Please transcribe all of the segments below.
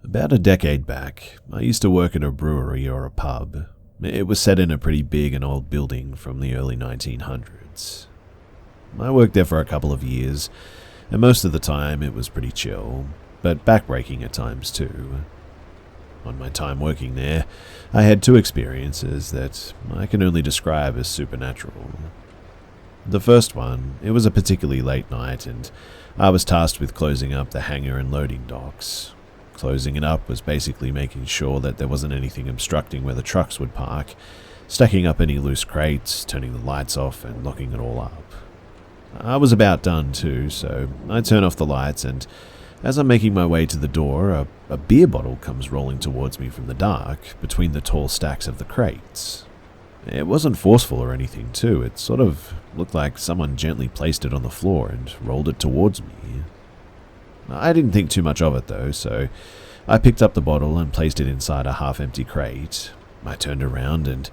About a decade back, I used to work at a brewery or a pub. It was set in a pretty big and old building from the early 1900s. I worked there for a couple of years, and most of the time it was pretty chill, but backbreaking at times too. On my time working there, I had two experiences that I can only describe as supernatural. The first one, it was a particularly late night, and I was tasked with closing up the hangar and loading docks. Closing it up was basically making sure that there wasn't anything obstructing where the trucks would park, stacking up any loose crates, turning the lights off, and locking it all up. I was about done too, so I turn off the lights, and as I'm making my way to the door, a beer bottle comes rolling towards me from the dark between the tall stacks of the crates. It wasn't forceful or anything too, it sort of looked like someone gently placed it on the floor and rolled it towards me. I didn't think too much of it though, so I picked up the bottle and placed it inside a half-empty crate. I turned around, and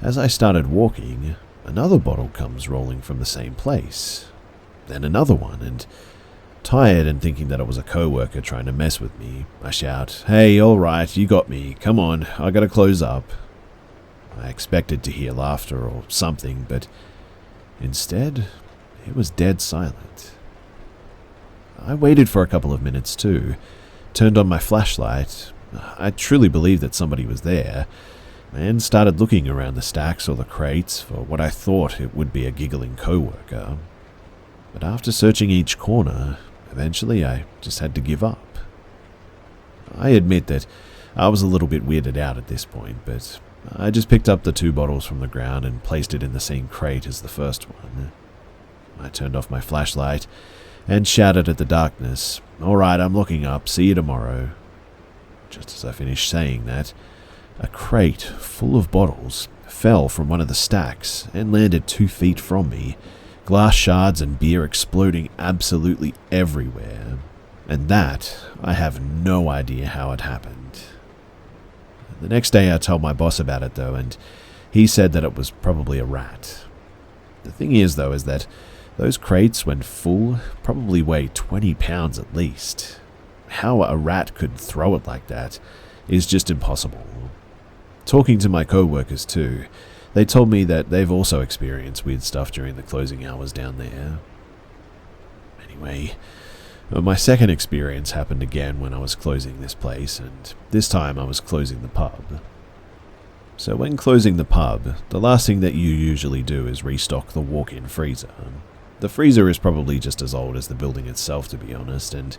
as I started walking, another bottle comes rolling from the same place. Then another one, and tired and thinking that it was a co-worker trying to mess with me, I shout, "Hey, alright, you got me, come on, I gotta close up." I expected to hear laughter or something, but instead, it was dead silent. I waited for a couple of minutes too, turned on my flashlight. I truly believed that somebody was there, and started looking around the stacks or the crates for what I thought it would be a giggling co-worker. But after searching each corner, eventually I just had to give up. I admit that I was a little bit weirded out at this point, but I just picked up the two bottles from the ground and placed it in the same crate as the first one. I turned off my flashlight and shouted at the darkness, "Alright, I'm looking up, see you tomorrow." Just as I finished saying that, a crate full of bottles fell from one of the stacks and landed 2 feet from me, glass shards and beer exploding absolutely everywhere. And that, I have no idea how it happened. The next day I told my boss about it though, and he said that it was probably a rat. The thing is though, is that those crates, when full, probably weigh 20 pounds at least. How a rat could throw it like that is just impossible. Talking to my co-workers too, they told me that they've also experienced weird stuff during the closing hours down there. Anyway, my second experience happened again when I was closing this place, and this time I was closing the pub. So when closing the pub, the last thing that you usually do is restock the walk-in freezer. The freezer is probably just as old as the building itself, to be honest, and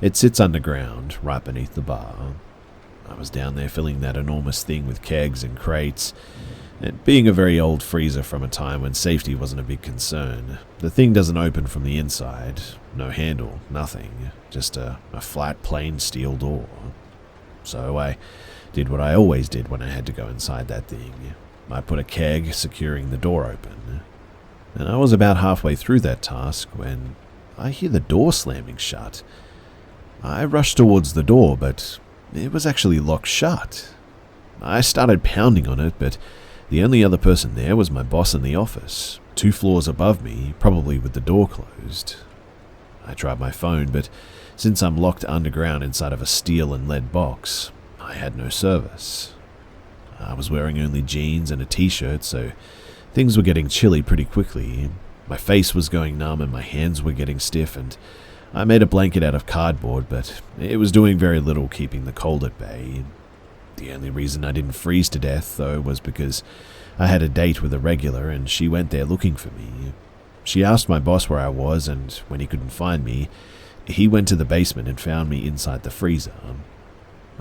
it sits underground, right beneath the bar. I was down there filling that enormous thing with kegs and crates, and being a very old freezer from a time when safety wasn't a big concern, the thing doesn't open from the inside. No handle, nothing, just a flat, plain steel door. So I did what I always did when I had to go inside that thing. I put a keg securing the door open. And I was about halfway through that task when I hear the door slamming shut. I rushed towards the door, but it was actually locked shut. I started pounding on it, but the only other person there was my boss in the office, 2 floors above me, probably with the door closed. I tried my phone, but since I'm locked underground inside of a steel and lead box, I had no service. I was wearing only jeans and a t-shirt, so things were getting chilly pretty quickly. My face was going numb and my hands were getting stiff, and I made a blanket out of cardboard, but it was doing very little keeping the cold at bay. The only reason I didn't freeze to death, though, was because I had a date with a regular and she went there looking for me. She asked my boss where I was, and when he couldn't find me, he went to the basement and found me inside the freezer.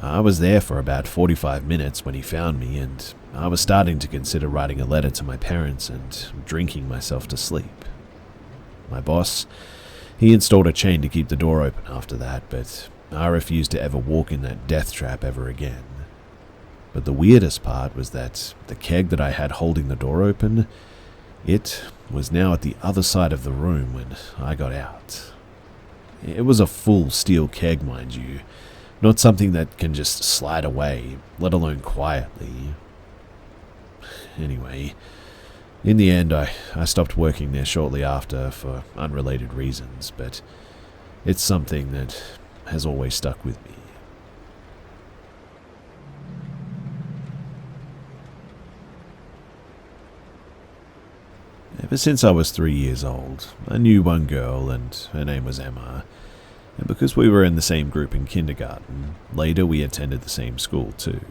I was there for about 45 minutes when he found me, and I was starting to consider writing a letter to my parents and drinking myself to sleep. My boss, he installed a chain to keep the door open after that, but I refused to ever walk in that death trap ever again. But the weirdest part was that the keg that I had holding the door open, it was now at the other side of the room when I got out. It was a full steel keg, mind you, not something that can just slide away, let alone quietly. Anyway, in the end, I stopped working there shortly after for unrelated reasons, but it's something that has always stuck with me. Ever since I was 3 years old, I knew one girl, and her name was Emma. And because we were in the same group in kindergarten, later we attended the same school too.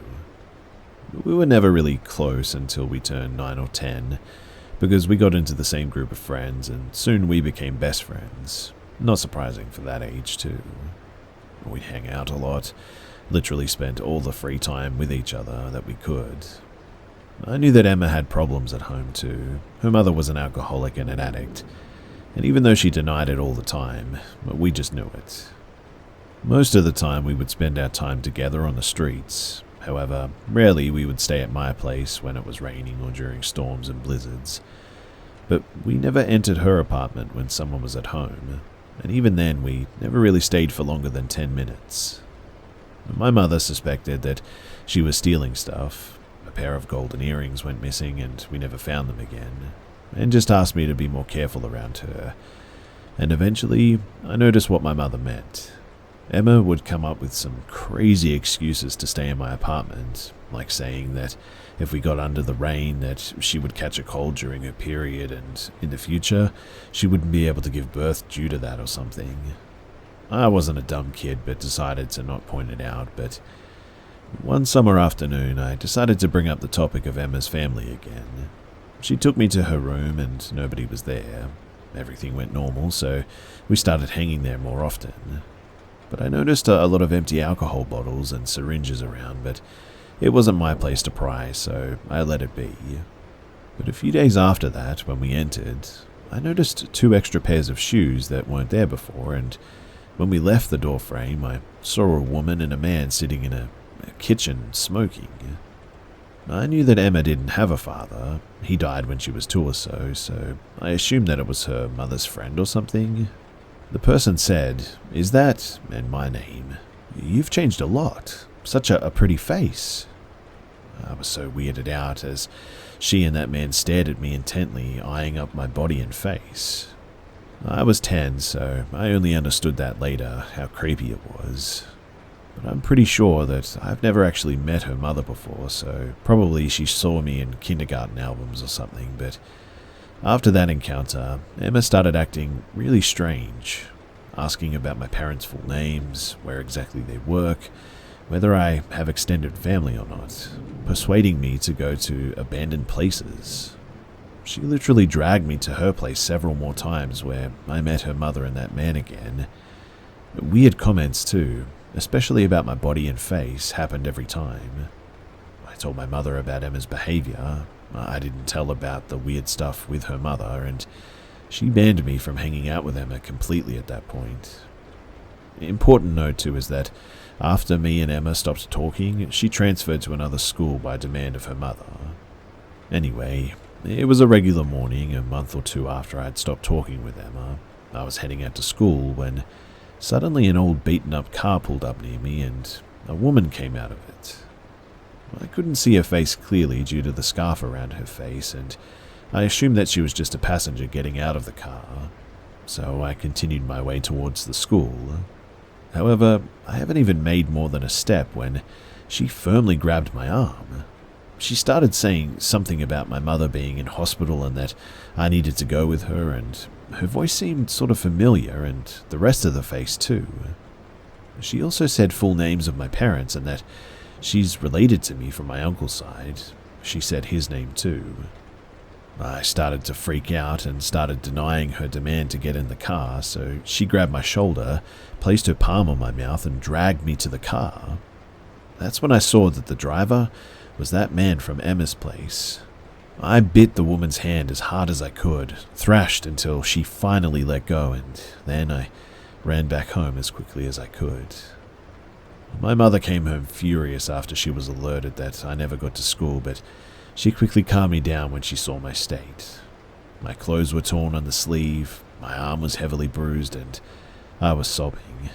We were never really close until we turned 9 or 10, because we got into the same group of friends and soon we became best friends. Not surprising for that age too. We'd hang out a lot, literally spent all the free time with each other that we could. I knew that Emma had problems at home too. Her mother was an alcoholic and an addict, and even though she denied it all the time, we just knew it. Most of the time we would spend our time together on the streets. However, rarely we would stay at my place when it was raining or during storms and blizzards. But we never entered her apartment when someone was at home, and even then we never really stayed for longer than 10 minutes. My mother suspected that she was stealing stuff. A pair of golden earrings went missing and we never found them again, and just asked me to be more careful around her. And eventually, I noticed what my mother meant. Emma would come up with some crazy excuses to stay in my apartment, like saying that if we got under the rain that she would catch a cold during her period and in the future she wouldn't be able to give birth due to that or something. I wasn't a dumb kid but decided to not point it out, but one summer afternoon I decided to bring up the topic of Emma's family again. She took me to her room and nobody was there. Everything went normal, so we started hanging there more often. But I noticed a lot of empty alcohol bottles and syringes around, but it wasn't my place to pry, so I let it be. But a few days after that, when we entered, I noticed 2 extra pairs of shoes that weren't there before, and when we left the door frame, I saw a woman and a man sitting in a kitchen smoking. I knew that Emma didn't have a father. He died when she was 2 or so I assumed that it was her mother's friend or something. The person said, "Is that," and my name, "You've changed a lot. Such a pretty face." I was so weirded out as she and that man stared at me intently, eyeing up my body and face. I was 10, so I only understood that later, how creepy it was. But I'm pretty sure that I've never actually met her mother before, so probably she saw me in kindergarten albums or something, but after that encounter, Emma started acting really strange, asking about my parents' full names, where exactly they work, whether I have extended family or not, persuading me to go to abandoned places. She literally dragged me to her place several more times where I met her mother and that man again. Weird comments too, especially about my body and face, happened every time. I told my mother about Emma's behavior. I didn't tell about the weird stuff with her mother, and she banned me from hanging out with Emma completely at that point. Important note too is that after me and Emma stopped talking, she transferred to another school by demand of her mother. Anyway, it was a regular morning, a month or 2 after I had stopped talking with Emma. I was heading out to school when suddenly an old beaten-up car pulled up near me and a woman came out of it. I couldn't see her face clearly due to the scarf around her face, and I assumed that she was just a passenger getting out of the car, so I continued my way towards the school. However, I haven't even made more than a step when she firmly grabbed my arm. She started saying something about my mother being in hospital and that I needed to go with her, and her voice seemed sort of familiar, and the rest of the face too. She also said full names of my parents and that she's related to me from my uncle's side. She said his name too. I started to freak out and started denying her demand to get in the car, so she grabbed my shoulder, placed her palm on my mouth, and dragged me to the car. That's when I saw that the driver was that man from Emma's place. I bit the woman's hand as hard as I could, thrashed until she finally let go, and then I ran back home as quickly as I could. My mother came home furious after she was alerted that I never got to school, but she quickly calmed me down when she saw my state. My clothes were torn on the sleeve, my arm was heavily bruised, and I was sobbing.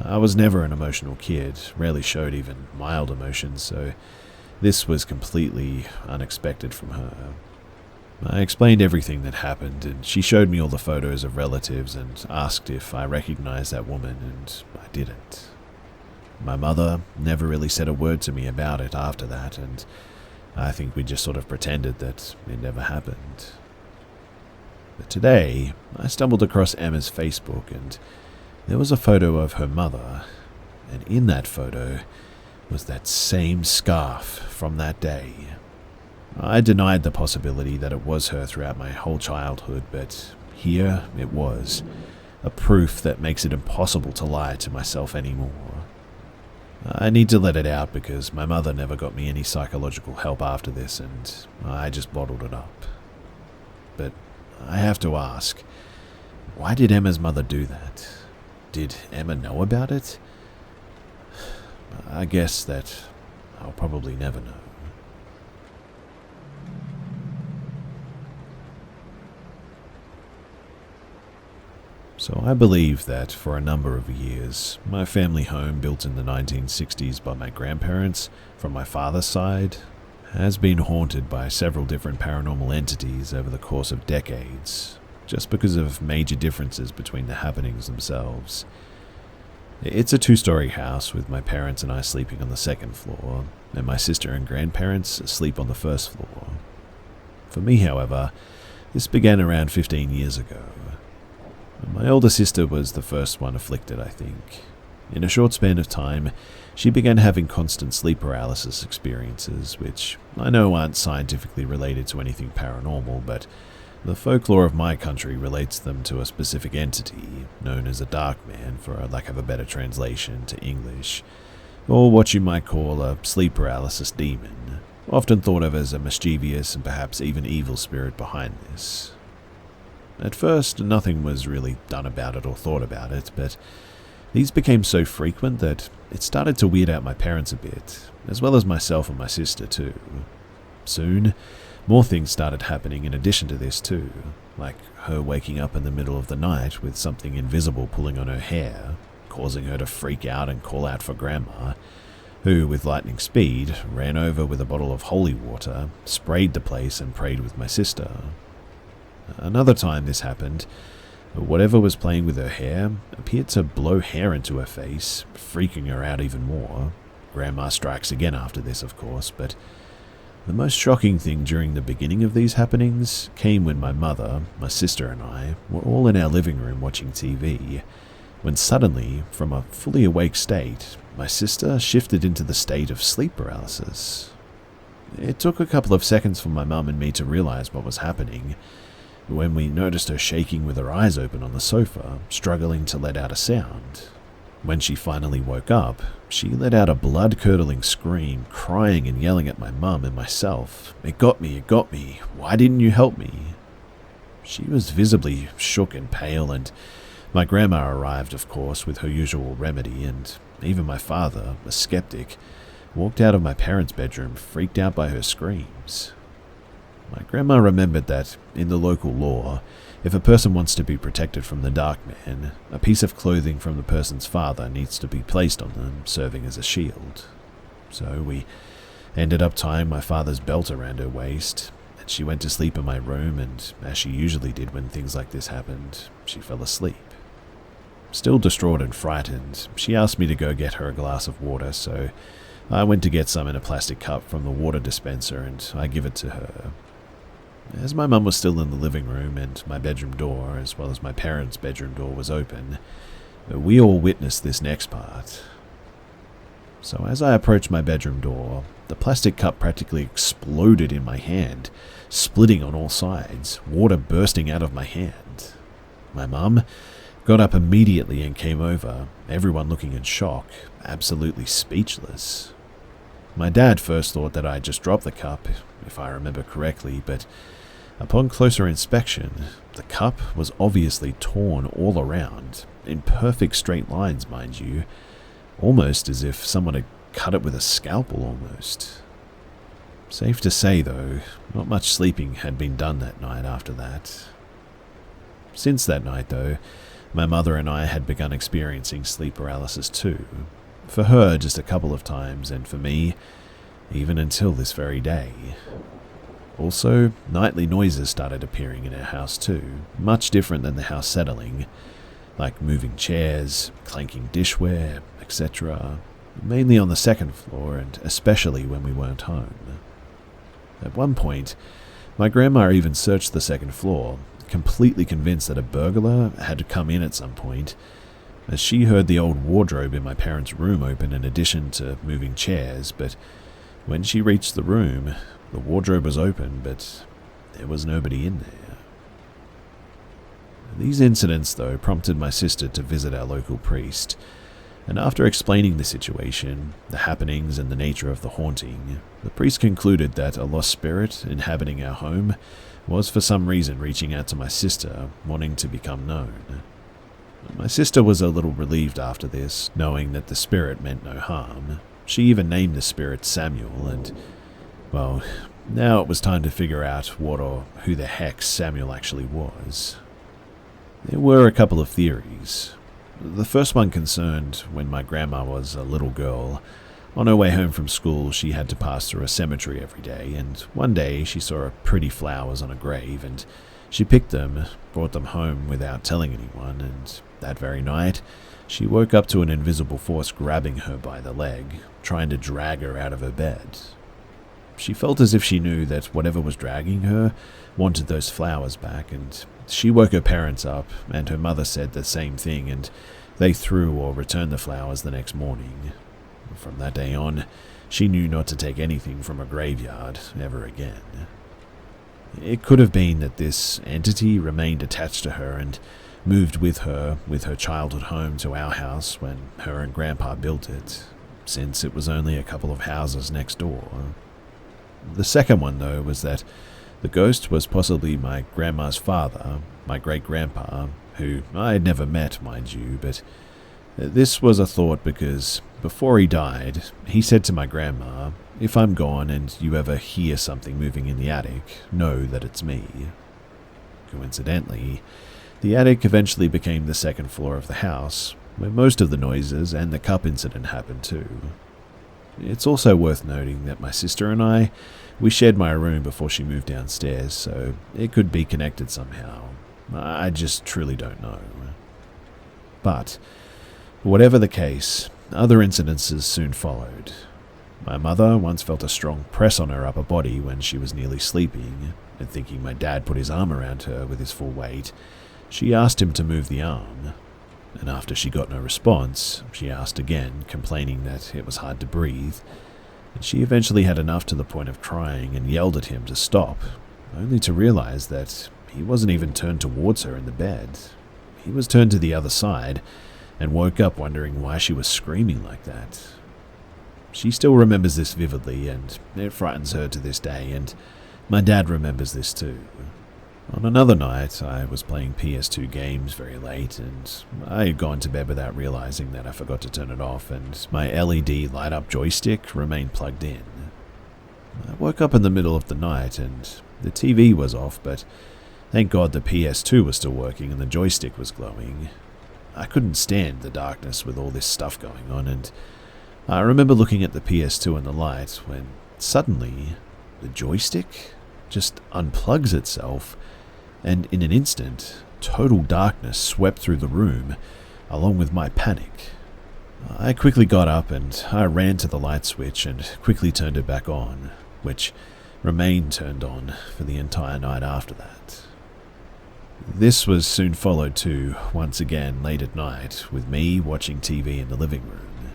I was never an emotional kid, rarely showed even mild emotions, so this was completely unexpected from her. I explained everything that happened, and she showed me all the photos of relatives and asked if I recognized that woman, and I didn't. My mother never really said a word to me about it after that, and I think we just sort of pretended that it never happened. But today, I stumbled across Emma's Facebook and there was a photo of her mother, and in that photo was that same scarf from that day. I denied the possibility that it was her throughout my whole childhood, but here it was, a proof that makes it impossible to lie to myself anymore. I need to let it out because my mother never got me any psychological help after this and I just bottled it up. But I have to ask, why did Emma's mother do that? Did Emma know about it? I guess that I'll probably never know. So I believe that for a number of years, my family home built in the 1960s by my grandparents from my father's side has been haunted by several different paranormal entities over the course of decades, just because of major differences between the happenings themselves. It's a 2-story house with my parents and I sleeping on the 2nd floor, and my sister and grandparents sleep on the 1st floor. For me, however, this began around 15 years ago. My older sister was the first one afflicted, I think. In a short span of time, she began having constant sleep paralysis experiences, which I know aren't scientifically related to anything paranormal, but the folklore of my country relates them to a specific entity, known as a dark man for a lack of a better translation to English, or what you might call a sleep paralysis demon, often thought of as a mischievous and perhaps even evil spirit behind this. At first, nothing was really done about it or thought about it, but these became so frequent that it started to weird out my parents a bit, as well as myself and my sister too. Soon, more things started happening in addition to this too, like her waking up in the middle of the night with something invisible pulling on her hair, causing her to freak out and call out for Grandma, who, with lightning speed, ran over with a bottle of holy water, sprayed the place and prayed with my sister. Another time this happened, whatever was playing with her hair appeared to blow hair into her face, freaking her out even more. Grandma strikes again after this, of course, but the most shocking thing during the beginning of these happenings came when my mother, my sister and I were all in our living room watching TV, when suddenly, from a fully awake state, my sister shifted into the state of sleep paralysis. It took a couple of seconds for my mum and me to realize what was happening, when we noticed her shaking with her eyes open on the sofa, struggling to let out a sound. When she finally woke up, she let out a blood-curdling scream, crying and yelling at my mum and myself, "It got me, why didn't you help me?" She was visibly shook and pale, and my grandma arrived, of course, with her usual remedy, and even my father, a skeptic, walked out of my parents' bedroom freaked out by her screams. My grandma remembered that, in the local law, if a person wants to be protected from the dark man, a piece of clothing from the person's father needs to be placed on them, serving as a shield. So we ended up tying my father's belt around her waist, and she went to sleep in my room, and as she usually did when things like this happened, she fell asleep. Still distraught and frightened, she asked me to go get her a glass of water, so I went to get some in a plastic cup from the water dispenser, and I give it to her. As my mum was still in the living room and my bedroom door, as well as my parents' bedroom door, was open, we all witnessed this next part. So as I approached my bedroom door, the plastic cup practically exploded in my hand, splitting on all sides, water bursting out of my hand. My mum got up immediately and came over, everyone looking in shock, absolutely speechless. My dad first thought that I had just dropped the cup, if I remember correctly, but upon closer inspection, the cup was obviously torn all around, in perfect straight lines, mind you, almost as if someone had cut it with a scalpel almost. Safe to say, though, not much sleeping had been done that night after that. Since that night, though, my mother and I had begun experiencing sleep paralysis too. For her, just a couple of times, and for me, even until this very day. Also, nightly noises started appearing in our house too, much different than the house settling, like moving chairs, clanking dishware, etc., mainly on the 2nd floor and especially when we weren't home. At one point, my grandma even searched the 2nd floor, completely convinced that a burglar had come in at some point, as she heard the old wardrobe in my parents' room open in addition to moving chairs, but when she reached the room, the wardrobe was open, but there was nobody in there. These incidents, though, prompted my sister to visit our local priest, and after explaining the situation, the happenings and the nature of the haunting, the priest concluded that a lost spirit inhabiting our home was for some reason reaching out to my sister, wanting to become known. My sister was a little relieved after this, knowing that the spirit meant no harm. She even named the spirit Samuel, and, well, now it was time to figure out what or who the heck Samuel actually was. There were a couple of theories. The first one concerned when my grandma was a little girl. On her way home from school, she had to pass through a cemetery every day, and one day she saw pretty flowers on a grave, and she picked them, brought them home without telling anyone, and that very night, she woke up to an invisible force grabbing her by the leg, trying to drag her out of her bed. She felt as if she knew that whatever was dragging her wanted those flowers back, and she woke her parents up, and her mother said the same thing, and they threw or returned the flowers the next morning. From that day on, she knew not to take anything from a graveyard ever again. It could have been that this entity remained attached to her and moved with her childhood home to our house when her and Grandpa built it, since it was only a couple of houses next door. The second one, though, was that the ghost was possibly my grandma's father, my great-grandpa, who I had never met, mind you, but this was a thought because before he died, he said to my grandma, "If I'm gone and you ever hear something moving in the attic, know that it's me." Coincidentally, the attic eventually became the second floor of the house, where most of the noises and the cup incident happened too. It's also worth noting that my sister and we shared my room before she moved downstairs, so it could be connected somehow. I just truly don't know. But, whatever the case, other incidences soon followed. My mother once felt a strong press on her upper body when she was nearly sleeping, and thinking my dad put his arm around her with his full weight, she asked him to move the arm. And after she got no response, she asked again, complaining that it was hard to breathe, and she eventually had enough to the point of crying and yelled at him to stop, only to realize that he wasn't even turned towards her in the bed. He was turned to the other side, and woke up wondering why she was screaming like that. She still remembers this vividly, and it frightens her to this day, and my dad remembers this too. On another night, I was playing PS2 games very late, and I had gone to bed without realizing that I forgot to turn it off, and my LED light-up joystick remained plugged in. I woke up in the middle of the night, and the TV was off, but thank God the PS2 was still working and the joystick was glowing. I couldn't stand the darkness with all this stuff going on, and I remember looking at the PS2 in the light when suddenly the joystick just unplugs itself, and in an instant, total darkness swept through the room, along with my panic. I quickly got up and I ran to the light switch and quickly turned it back on, which remained turned on for the entire night after that. This was soon followed too, once again late at night, with me watching TV in the living room.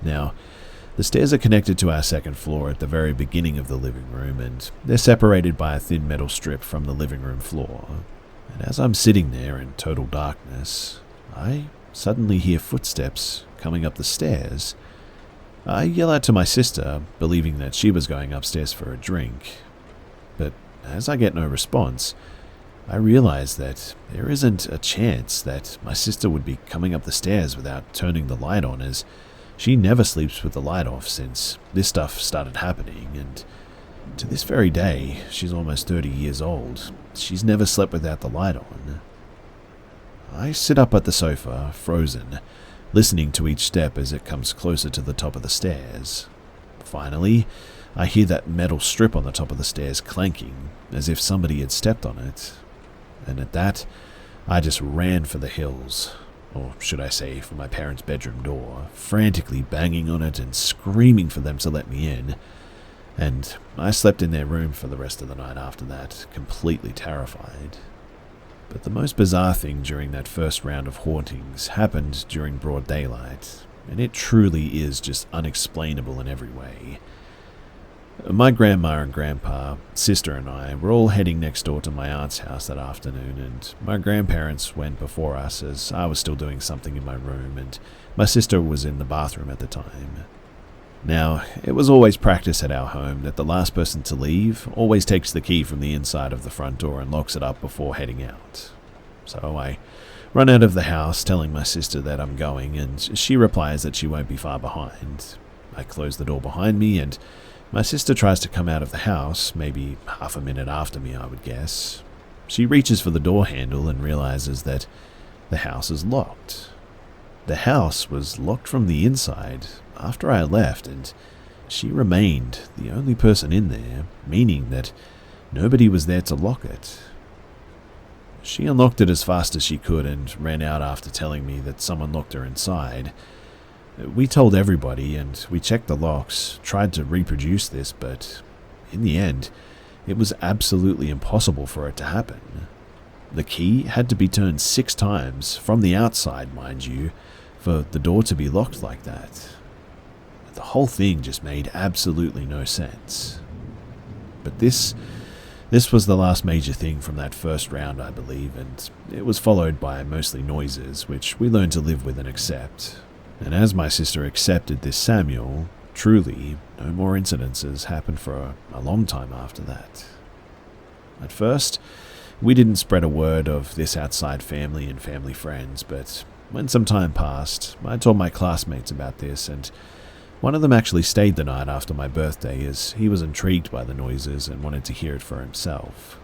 Now, the stairs are connected to our second floor at the very beginning of the living room, and they're separated by a thin metal strip from the living room floor. And as I'm sitting there in total darkness, I suddenly hear footsteps coming up the stairs. I yell out to my sister, believing that she was going upstairs for a drink. But as I get no response, I realize that there isn't a chance that my sister would be coming up the stairs without turning the light on, as she never sleeps with the light off since this stuff started happening, and to this very day, she's almost 30 years old, she's never slept without the light on. I sit up at the sofa, frozen, listening to each step as it comes closer to the top of the stairs. Finally, I hear that metal strip on the top of the stairs clanking, as if somebody had stepped on it. And at that, I just ran for the hills, or should I say for my parents' bedroom door, frantically banging on it and screaming for them to let me in. And I slept in their room for the rest of the night after that, completely terrified. But the most bizarre thing during that first round of hauntings happened during broad daylight, and it truly is just unexplainable in every way. My grandma and grandpa, sister and I were all heading next door to my aunt's house that afternoon, and my grandparents went before us as I was still doing something in my room and my sister was in the bathroom at the time. Now, it was always practice at our home that the last person to leave always takes the key from the inside of the front door and locks it up before heading out. So I run out of the house telling my sister that I'm going, and she replies that she won't be far behind. I close the door behind me, and my sister tries to come out of the house, maybe half a minute after me, I would guess. She reaches for the door handle and realizes that the house is locked. The house was locked from the inside after I left, and she remained the only person in there, meaning that nobody was there to lock it. She unlocked it as fast as she could and ran out after telling me that someone locked her inside. We told everybody and we checked the locks, tried to reproduce this, but in the end, it was absolutely impossible for it to happen. The key had to be turned 6 times, from the outside, mind you, for the door to be locked like that. The whole thing just made absolutely no sense. But this was the last major thing from that first round, I believe, and it was followed by mostly noises, which we learned to live with and accept. And as my sister accepted this Samuel, truly, no more incidences happened for a long time after that. At first, we didn't spread a word of this outside family and family friends, but when some time passed, I told my classmates about this, and one of them actually stayed the night after my birthday as he was intrigued by the noises and wanted to hear it for himself.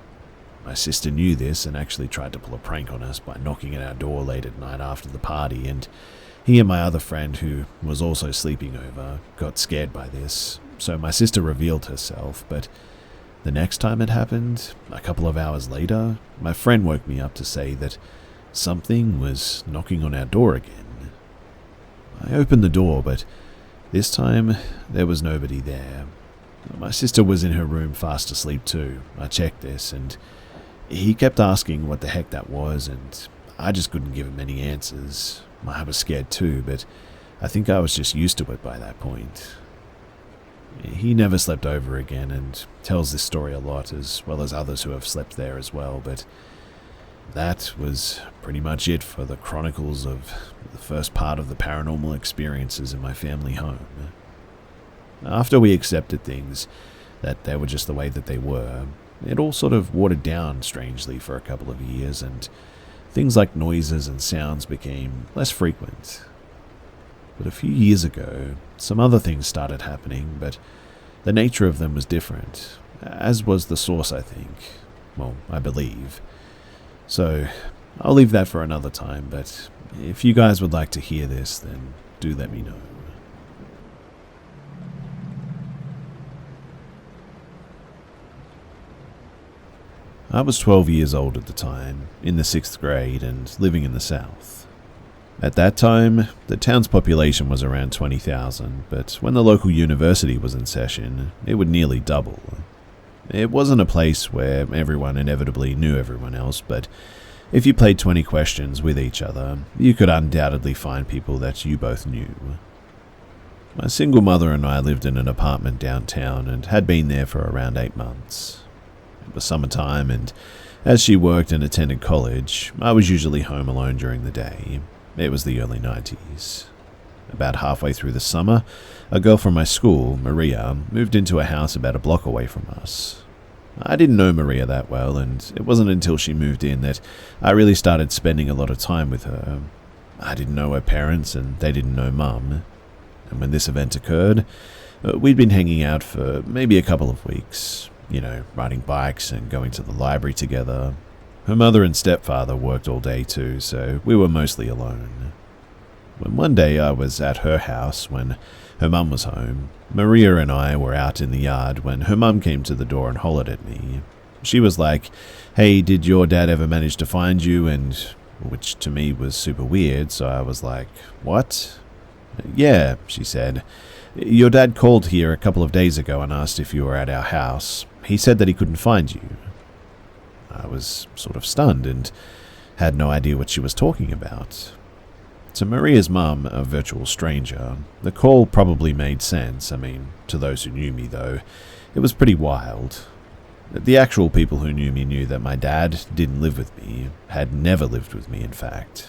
My sister knew this and actually tried to pull a prank on us by knocking at our door late at night after the party, and he and my other friend, who was also sleeping over, got scared by this, so my sister revealed herself, but the next time it happened, a couple of hours later, my friend woke me up to say that something was knocking on our door again. I opened the door, but this time there was nobody there. My sister was in her room fast asleep too. I checked this, and he kept asking what the heck that was, and I just couldn't give him any answers. I was scared too, but I think I was just used to it by that point. He never slept over again and tells this story a lot, as well as others who have slept there as well, but that was pretty much it for the chronicles of the first part of the paranormal experiences in my family home. After we accepted things, that they were just the way that they were, it all sort of watered down strangely for a couple of years, and things like noises and sounds became less frequent. But a few years ago, some other things started happening, but the nature of them was different, as was the source, I think. Well, I believe. So, I'll leave that for another time, but if you guys would like to hear this, then do let me know. I was 12 years old at the time, in the 6th grade, and living in the South. At that time, the town's population was around 20,000, but when the local university was in session, it would nearly double. It wasn't a place where everyone inevitably knew everyone else, but if you played 20 questions with each other, you could undoubtedly find people that you both knew. My single mother and I lived in an apartment downtown and had been there for around 8 months. It was summertime, and as she worked and attended college, I was usually home alone during the day. It was the early 90s. About halfway through the summer, a girl from my school, Maria, moved into a house about a block away from us. I didn't know Maria that well, and it wasn't until she moved in that I really started spending a lot of time with her. I didn't know her parents, and they didn't know Mum. And when this event occurred, we'd been hanging out for maybe a couple of weeks. Riding bikes and going to the library together. Her mother and stepfather worked all day too, so we were mostly alone. When one day I was at her house when her mum was home, Maria and I were out in the yard when her mum came to the door and hollered at me. She was like, "Hey, did your dad ever manage to find you?" And which to me was super weird, so I was like, "What?" "Yeah," she said. "Your dad called here a couple of days ago and asked if you were at our house. He said that he couldn't find you." I was sort of stunned and had no idea what she was talking about. To Maria's mum, a virtual stranger, the call probably made sense. I mean, to those who knew me, though, it was pretty wild. The actual people who knew me knew that my dad didn't live with me, had never lived with me, in fact.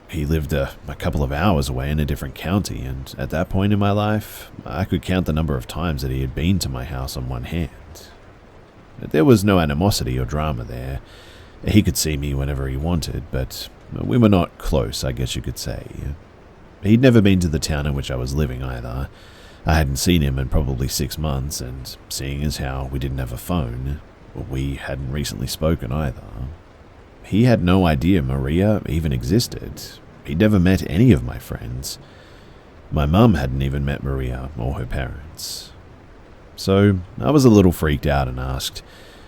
He lived a couple of hours away in a different county, and at that point in my life, I could count the number of times that he had been to my house on one hand. There was no animosity or drama there. He could see me whenever he wanted, but we were not close, I guess you could say. He'd never been to the town in which I was living either. I hadn't seen him in probably 6 months, and seeing as how we didn't have a phone, we hadn't recently spoken either. He had no idea Maria even existed. He'd never met any of my friends. My mum hadn't even met Maria or her parents. So I was a little freaked out and asked,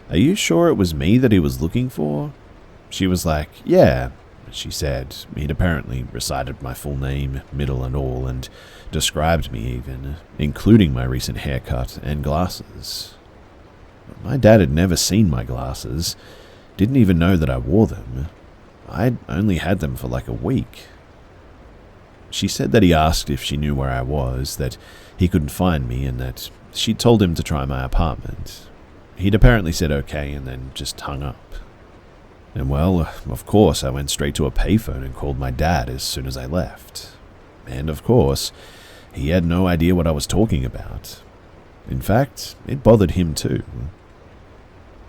"Are you sure it was me that he was looking for?" She was like, "Yeah," she said. He'd apparently recited my full name, middle and all, and described me even, including my recent haircut and glasses. My dad had never seen my glasses, didn't even know that I wore them. I'd only had them for like a week. She said that he asked if she knew where I was, that he couldn't find me, and that she'd told him to try my apartment. He'd apparently said okay and then just hung up. And well, of course, I went straight to a payphone and called my dad as soon as I left. And of course, he had no idea what I was talking about. In fact, it bothered him too.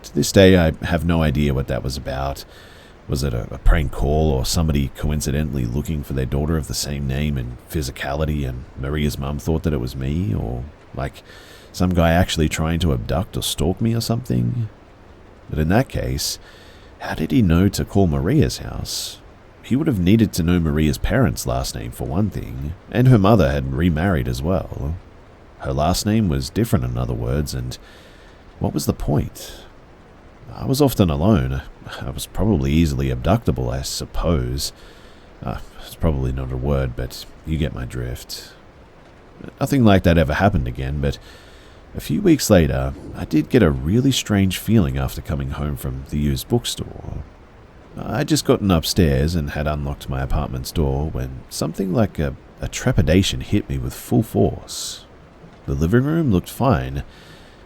To this day, I have no idea what that was about. Was it a prank call or somebody coincidentally looking for their daughter of the same name and physicality, and Maria's mum thought that it was me? Or like some guy actually trying to abduct or stalk me or something? But in that case, how did he know to call Maria's house? He would have needed to know Maria's parents' last name for one thing, and her mother had remarried as well. Her last name was different, in other words, and what was the point? I was often alone. I was probably easily abductible, I suppose. It's probably not a word, but you get my drift. Nothing like that ever happened again, but a few weeks later, I did get a really strange feeling after coming home from the used bookstore. I'd just gotten upstairs and had unlocked my apartment's door when something like a trepidation hit me with full force. The living room looked fine.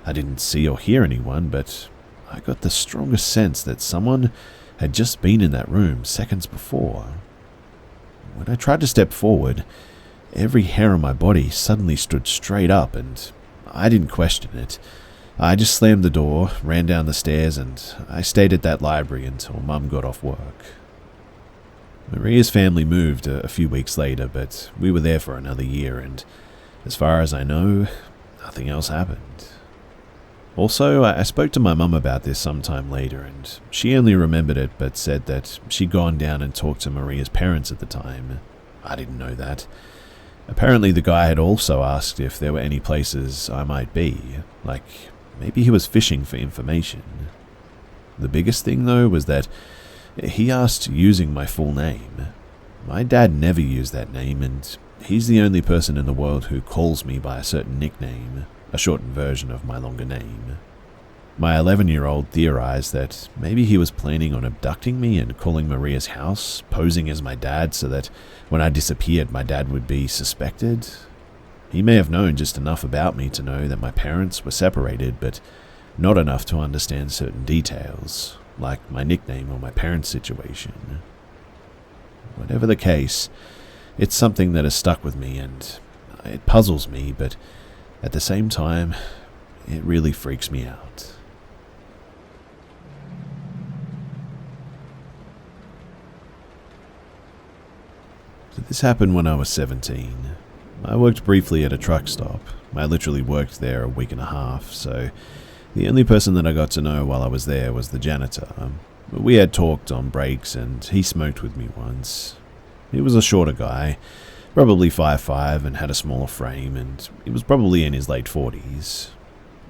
I didn't see or hear anyone, but I got the strongest sense that someone had just been in that room seconds before. When I tried to step forward, every hair on my body suddenly stood straight up, and I didn't question it. I just slammed the door, ran down the stairs, and I stayed at that library until Mum got off work. Maria's family moved a few weeks later, but we were there for another year, and as far as I know, nothing else happened. Also, I spoke to my mum about this sometime later, and she only remembered it but said that she'd gone down and talked to Maria's parents at the time. I didn't know that. Apparently the guy had also asked if there were any places I might be, like maybe he was fishing for information. The biggest thing, though, was that he asked using my full name. My dad never used that name, and he's the only person in the world who calls me by a certain nickname, a shortened version of my longer name. My 11-year-old theorized that maybe he was planning on abducting me and calling Maria's house, posing as my dad so that when I disappeared my dad would be suspected. He may have known just enough about me to know that my parents were separated, but not enough to understand certain details, like my nickname or my parents' situation. Whatever the case, it's something that has stuck with me, and it puzzles me, but at the same time, it really freaks me out. So this happened when I was 17. I worked briefly at a truck stop. I literally worked there a week and a half, so the only person that I got to know while I was there was the janitor. We had talked on breaks, and he smoked with me once. He was a shorter guy, probably 5'5", and had a smaller frame, and he was probably in his late 40s.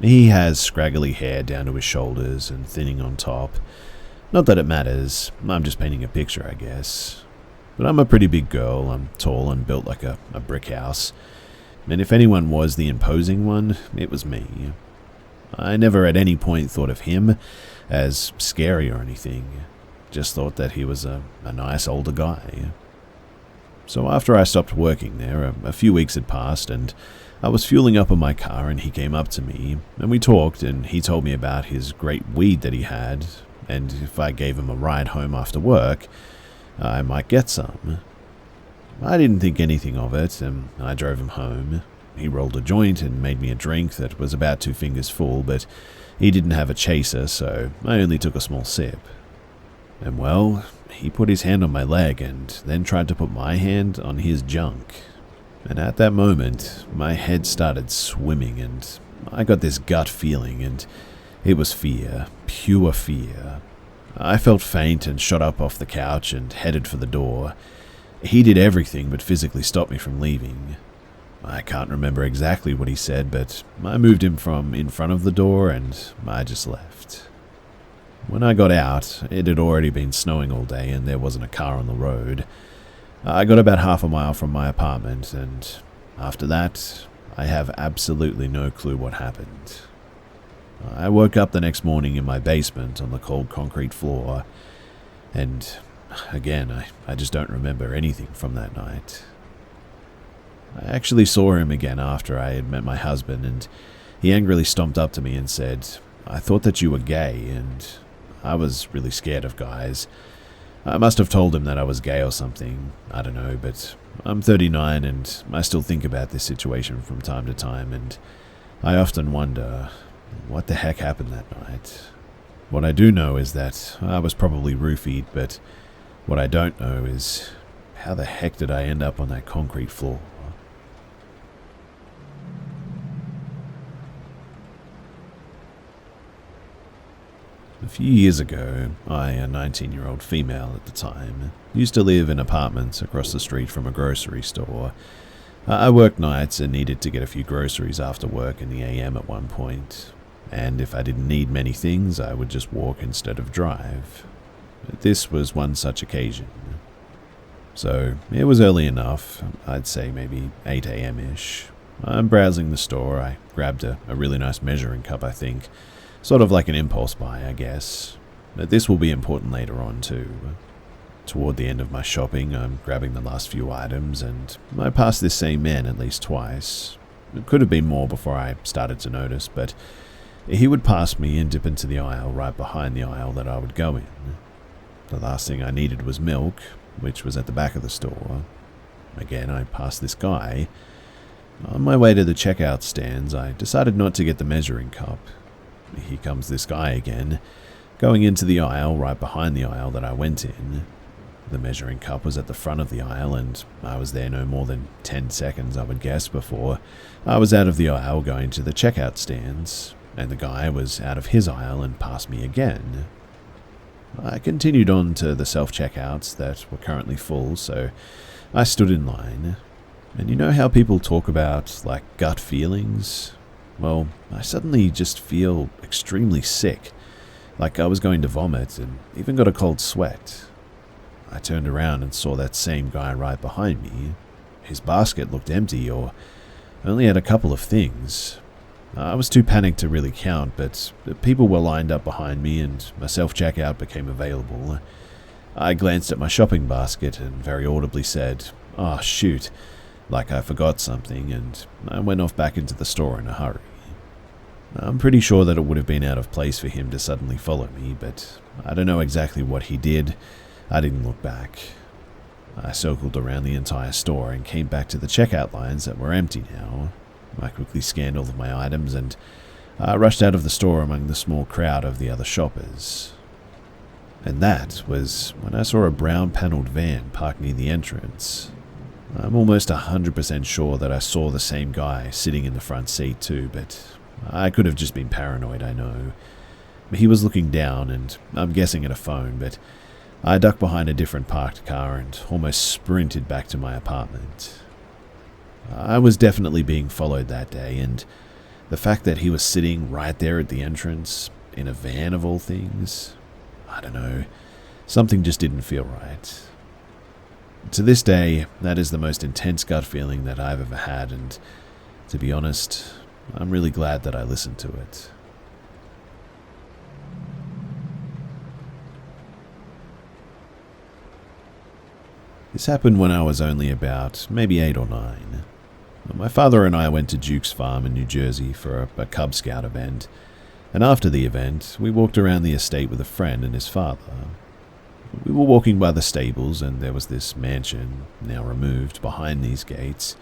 He has scraggly hair down to his shoulders and thinning on top. Not that it matters, I'm just painting a picture, I guess. But I'm a pretty big girl, I'm tall and built like a brick house. And if anyone was the imposing one, it was me. I never at any point thought of him as scary or anything, just thought that he was a nice older guy. So after I stopped working there, a few weeks had passed and I was fueling up in my car and he came up to me and we talked and he told me about his great weed that he had and if I gave him a ride home after work, I might get some. I didn't think anything of it and I drove him home. He rolled a joint and made me a drink that was about 2 fingers full, but he didn't have a chaser, so I only took a small sip. And well, he put his hand on my leg and then tried to put my hand on his junk. And at that moment, my head started swimming and I got this gut feeling and it was fear, pure fear. I felt faint and shot up off the couch and headed for the door. He did everything but physically stop me from leaving. I can't remember exactly what he said, but I moved him from in front of the door and I just left. When I got out, it had already been snowing all day and there wasn't a car on the road. I got about half a mile from my apartment and after that, I have absolutely no clue what happened. I woke up the next morning in my basement on the cold concrete floor and again, I just don't remember anything from that night. I actually saw him again after I had met my husband and he angrily stomped up to me and said, "I thought that you were gay," and I was really scared of guys. I must have told him that I was gay or something, I don't know, but I'm 39 and I still think about this situation from time to time and I often wonder, what the heck happened that night? What I do know is that I was probably roofied, but what I don't know is how the heck did I end up on that concrete floor? A few years ago, I, a 19-year-old female at the time, used to live in apartments across the street from a grocery store. I worked nights and needed to get a few groceries after work in the AM at one point, and if I didn't need many things, I would just walk instead of drive. This was one such occasion. So, it was early enough, I'd say maybe 8 AM-ish. I'm browsing the store, I grabbed a really nice measuring cup, I think. Sort of like an impulse buy, I guess. But this will be important later on too. Toward the end of my shopping, I'm grabbing the last few items and I passed this same man at least twice. It could have been more before I started to notice, but he would pass me and dip into the aisle right behind the aisle that I would go in. The last thing I needed was milk, which was at the back of the store. Again, I passed this guy. On my way to the checkout stands, I decided not to get the measuring cup. Here comes this guy again, going into the aisle right behind the aisle that I went in. The measuring cup was at the front of the aisle and I was there no more than 10 seconds, I would guess, before I was out of the aisle going to the checkout stands, and the guy was out of his aisle and passed me again. I continued on to the self-checkouts that were currently full, so I stood in line. And you know how people talk about, like, gut feelings? Well, I suddenly just feel extremely sick, like I was going to vomit and even got a cold sweat. I turned around and saw that same guy right behind me. His basket looked empty or only had a couple of things. I was too panicked to really count, but people were lined up behind me and my self-checkout became available. I glanced at my shopping basket and very audibly said, "Oh shoot," like I forgot something, and I went off back into the store in a hurry. I'm pretty sure that it would have been out of place for him to suddenly follow me, but I don't know exactly what he did. I didn't look back. I circled around the entire store and came back to the checkout lines that were empty now. I quickly scanned all of my items and I rushed out of the store among the small crowd of the other shoppers. And that was when I saw a brown panelled van parked near the entrance. I'm almost 100% sure that I saw the same guy sitting in the front seat too, but I could have just been paranoid, I know. He was looking down and I'm guessing at a phone, but I ducked behind a different parked car and almost sprinted back to my apartment. I was definitely being followed that day, and the fact that he was sitting right there at the entrance, in a van of all things, I don't know, something just didn't feel right. To this day, that is the most intense gut feeling that I've ever had, and to be honest, I'm really glad that I listened to it. This happened when I was only about maybe 8 or 9. My father and I went to Duke's Farm in New Jersey for a Cub Scout event, and after the event, we walked around the estate with a friend and his father. We were walking by the stables, and there was this mansion, now removed, behind these gates.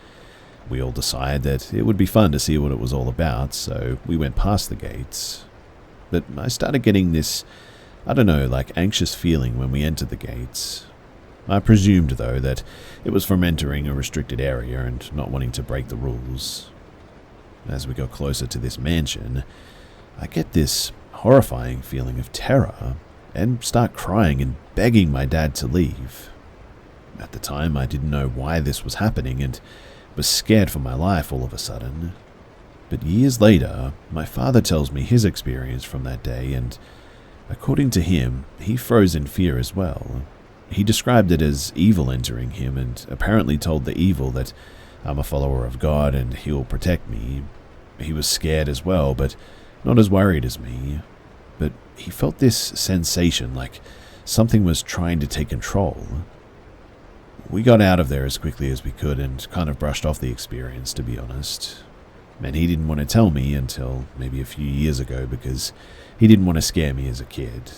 We all decided that it would be fun to see what it was all about, so we went past the gates. But I started getting this, anxious feeling when we entered the gates. I presumed, though, that it was from entering a restricted area and not wanting to break the rules. As we got closer to this mansion, I get this horrifying feeling of terror and start crying and begging my dad to leave. At the time, I didn't know why this was happening and was scared for my life all of a sudden. But years later, my father tells me his experience from that day, and according to him, he froze in fear as well. He described it as evil entering him and apparently told the evil that I'm a follower of God and he'll protect me. He was scared as well, but not as worried as me. But he felt this sensation like something was trying to take control. We got out of there as quickly as we could and kind of brushed off the experience, to be honest. And he didn't want to tell me until maybe a few years ago because he didn't want to scare me as a kid.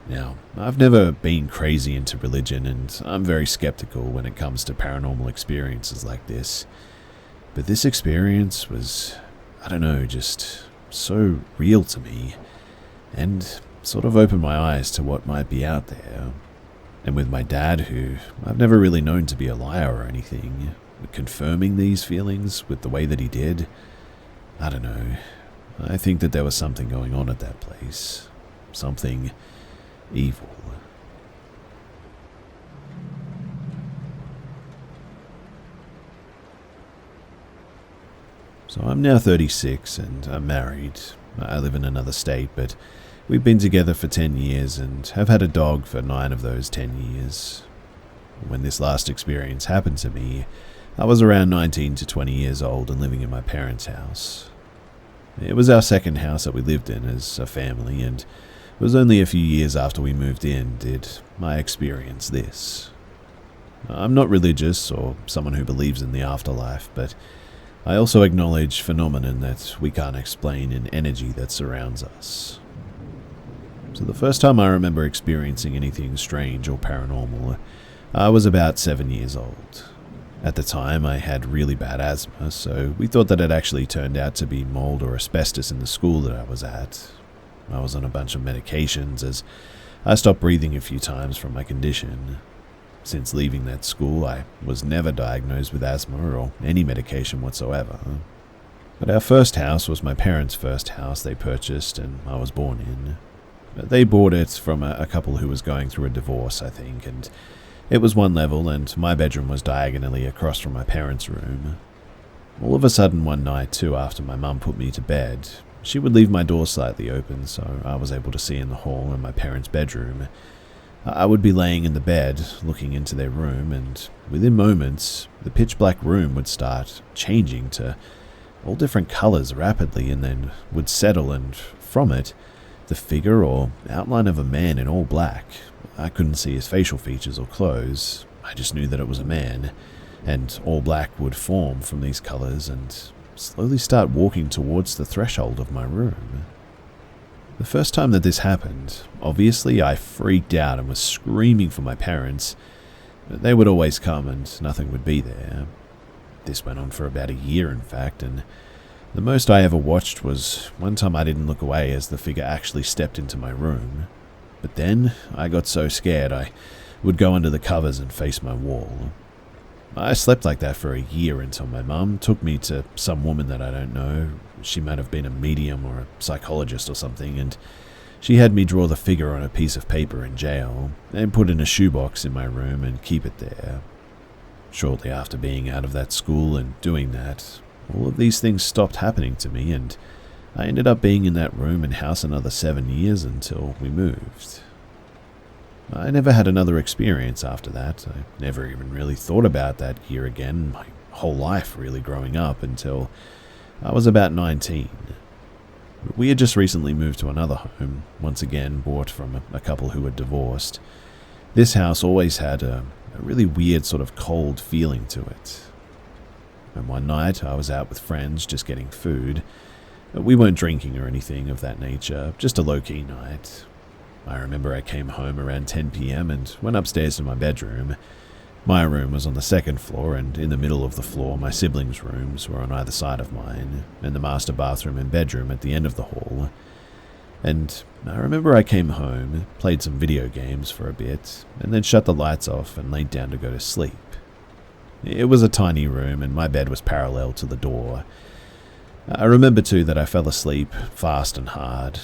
Now, I've never been crazy into religion, and I'm very skeptical when it comes to paranormal experiences like this. But this experience was, just so real to me, and sort of opened my eyes to what might be out there. And with my dad, who I've never really known to be a liar or anything, confirming these feelings with the way that he did, I think that there was something going on at that place. Something evil. So I'm now 36 and I'm married. I live in another state, but we've been together for 10 years and have had a dog for 9 of those 10 years. When this last experience happened to me, I was around 19 to 20 years old and living in my parents' house. It was our second house that we lived in as a family, and it was only a few years after we moved in did I experience this. I'm not religious or someone who believes in the afterlife, but I also acknowledge phenomenon that we can't explain in energy that surrounds us. So the first time I remember experiencing anything strange or paranormal, I was about 7 years old. At the time, I had really bad asthma, so we thought that it actually turned out to be mold or asbestos in the school that I was at. I was on a bunch of medications as I stopped breathing a few times from my condition. Since leaving that school, I was never diagnosed with asthma or any medication whatsoever. But our first house was my parents' first house they purchased and I was born in. They bought it from a couple who was going through a divorce, I think, and it was one level and my bedroom was diagonally across from my parents' room. All of a sudden one night too, after my mum put me to bed, she would leave my door slightly open so I was able to see in the hall and my parents' bedroom. I would be laying in the bed, looking into their room, and within moments, the pitch-black room would start changing to all different colors rapidly and then would settle, and from it, the figure or outline of a man in all black. I couldn't see his facial features or clothes. I just knew that it was a man, and all black would form from these colors and slowly start walking towards the threshold of my room. The first time that this happened, obviously I freaked out and was screaming for my parents. They would always come and nothing would be there. This went on for about a year, in fact, and the most I ever watched was one time I didn't look away as the figure actually stepped into my room. But then I got so scared I would go under the covers and face my wall. I slept like that for a year until my mum took me to some woman that I don't know. She might have been a medium or a psychologist or something, and she had me draw the figure on a piece of paper in jail and put in a shoebox in my room and keep it there. Shortly after being out of that school and doing that, all of these things stopped happening to me, and I ended up being in that room and house another 7 years until we moved. I never had another experience after that. I never even really thought about that year again, my whole life really growing up until I was about 19. We had just recently moved to another home, once again bought from a couple who had divorced. This house always had a a really weird sort of cold feeling to it. And one night I was out with friends just getting food. We weren't drinking or anything of that nature, just a low-key night. I remember I came home around 10 p.m. and went upstairs to my bedroom. My room was on the second floor, and in the middle of the floor my siblings' rooms were on either side of mine, and the master bathroom and bedroom at the end of the hall. And I remember I came home, played some video games for a bit, and then shut the lights off and laid down to go to sleep. It was a tiny room, and my bed was parallel to the door. I remember too that I fell asleep fast and hard.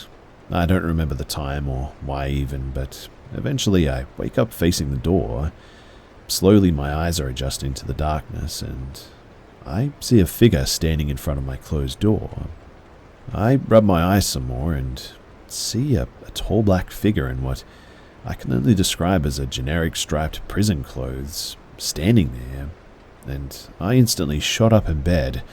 I don't remember the time or why even, but eventually I wake up facing the door. Slowly my eyes are adjusting to the darkness, and I see a figure standing in front of my closed door. I rub my eyes some more and see a tall black figure in what I can only describe as a generic striped prison clothes standing there, and I instantly shot up in bed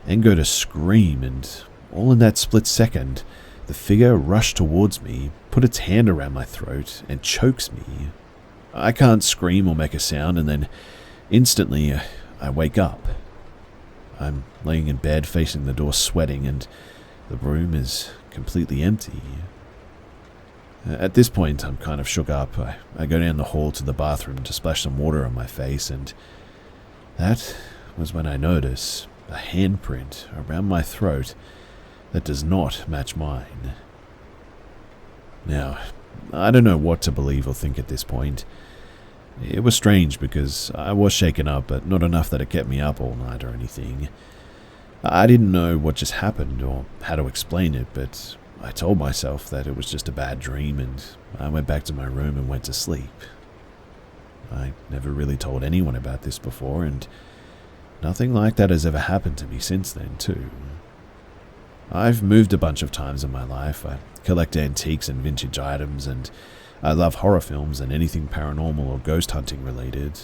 and go to scream, and all in that split second, the figure rushed towards me, put its hand around my throat, and chokes me. I can't scream or make a sound, and then instantly I wake up. I'm laying in bed facing the door sweating, and the room is completely empty. At this point, I'm kind of shook up. I go down the hall to the bathroom to splash some water on my face, and that was when I notice a handprint around my throat that does not match mine. Now, I don't know what to believe or think at this point. It was strange because I was shaken up, but not enough that it kept me up all night or anything. I didn't know what just happened or how to explain it, but I told myself that it was just a bad dream, and I went back to my room and went to sleep. I never really told anyone about this before, and nothing like that has ever happened to me since then, too. I've moved a bunch of times in my life. I collect antiques and vintage items, and I love horror films and anything paranormal or ghost hunting related.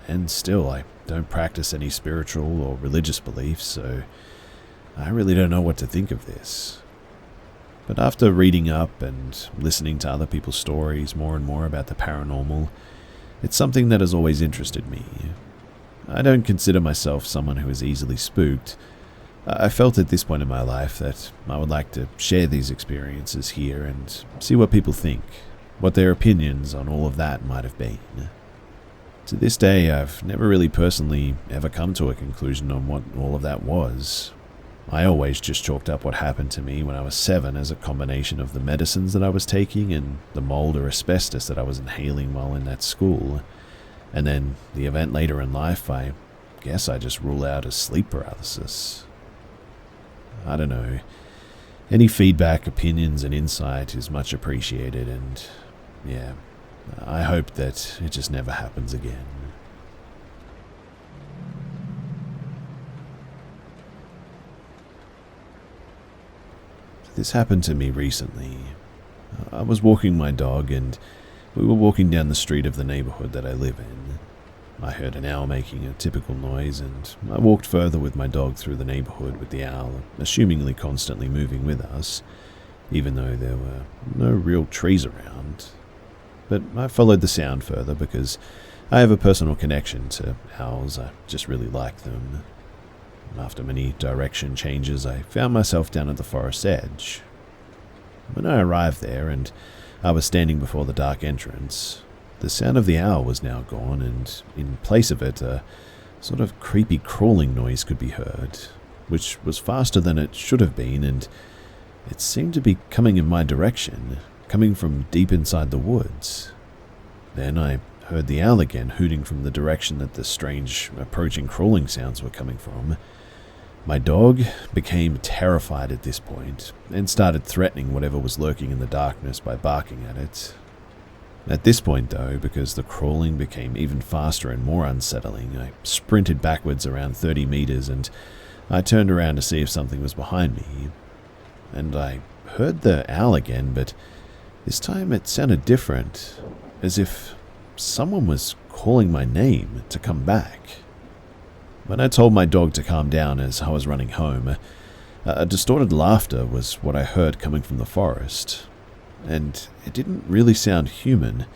And still, I don't practice any spiritual or religious beliefs, so I really don't know what to think of this. But after reading up and listening to other people's stories more and more about the paranormal, it's something that has always interested me. I don't consider myself someone who is easily spooked. I felt at this point in my life that I would like to share these experiences here and see what people think, what their opinions on all of that might have been. To this day, I've never really personally ever come to a conclusion on what all of that was. I always just chalked up what happened to me when I was 7 as a combination of the medicines that I was taking and the mold or asbestos that I was inhaling while in that school. And then the event later in life, I guess I just rule out as sleep paralysis. I don't know. Any feedback, opinions, and insight is much appreciated, and yeah, I hope that it just never happens again. This happened to me recently. I was walking my dog, and we were walking down the street of the neighborhood that I live in. I heard an owl making a typical noise, and I walked further with my dog through the neighborhood with the owl, assumingly constantly moving with us, even though there were no real trees around. But I followed the sound further because I have a personal connection to owls. I just really like them. After many direction changes, I found myself down at the forest's edge. When I arrived there and I was standing before the dark entrance, the sound of the owl was now gone, and in place of it, a sort of creepy crawling noise could be heard, which was faster than it should have been, and it seemed to be coming in my direction, coming from deep inside the woods. Then I heard the owl again hooting from the direction that the strange, approaching crawling sounds were coming from. My dog became terrified at this point, and started threatening whatever was lurking in the darkness by barking at it. At this point, though, because the crawling became even faster and more unsettling, I sprinted backwards around 30 meters, and I turned around to see if something was behind me. And I heard the owl again, but this time it sounded different, as if someone was calling my name to come back. When I told my dog to calm down as I was running home, a distorted laughter was what I heard coming from the forest. And it didn't really sound human,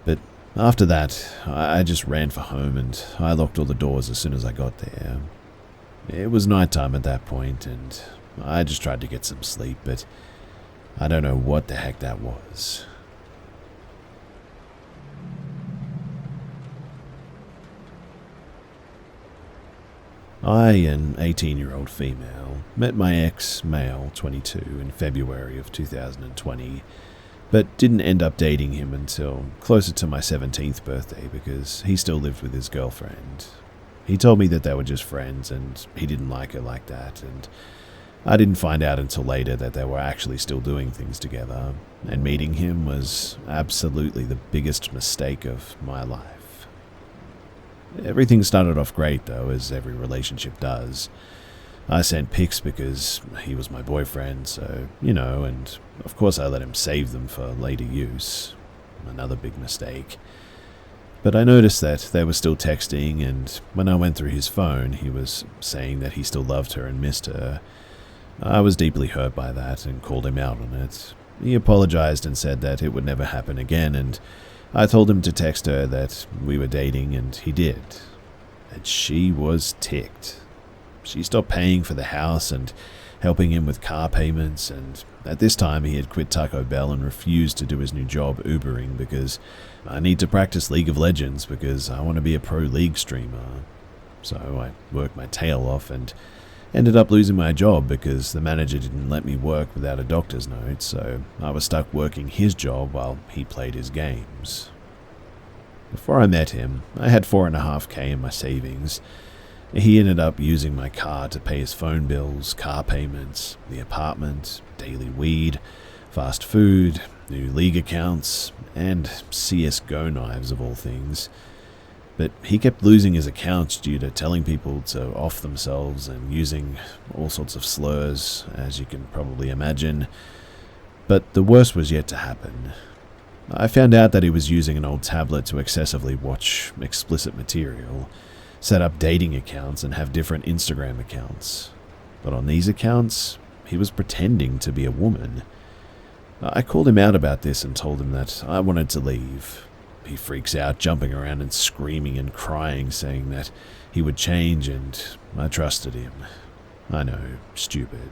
but After that, I just ran for home and I locked all the doors as soon as I got there. It was nighttime at that point and I just tried to get some sleep, but I don't know what the heck that was. I, an 18-year-old female, met my ex, male, 22, in February of 2020, but didn't end up dating him until closer to my 17th birthday because he still lived with his girlfriend. He told me that they were just friends and he didn't like her like that, and I didn't find out until later that they were actually still doing things together, and meeting him was absolutely the biggest mistake of my life. Everything started off great though, as every relationship does. I sent pics because he was my boyfriend, so, and of course I let him save them for later use. Another big mistake. But I noticed that they were still texting, and when I went through his phone, he was saying that he still loved her and missed her. I was deeply hurt by that and called him out on it. He apologized and said that it would never happen again, and I told him to text her that we were dating, and he did. And she was ticked. She stopped paying for the house and helping him with car payments, and at this time he had quit Taco Bell and refused to do his new job Ubering because I need to practice League of Legends because I want to be a pro League streamer. So I worked my tail off and ended up losing my job because the manager didn't let me work without a doctor's note, so I was stuck working his job while he played his games. Before I met him, I had $4.5K in my savings. He ended up using my car to pay his phone bills, car payments, the apartment, daily weed, fast food, new league accounts, and CSGO knives of all things. But he kept losing his accounts due to telling people to off themselves and using all sorts of slurs, as you can probably imagine. But the worst was yet to happen. I found out that he was using an old tablet to excessively watch explicit material, set up dating accounts, and have different Instagram accounts. But on these accounts, he was pretending to be a woman. I called him out about this and told him that I wanted to leave. He freaks out, jumping around and screaming and crying, saying that he would change, and I trusted him. I know, stupid.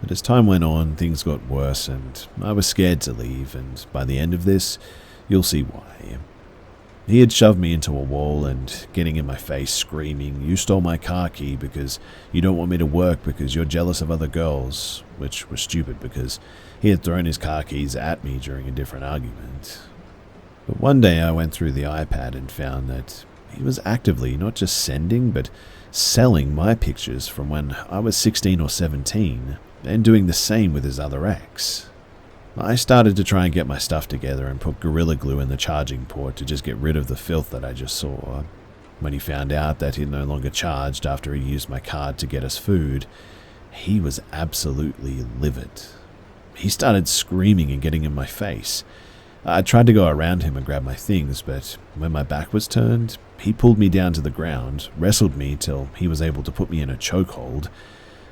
But as time went on, things got worse, and I was scared to leave, and by the end of this, you'll see why. He had shoved me into a wall and getting in my face, screaming, "You stole my car key because you don't want me to work because you're jealous of other girls," which was stupid because he had thrown his car keys at me during a different argument. But one day I went through the iPad and found that he was actively not just sending, but selling my pictures from when I was 16 or 17, and doing the same with his other ex. I started to try and get my stuff together and put Gorilla Glue in the charging port to just get rid of the filth that I just saw. When he found out that he no longer charged after he used my card to get us food, he was absolutely livid. He started screaming and getting in my face. I tried to go around him and grab my things, but when my back was turned, he pulled me down to the ground, wrestled me till he was able to put me in a chokehold.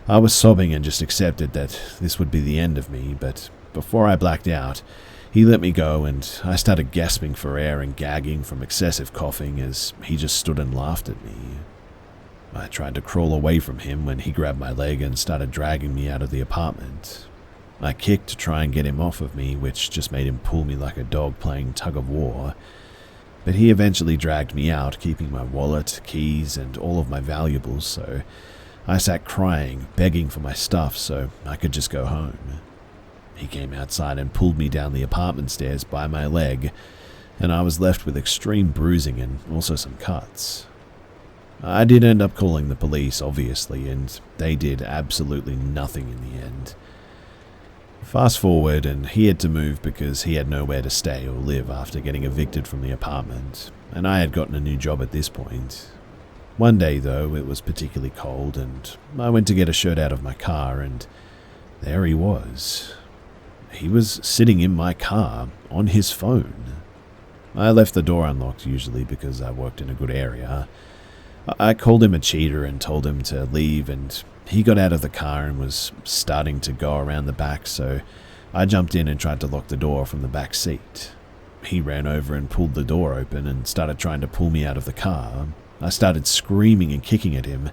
I was sobbing and just accepted that this would be the end of me, but before I blacked out, he let me go and I started gasping for air and gagging from excessive coughing as he just stood and laughed at me. I tried to crawl away from him when he grabbed my leg and started dragging me out of the apartment. I kicked to try and get him off of me, which just made him pull me like a dog playing tug of war. But he eventually dragged me out, keeping my wallet, keys, and all of my valuables, so I sat crying, begging for my stuff so I could just go home. He came outside and pulled me down the apartment stairs by my leg, and I was left with extreme bruising and also some cuts. I did end up calling the police, obviously, and they did absolutely nothing in the end. Fast forward, and he had to move because he had nowhere to stay or live after getting evicted from the apartment, and I had gotten a new job at this point. One day, though, it was particularly cold, and I went to get a shirt out of my car, and there he was. He was sitting in my car, on his phone. I left the door unlocked usually because I worked in a good area. I called him a cheater and told him to leave, and he got out of the car and was starting to go around the back, so I jumped in and tried to lock the door from the back seat. he ran over and pulled the door open and started trying to pull me out of the car. I started screaming and kicking at him.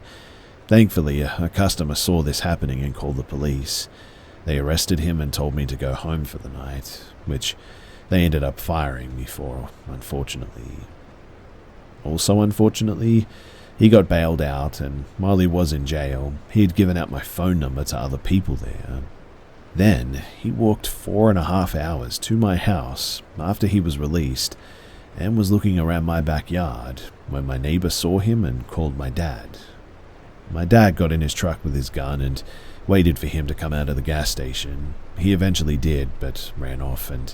Thankfully, a customer saw this happening and called the police. They arrested him and told me to go home for the night, which they ended up firing me for, unfortunately. Also, unfortunately, he got bailed out, and while he was in jail, he had given out my phone number to other people there. Then, he walked 4.5 hours to my house after he was released and was looking around my backyard when my neighbor saw him and called my dad. My dad got in his truck with his gun and waited for him to come out of the gas station. He eventually did, but ran off, and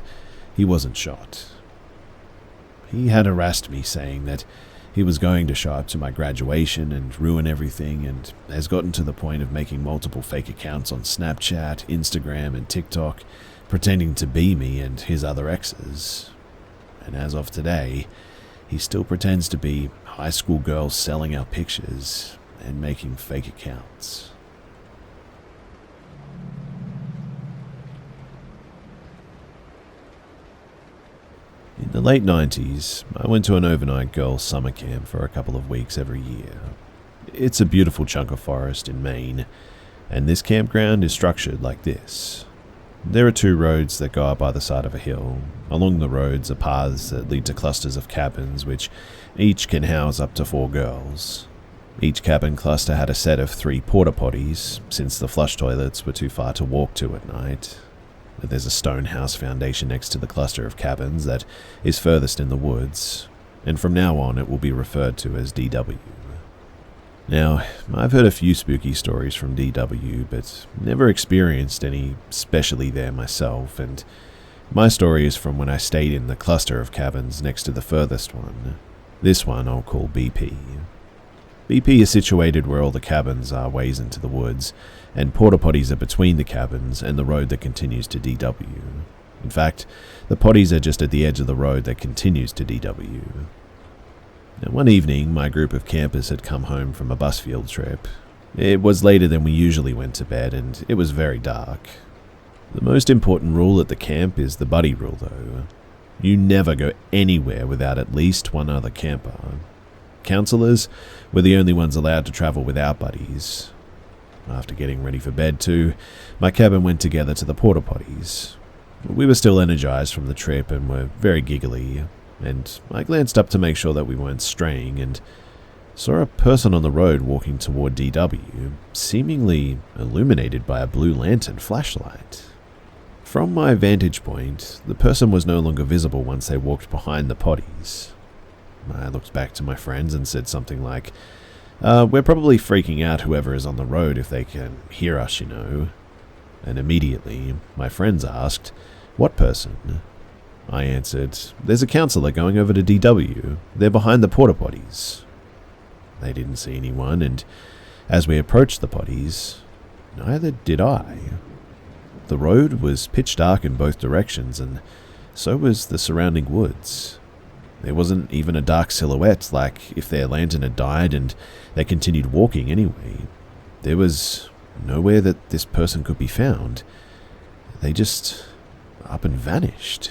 he wasn't shot. He had harassed me, saying that he was going to show up to my graduation and ruin everything, and has gotten to the point of making multiple fake accounts on Snapchat, Instagram, and TikTok, pretending to be me and his other exes. And as of today, he still pretends to be high school girls selling out pictures and making fake accounts. In the late 90s, I went to an overnight girls' summer camp for a couple of weeks every year. It's a beautiful chunk of forest in Maine, and this campground is structured like this. There are 2 roads that go up either side of a hill. Along the roads are paths that lead to clusters of cabins, which each can house up to 4 girls. Each cabin cluster had a set of 3 porta potties, since the flush toilets were too far to walk to at night. There's a stone house foundation next to the cluster of cabins that is furthest in the woods, and from now on it will be referred to as DW. Now, I've heard a few spooky stories from DW, but never experienced any specially there myself, and my story is from when I stayed in the cluster of cabins next to the furthest one. This one I'll call BP. BP is situated where all the cabins are ways into the woods, and porta potties are between the cabins and the road that continues to DW. In fact, the potties are just at the edge of the road that continues to DW. Now, one evening, my group of campers had come home from a bus field trip. It was later than we usually went to bed, and it was very dark. The most important rule at the camp is the buddy rule, though. You never go anywhere without at least one other camper. Counselors were the only ones allowed to travel without buddies. After getting ready for bed too, my cabin went together to the porta potties. We were still energized from the trip and were very giggly, and I glanced up to make sure that we weren't straying and saw a person on the road walking toward DW, seemingly illuminated by a blue lantern flashlight. From my vantage point, the person was no longer visible once they walked behind the potties. I looked back to my friends and said something like, we're probably freaking out whoever is on the road if they can hear us, you know. And immediately, my friends asked, what person? I answered, there's a counselor going over to DW. They're behind the porta potties. They didn't see anyone, and as we approached the potties, neither did I. The road was pitch dark in both directions, and so was the surrounding woods. There wasn't even a dark silhouette, like if their lantern had died and they continued walking anyway. There was nowhere that this person could be found. They just up and vanished.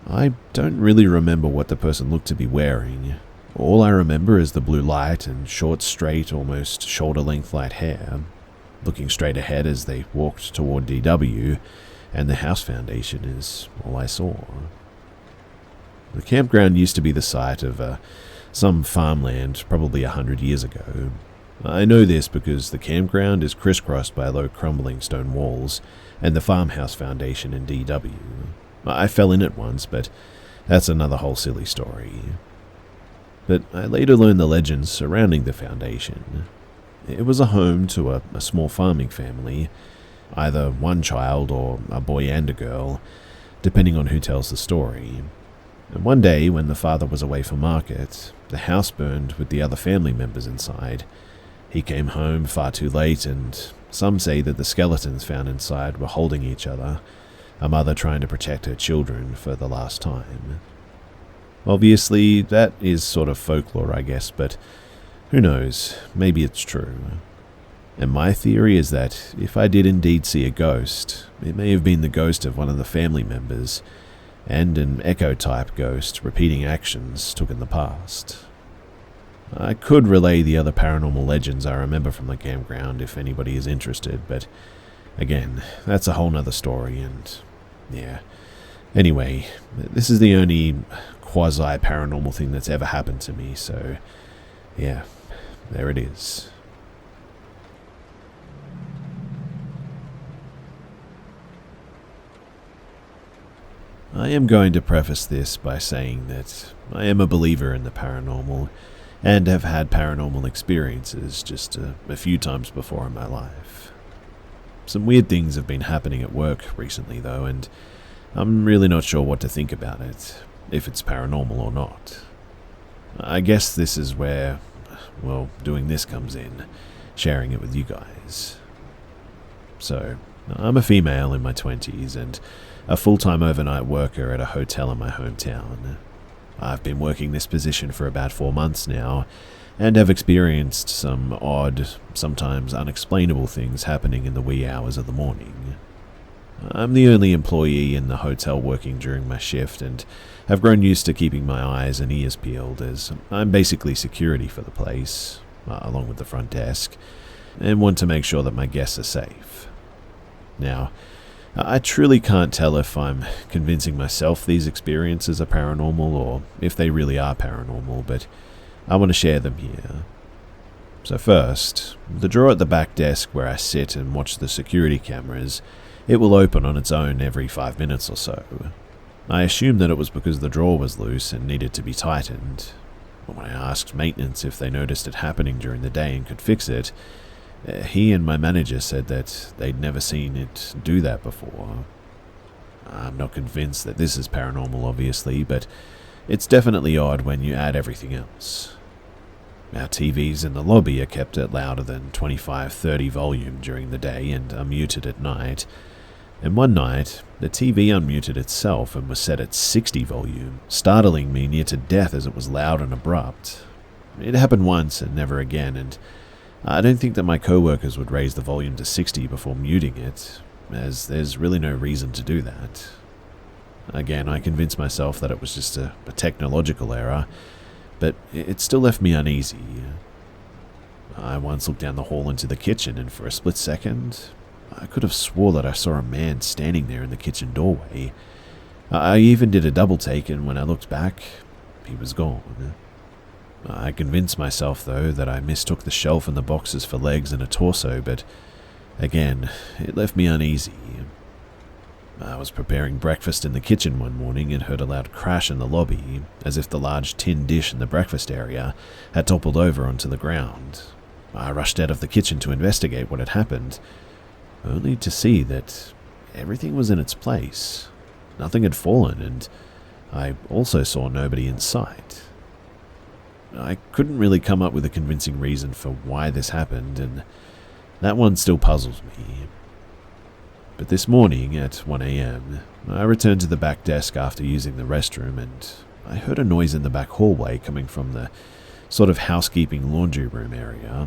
I don't really remember what the person looked to be wearing. All I remember is the blue light and short, straight, almost shoulder-length light hair, looking straight ahead as they walked toward DW, and the house foundation is all I saw. The campground used to be the site of some farmland probably 100 years ago. I know this because the campground is crisscrossed by low crumbling stone walls and the farmhouse foundation in DW. I fell in it once, but that's another whole silly story. But I later learned the legends surrounding the foundation. It was a home to a small farming family, either one child or a boy and a girl, depending on who tells the story. And one day, when the father was away for market, the house burned with the other family members inside. He came home far too late, and some say that the skeletons found inside were holding each other, a mother trying to protect her children for the last time. Obviously, that is sort of folklore, I guess, but who knows, maybe it's true. And my theory is that if I did indeed see a ghost, it may have been the ghost of one of the family members, and an echo-type ghost repeating actions took in the past. I could relay the other paranormal legends I remember from the campground if anybody is interested, but again, that's a whole nother story, and yeah. Anyway, this is the only quasi-paranormal thing that's ever happened to me, so yeah, there it is. I am going to preface this by saying that I am a believer in the paranormal, and have had paranormal experiences just a few times before in my life. Some weird things have been happening at work recently though, and I'm really not sure what to think about it, if it's paranormal or not. I guess this is where, well, doing this comes in, sharing it with you guys. So, I'm a female in my 20s and a full-time overnight worker at a hotel in my hometown. I've been working this position for about 4 months now, and have experienced some odd, sometimes unexplainable things happening in the wee hours of the morning. I'm the only employee in the hotel working during my shift, and have grown used to keeping my eyes and ears peeled, as I'm basically security for the place, along with the front desk, and want to make sure that my guests are safe. Now, I truly can't tell if I'm convincing myself these experiences are paranormal or if they really are paranormal, but I want to share them here. So first, the drawer at the back desk where I sit and watch the security cameras, it will open on its own every 5 minutes or so. I assumed that it was because the drawer was loose and needed to be tightened. But when I asked maintenance if they noticed it happening during the day and could fix it, he and my manager said that they'd never seen it do that before. I'm not convinced that this is paranormal, obviously, but it's definitely odd when you add everything else. Our TVs in the lobby are kept at louder than 25-30 volume during the day and are muted at night. And one night, the TV unmuted itself and was set at 60 volume, startling me near to death as it was loud and abrupt. It happened once and never again, and I don't think that my co-workers would raise the volume to 60 before muting it, as there's really no reason to do that. Again, I convinced myself that it was just a technological error, but it still left me uneasy. I once looked down the hall into the kitchen, and for a split second, I could have swore that I saw a man standing there in the kitchen doorway. I even did a double take, and when I looked back, he was gone. I convinced myself, though, that I mistook the shelf and the boxes for legs and a torso, but again, it left me uneasy. I was preparing breakfast in the kitchen one morning and heard a loud crash in the lobby, as if the large tin dish in the breakfast area had toppled over onto the ground. I rushed out of the kitchen to investigate what had happened, only to see that everything was in its place. Nothing had fallen, and I also saw nobody in sight. I couldn't really come up with a convincing reason for why this happened, and that one still puzzles me. But this morning at 1 a.m., I returned to the back desk after using the restroom, and I heard a noise in the back hallway coming from the sort of housekeeping laundry room area.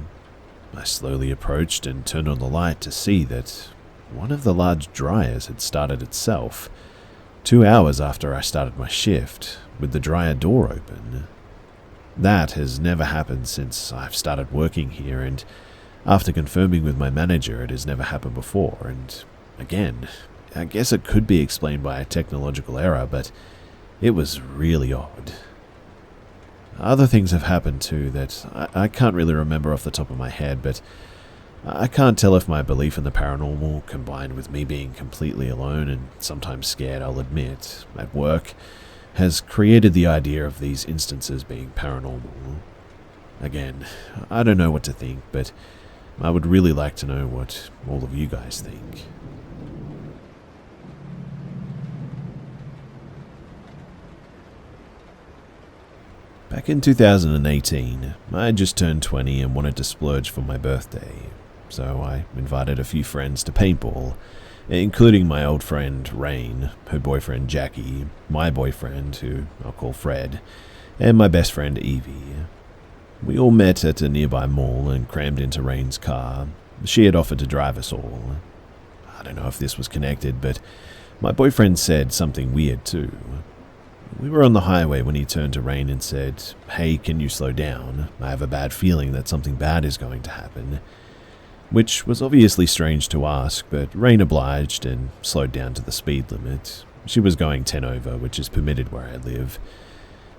I slowly approached and turned on the light to see that one of the large dryers had started itself, 2 hours after I started my shift, with the dryer door open. That has never happened since I've started working here, and after confirming with my manager, it has never happened before, and again, I guess it could be explained by a technological error, but it was really odd. Other things have happened too that I can't really remember off the top of my head, but I can't tell if my belief in the paranormal, combined with me being completely alone and sometimes scared, I'll admit, at work, has created the idea of these instances being paranormal. Again, I don't know what to think, but I would really like to know what all of you guys think. Back in 2018, I had just turned 20 and wanted to splurge for my birthday, so I invited a few friends to paintball, including my old friend Rain, her boyfriend Jackie, my boyfriend, who I'll call Fred, and my best friend Evie. We all met at a nearby mall and crammed into Rain's car. She had offered to drive us all. I don't know if this was connected, but My boyfriend said something weird too. We were on the highway when he turned to Rain and said, "Hey, can you slow down? I have a bad feeling that something bad is going to happen." Which was obviously strange to ask, but Rain obliged and slowed down to the speed limit. She was going 10 over, which is permitted where I live.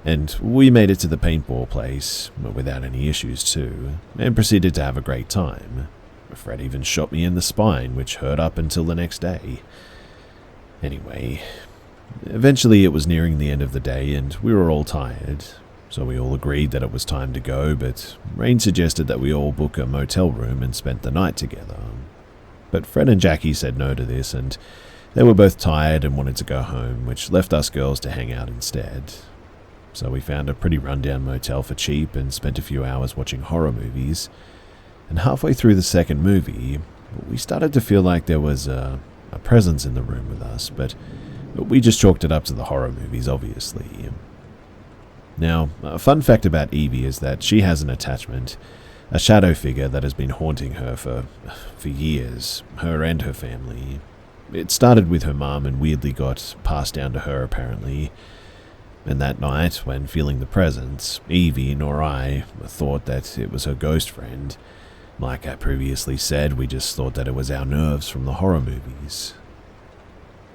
And we made it to the paintball place, without any issues too, and proceeded to have a great time. Fred even shot me in the spine, which hurt up until the next day. Anyway, eventually it was nearing the end of the day and we were all tired, so we all agreed that it was time to go, but Rain suggested that we all book a motel room and spend the night together. But Fred and Jackie said no to this, and they were both tired and wanted to go home, which left us girls to hang out instead. So we found a pretty rundown motel for cheap and spent a few hours watching horror movies. And halfway through the second movie, we started to feel like there was a presence in the room with us, but we just chalked it up to the horror movies, obviously. Now, a fun fact about Evie is that she has an attachment, a shadow figure that has been haunting her for years, her and her family. It started with her mum and weirdly got passed down to her, apparently. And that night, when feeling the presence, Evie nor I thought that it was her ghost friend. Like I previously said, we just thought that it was our nerves from the horror movies.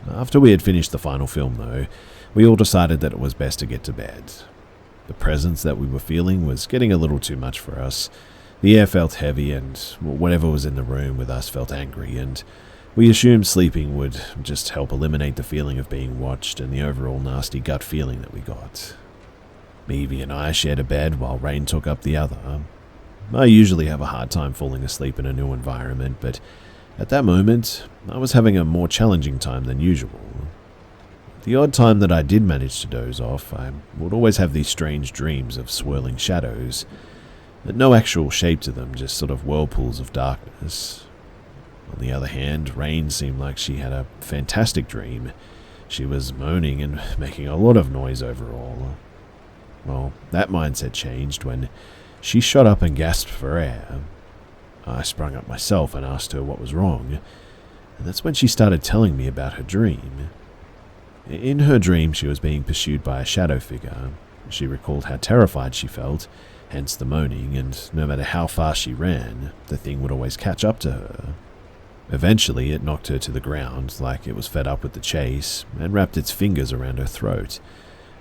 After we had finished the final film, though, we all decided that it was best to get to bed. The presence that we were feeling was getting a little too much for us. The air felt heavy, and whatever was in the room with us felt angry, and we assumed sleeping would just help eliminate the feeling of being watched and the overall nasty gut feeling that we got. Evie and I shared a bed while Rain took up the other. I usually have a hard time falling asleep in a new environment, but at that moment, I was having a more challenging time than usual. The odd time that I did manage to doze off, I would always have these strange dreams of swirling shadows. No actual shape to them, just sort of whirlpools of darkness. On the other hand, Rain seemed like she had a fantastic dream. She was moaning and making a lot of noise overall. Well, that mindset changed when she shot up and gasped for air. I sprung up myself and asked her what was wrong, and that's when she started telling me about her dream. In her dream, she was being pursued by a shadow figure. She recalled how terrified she felt, hence the moaning, and no matter how fast she ran, the thing would always catch up to her. Eventually, it knocked her to the ground like it was fed up with the chase and wrapped its fingers around her throat.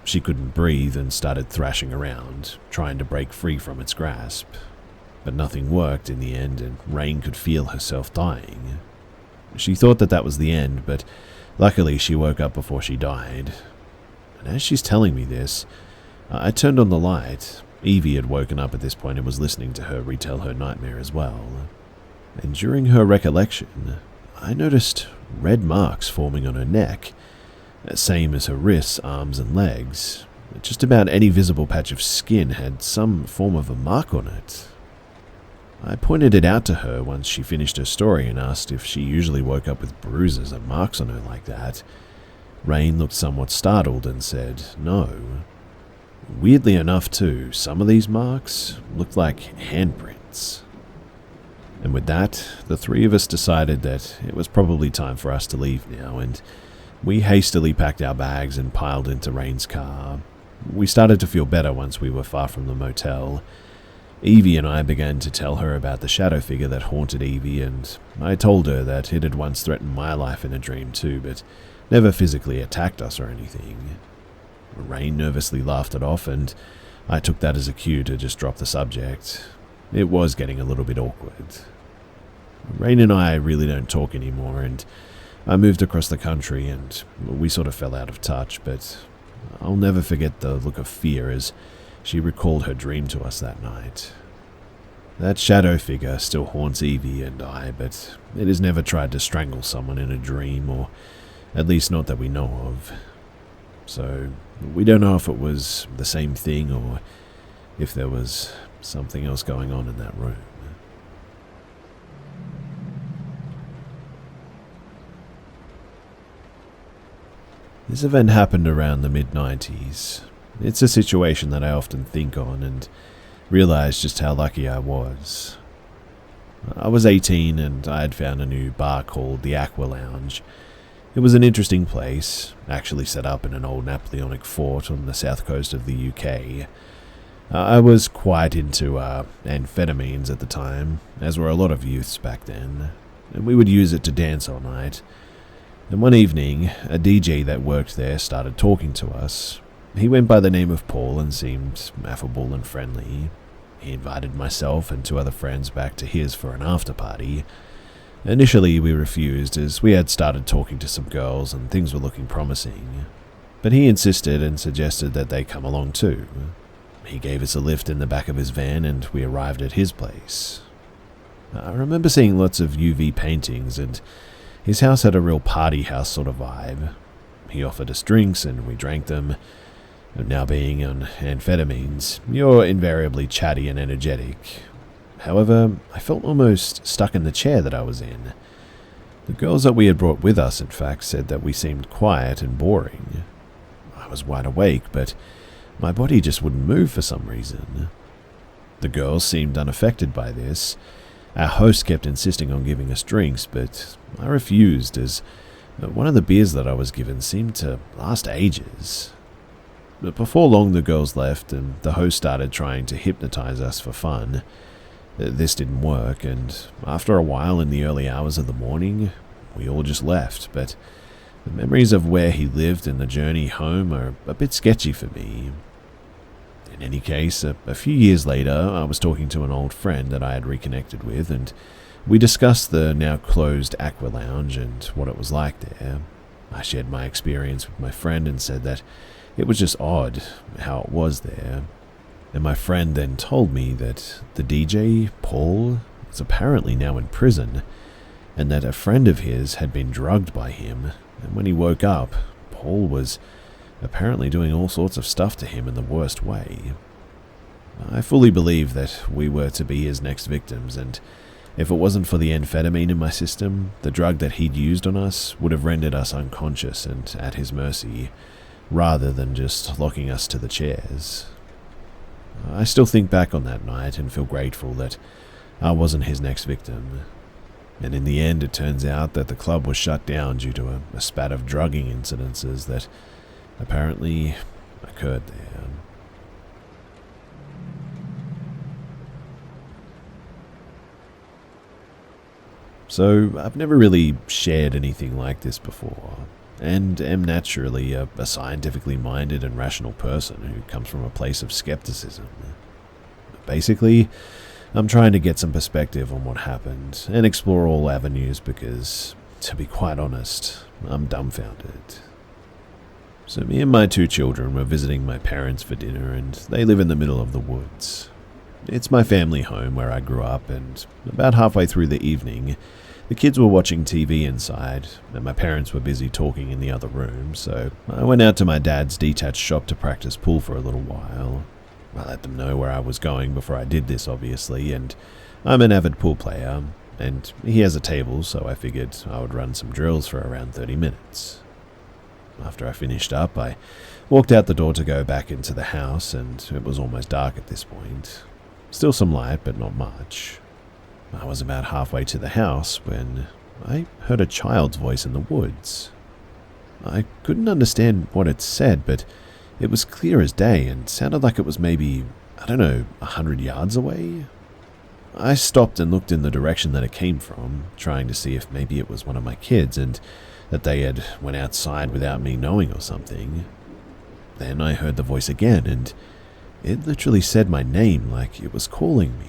She couldn't breathe and started thrashing around, trying to break free from its grasp. But nothing worked in the end, and Rain could feel herself dying. She thought that that was the end, but luckily she woke up before she died. And as she's telling me this, I turned on the light. Evie had woken up at this point and was listening to her retell her nightmare as well. And during her recollection, I noticed red marks forming on her neck, same as her wrists, arms, and legs. Just about any visible patch of skin had some form of a mark on it. I pointed it out to her once she finished her story and asked if she usually woke up with bruises and marks on her like that. Rain looked somewhat startled and said no. Weirdly enough too, some of these marks looked like handprints. And with that, the three of us decided that it was probably time for us to leave now, and we hastily packed our bags and piled into Rain's car. We started to feel better once we were far from the motel. Evie and I began to tell her about the shadow figure that haunted Evie, and I told her that it had once threatened my life in a dream too, but never physically attacked us or anything. Rain nervously laughed it off, and I took that as a cue to just drop the subject. It was getting a little bit awkward. Rain and I really don't talk anymore, and I moved across the country and we sort of fell out of touch, but I'll never forget the look of fear as she recalled her dream to us that night. That shadow figure still haunts Evie and I, but it has never tried to strangle someone in a dream, or at least not that we know of. So we don't know if it was the same thing or if there was something else going on in that room. This event happened around the mid-90s. It's a situation that I often think on and realize just how lucky I was. I was 18 and I had found a new bar called the Aqua Lounge. It was an interesting place, actually set up in an old Napoleonic fort on the south coast of the UK. I was quite into amphetamines at the time, as were a lot of youths back then, and we would use it to dance all night. And one evening, a DJ that worked there started talking to us. He went by the name of Paul and seemed affable and friendly. He invited myself and two other friends back to his for an after-party. Initially, we refused as we had started talking to some girls and things were looking promising. But he insisted and suggested that they come along too. He gave us a lift in the back of his van and we arrived at his place. I remember seeing lots of UV paintings and his house had a real party house sort of vibe. He offered us drinks and we drank them. Now being on amphetamines, you're invariably chatty and energetic. However, I felt almost stuck in the chair that I was in. The girls that we had brought with us, in fact, said that we seemed quiet and boring. I was wide awake, but my body just wouldn't move for some reason. The girls seemed unaffected by this. Our host kept insisting on giving us drinks, but I refused as one of the beers that I was given seemed to last ages. But before long the girls left and the host started trying to hypnotize us for fun. This didn't work, and after a while in the early hours of the morning, we all just left, but the memories of where he lived and the journey home are a bit sketchy for me. In any case, a few years later, I was talking to an old friend that I had reconnected with, and we discussed the now closed Aqua Lounge and what it was like there. I shared my experience with my friend and said that it was just odd how it was there. And my friend then told me that the DJ, Paul, was apparently now in prison, and that a friend of his had been drugged by him, and when he woke up, Paul was apparently doing all sorts of stuff to him in the worst way. I fully believe that we were to be his next victims, and if it wasn't for the amphetamine in my system, the drug that he'd used on us would have rendered us unconscious and at his mercy, rather than just locking us to the chairs. I still think back on that night and feel grateful that I wasn't his next victim. And in the end, it turns out that the club was shut down due to a spat of drugging incidences that apparently occurred there. So, I've never really shared anything like this before, and am naturally a scientifically minded and rational person who comes from a place of skepticism. Basically, I'm trying to get some perspective on what happened and explore all avenues because, to be quite honest, I'm dumbfounded. So me and my two children were visiting my parents for dinner and they live in the middle of the woods. It's my family home where I grew up, and about halfway through the evening, the kids were watching TV inside, and my parents were busy talking in the other room, so I went out to my dad's detached shop to practice pool for a little while. I let them know where I was going before I did this, obviously, and I'm an avid pool player, and he has a table, so I figured I would run some drills for around 30 minutes. After I finished up, I walked out the door to go back into the house, and it was almost dark at this point. Still some light, but not much. I was about halfway to the house when I heard a child's voice in the woods. I couldn't understand what it said, but it was clear as day and sounded like it was maybe, 100 yards away. I stopped and looked in the direction that it came from, trying to see if maybe it was one of my kids and that they had went outside without me knowing or something. Then I heard the voice again, and it literally said my name like it was calling me.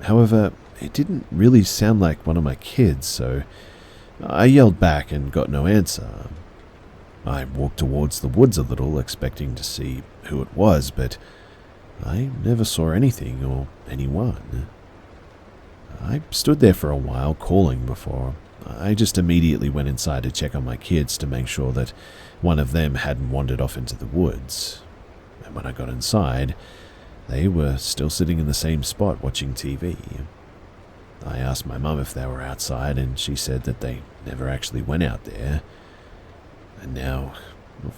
However, it didn't really sound like one of my kids, so I yelled back and got no answer. I walked towards the woods a little, expecting to see who it was, but I never saw anything or anyone. I stood there for a while calling before I just immediately went inside to check on my kids to make sure that one of them hadn't wandered off into the woods. And when I got inside, they were still sitting in the same spot watching TV. I asked my mum if they were outside, and she said that they never actually went out there. And now,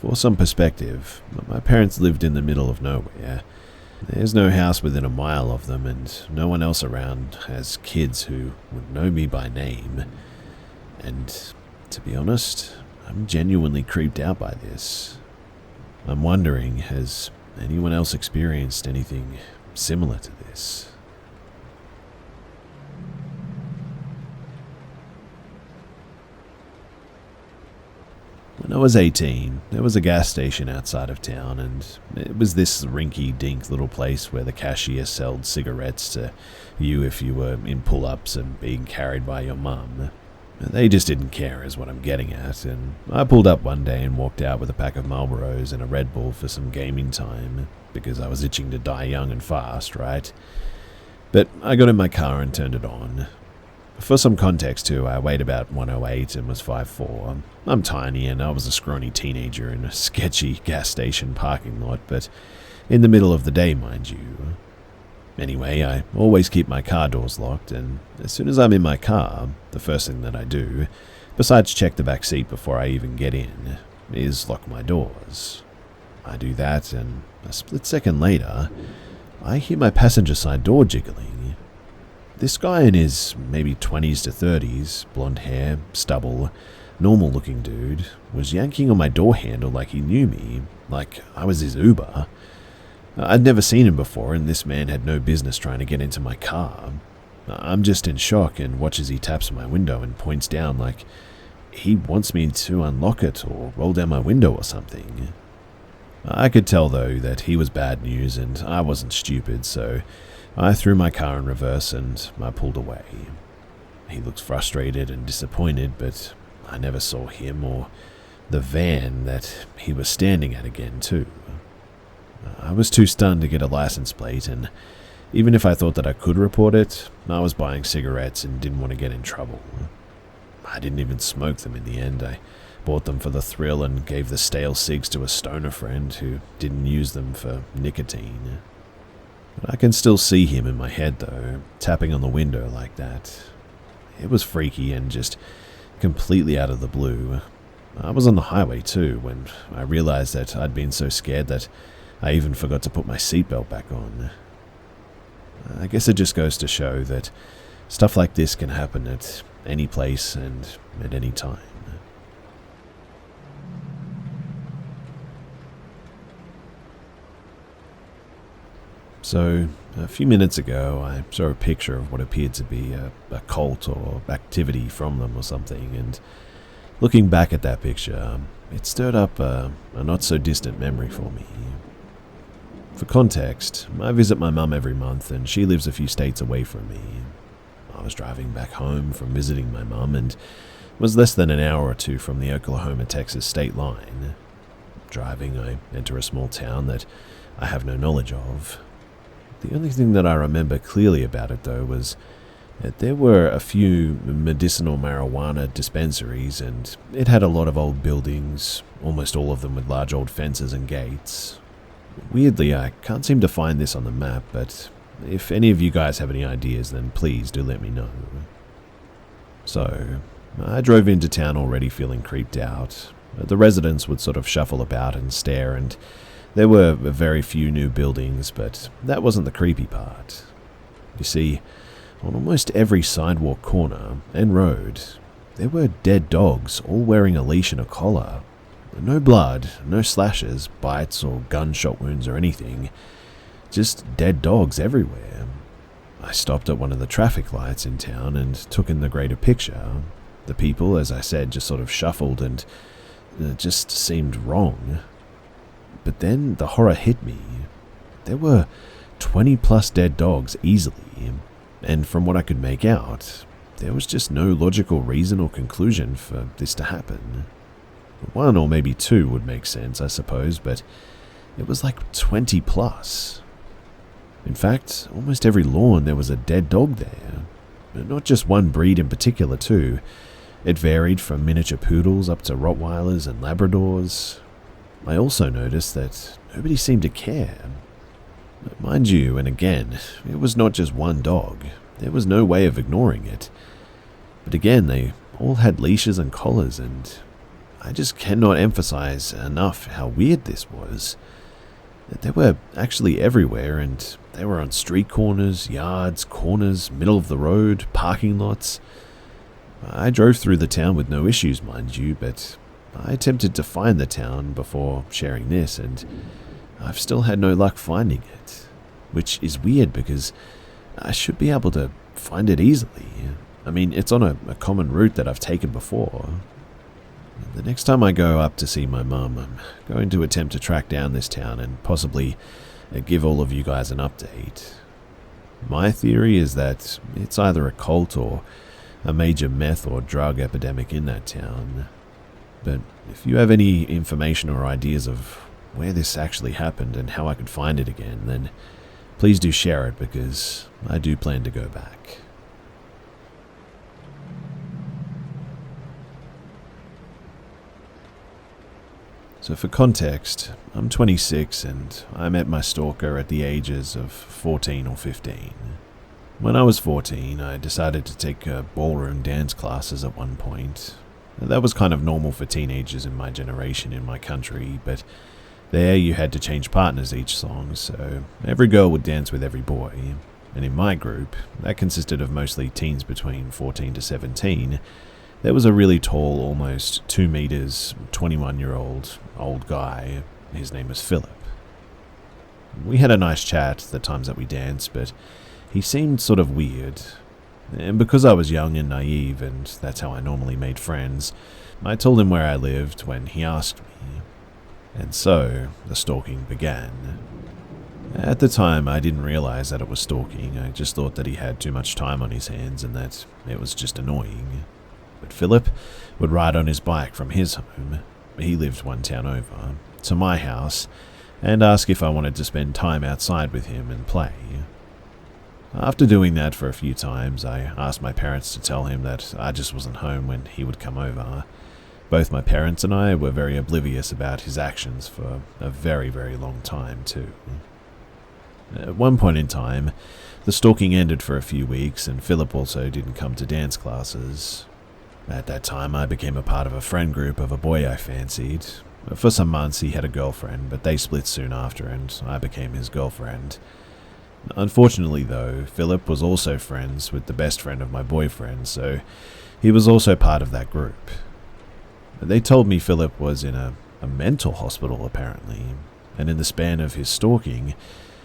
for some perspective, my parents lived in the middle of nowhere. There's no house within a mile of them, and no one else around has kids who would know me by name. And To be honest, I'm genuinely creeped out by this. I'm wondering, has anyone else experienced anything similar to this? When I was 18, there was a gas station outside of town, and it was this rinky-dink little place where the cashier sold cigarettes to you if you were in pull-ups and being carried by your mum. They just didn't care is what I'm getting at, and I pulled up one day and walked out with a pack of Marlboros and a Red Bull for some gaming time, because I was itching to die young and fast, right? But I got in my car and turned it on. For some context too, I weighed about 108 and was 5'4". I'm tiny and I was a scrawny teenager in a sketchy gas station parking lot, but in the middle of the day, mind you. Anyway, I always keep my car doors locked, and as soon as I'm in my car, the first thing that I do, besides check the back seat before I even get in, is lock my doors. I do that, and a split second later, I hear my passenger side door jiggling. This guy in his maybe 20s to 30s, blonde hair, stubble, normal looking dude, was yanking on my door handle like he knew me, like I was his Uber. I'd never seen him before, and this man had no business trying to get into my car. I'm just in shock and watch as he taps my window and points down like he wants me to unlock it or roll down my window or something. I could tell, though, that he was bad news and I wasn't stupid, so I threw my car in reverse and I pulled away. He looked frustrated and disappointed, but I never saw him or the van that he was standing at again, too. I was too stunned to get a license plate, and even if I thought that I could report it, I was buying cigarettes and didn't want to get in trouble. I didn't even smoke them in the end. I bought them for the thrill and gave the stale cigs to a stoner friend who didn't use them for nicotine. I can still see him in my head, though, tapping on the window like that. It was freaky and just completely out of the blue. I was on the highway, too, when I realized that I'd been so scared that I even forgot to put my seatbelt back on. I guess it just goes to show that stuff like this can happen at any place and at any time. So, a few minutes ago, I saw a picture of what appeared to be a cult or activity from them or something, and looking back at that picture, it stirred up a not-so-distant memory for me. For context, I visit my mum every month, and she lives a few states away from me. I was driving back home from visiting my mum, and was less than an hour or two from the Oklahoma-Texas state line. Driving, I enter a small town that I have no knowledge of. The only thing that I remember clearly about it, though, was that there were a few medicinal marijuana dispensaries, and it had a lot of old buildings, almost all of them with large old fences and gates. Weirdly, I can't seem to find this on the map, but if any of you guys have any ideas, then please do let me know. So, I drove into town already feeling creeped out. The residents would sort of shuffle about and stare, and there were very few new buildings, but that wasn't the creepy part. You see, on almost every sidewalk corner and road, there were dead dogs, all wearing a leash and a collar. No blood, no slashes, bites, or gunshot wounds or anything. Just dead dogs everywhere. I stopped at one of the traffic lights in town and took in the greater picture. The people, as I said, just sort of shuffled and it just seemed wrong. But then the horror hit me. There were 20 plus dead dogs easily, and from what I could make out, there was just no logical reason or conclusion for this to happen. One or maybe two would make sense, I suppose, but it was like 20 plus. In fact, almost every lawn there was a dead dog there. Not just one breed in particular, too. It varied from miniature poodles up to Rottweilers and Labradors. I also noticed that nobody seemed to care. Mind you, and again, it was not just one dog. There was no way of ignoring it. But again, they all had leashes and collars, and I just cannot emphasize enough how weird this was. That they were actually everywhere, and they were on street corners, yards, corners, middle of the road, parking lots. I drove through the town with no issues, mind you, but I attempted to find the town before sharing this, and I've still had no luck finding it, which is weird because I should be able to find it easily. I mean, it's on a common route that I've taken before. The next time I go up to see my mum, I'm going to attempt to track down this town and possibly give all of you guys an update. My theory is that it's either a cult or a major meth or drug epidemic in that town. But if you have any information or ideas of where this actually happened and how I could find it again, then please do share it because I do plan to go back. So for context, I'm 26 and I met my stalker at the ages of 14 or 15. When I was 14, I decided to take ballroom dance classes at one point. That was kind of normal for teenagers in my generation in my country, but there you had to change partners each song, so every girl would dance with every boy. And in my group, that consisted of mostly teens between 14 to 17, there was a really tall, almost 2 meters, 21-year-old old guy. His name was Philip. We had a nice chat the times that we danced, but he seemed sort of weird. And because I was young and naive, and that's how I normally made friends, I told him where I lived when he asked me. And so, the stalking began. At the time, I didn't realize that it was stalking. I just thought that he had too much time on his hands and that it was just annoying. But Philip would ride on his bike from his home, he lived one town over, to my house, and ask if I wanted to spend time outside with him and play. After doing that for a few times, I asked my parents to tell him that I just wasn't home when he would come over. Both my parents and I were very oblivious about his actions for a very, very long time too. At one point in time, the stalking ended for a few weeks and Philip also didn't come to dance classes. At that time, I became a part of a friend group of a boy I fancied. For some months, he had a girlfriend, but they split soon after, and I became his girlfriend. Unfortunately, though, Philip was also friends with the best friend of my boyfriend, so he was also part of that group. They told me Philip was in a mental hospital, apparently, and in the span of his stalking,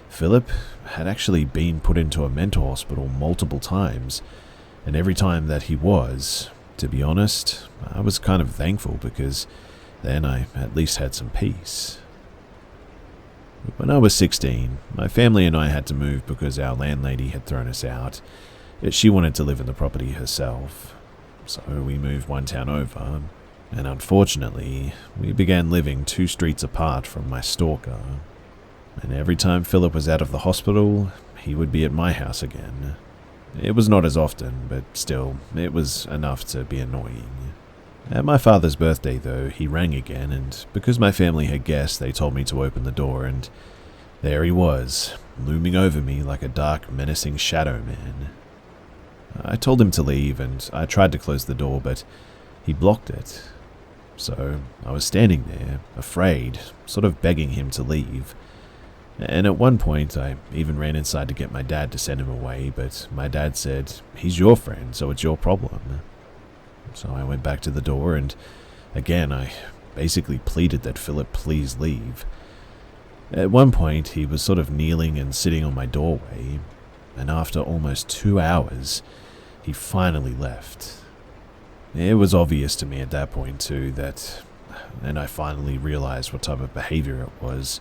Philip had actually been put into a mental hospital multiple times, and every time that he was, to be honest, I was kind of thankful because then I at least had some peace. When I was 16, my family and I had to move because our landlady had thrown us out. She wanted to live in the property herself, so we moved one town over, and unfortunately, we began living 2 streets apart from my stalker. And every time Philip was out of the hospital, he would be at my house again. It was not as often, but still, it was enough to be annoying. At my father's birthday, though, he rang again, and because my family had guessed, they told me to open the door, and there he was, looming over me like a dark, menacing shadow man. I told him to leave, and I tried to close the door, but he blocked it. So I was standing there, afraid, sort of begging him to leave. And at one point, I even ran inside to get my dad to send him away, but my dad said, "He's your friend, so it's your problem." So I went back to the door, and again, I basically pleaded that Philip please leave. At one point, he was sort of kneeling and sitting on my doorway, and after almost 2 hours, he finally left. It was obvious to me at that point, too, and I finally realized what type of behavior it was,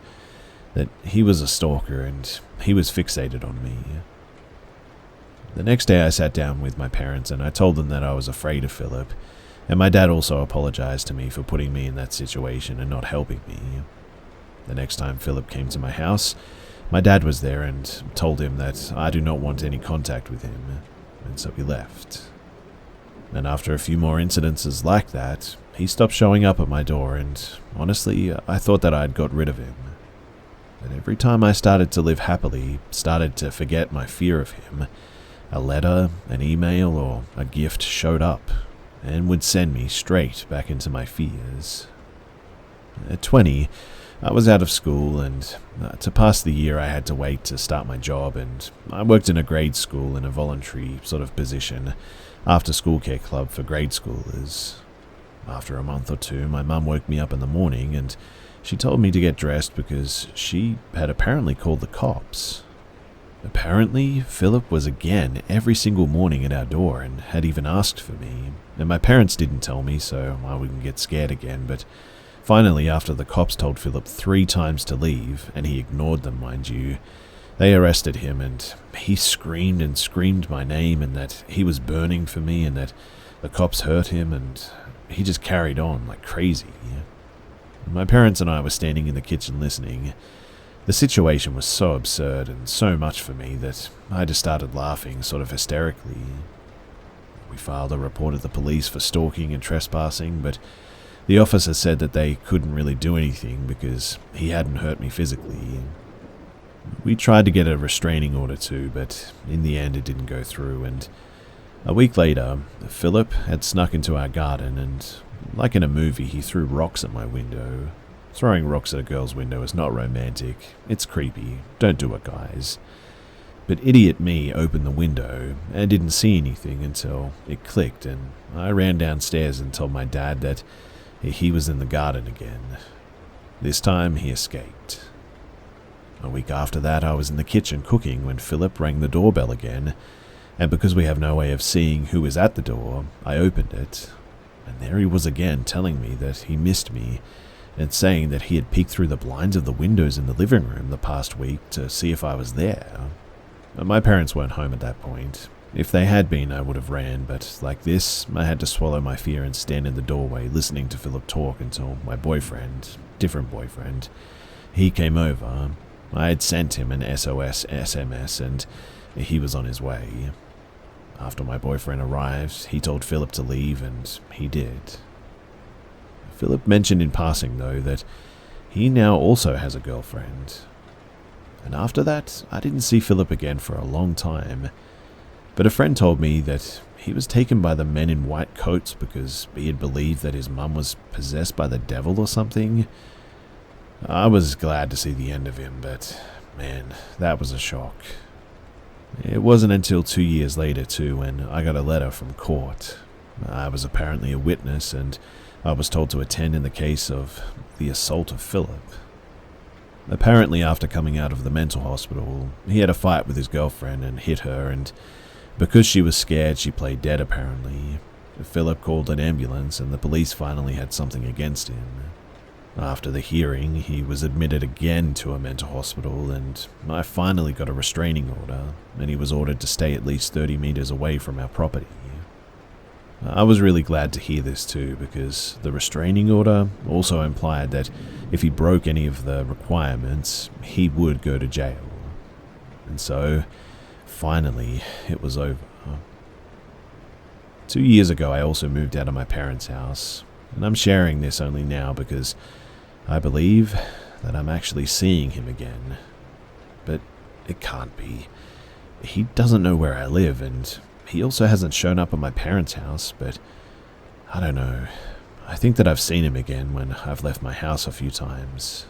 that he was a stalker and he was fixated on me. The next day I sat down with my parents and I told them that I was afraid of Philip, and my dad also apologized to me for putting me in that situation and not helping me. The next time Philip came to my house, my dad was there and told him that I do not want any contact with him, and so he left. And after a few more incidences like that, he stopped showing up at my door, and honestly, I thought that I had got rid of him. But every time I started to live happily, started to forget my fear of him, a letter, an email, or a gift showed up and would send me straight back into my fears. At 20, I was out of school, and to pass the year I had to wait to start my job, and I worked in a grade school in a voluntary sort of position, after school care club for grade schoolers. After a month or two, my mum woke me up in the morning and she told me to get dressed because she had apparently called the cops. Apparently, Philip was again every single morning at our door and had even asked for me, and my parents didn't tell me so I wouldn't get scared again, but finally, after the cops told Philip 3 times to leave, and he ignored them, mind you, they arrested him, and he screamed and screamed my name and that he was burning for me and that the cops hurt him, and he just carried on like crazy. My parents and I were standing in the kitchen listening. The situation was so absurd and so much for me that I just started laughing sort of hysterically. We filed a report at the police for stalking and trespassing, but the officer said that they couldn't really do anything because he hadn't hurt me physically. We tried to get a restraining order too, but in the end it didn't go through, and a week later, Philip had snuck into our garden and, like in a movie, he threw rocks at my window. Throwing rocks at a girl's window is not romantic. It's creepy. Don't do it, guys. But idiot me opened the window and didn't see anything until it clicked, and I ran downstairs and told my dad that he was in the garden again. This time he escaped. A week after that, I was in the kitchen cooking when Philip rang the doorbell again, and because we have no way of seeing who is at the door, I opened it, and there he was again telling me that he missed me and saying that he had peeked through the blinds of the windows in the living room the past week to see if I was there. My parents weren't home at that point. If they had been, I would have ran, but like this, I had to swallow my fear and stand in the doorway listening to Philip talk until my boyfriend, different boyfriend, he came over. I had sent him an SOS SMS and he was on his way. After my boyfriend arrived, he told Philip to leave, and he did. Philip mentioned in passing, though, that he now also has a girlfriend. And after that, I didn't see Philip again for a long time. But a friend told me that he was taken by the men in white coats because he had believed that his mum was possessed by the devil or something. I was glad to see the end of him, but man, that was a shock. It wasn't until 2 years later, too, when I got a letter from court. I was apparently a witness, and I was told to attend in the case of the assault of Philip. Apparently, after coming out of the mental hospital, he had a fight with his girlfriend and hit her, and because she was scared, she played dead, apparently. Philip called an ambulance, and the police finally had something against him. After the hearing, he was admitted again to a mental hospital, and I finally got a restraining order, and he was ordered to stay at least 30 meters away from our property. I was really glad to hear this too, because the restraining order also implied that if he broke any of the requirements, he would go to jail. And so, finally, it was over. 2 years ago, I also moved out of my parents' house, and I'm sharing this only now because I believe that I'm actually seeing him again. But it can't be. He doesn't know where I live, and he also hasn't shown up at my parents' house, but I don't know. I think that I've seen him again when I've left my house a few times.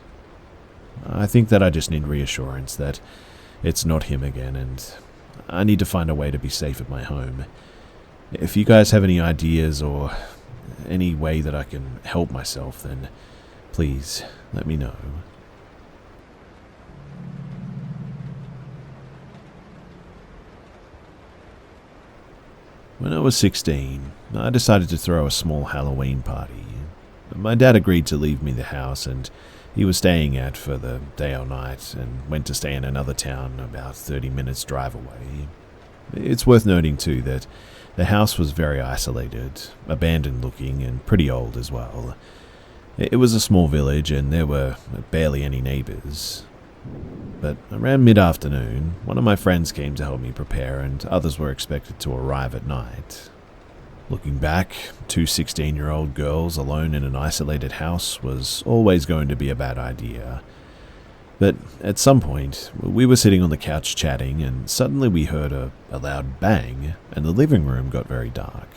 I think that I just need reassurance that it's not him again, and I need to find a way to be safe at my home. If you guys have any ideas or any way that I can help myself, then please let me know. When I was 16, I decided to throw a small Halloween party. My dad agreed to leave me the house, and he was staying at for the day or night and went to stay in another town about 30 minutes drive away. It's worth noting too that the house was very isolated, abandoned looking, and pretty old as well. It was a small village and there were barely any neighbors. But around mid-afternoon, one of my friends came to help me prepare, and others were expected to arrive at night. Looking back, 2 16-year-old girls alone in an isolated house was always going to be a bad idea. But at some point, we were sitting on the couch chatting, and suddenly we heard a loud bang, and the living room got very dark.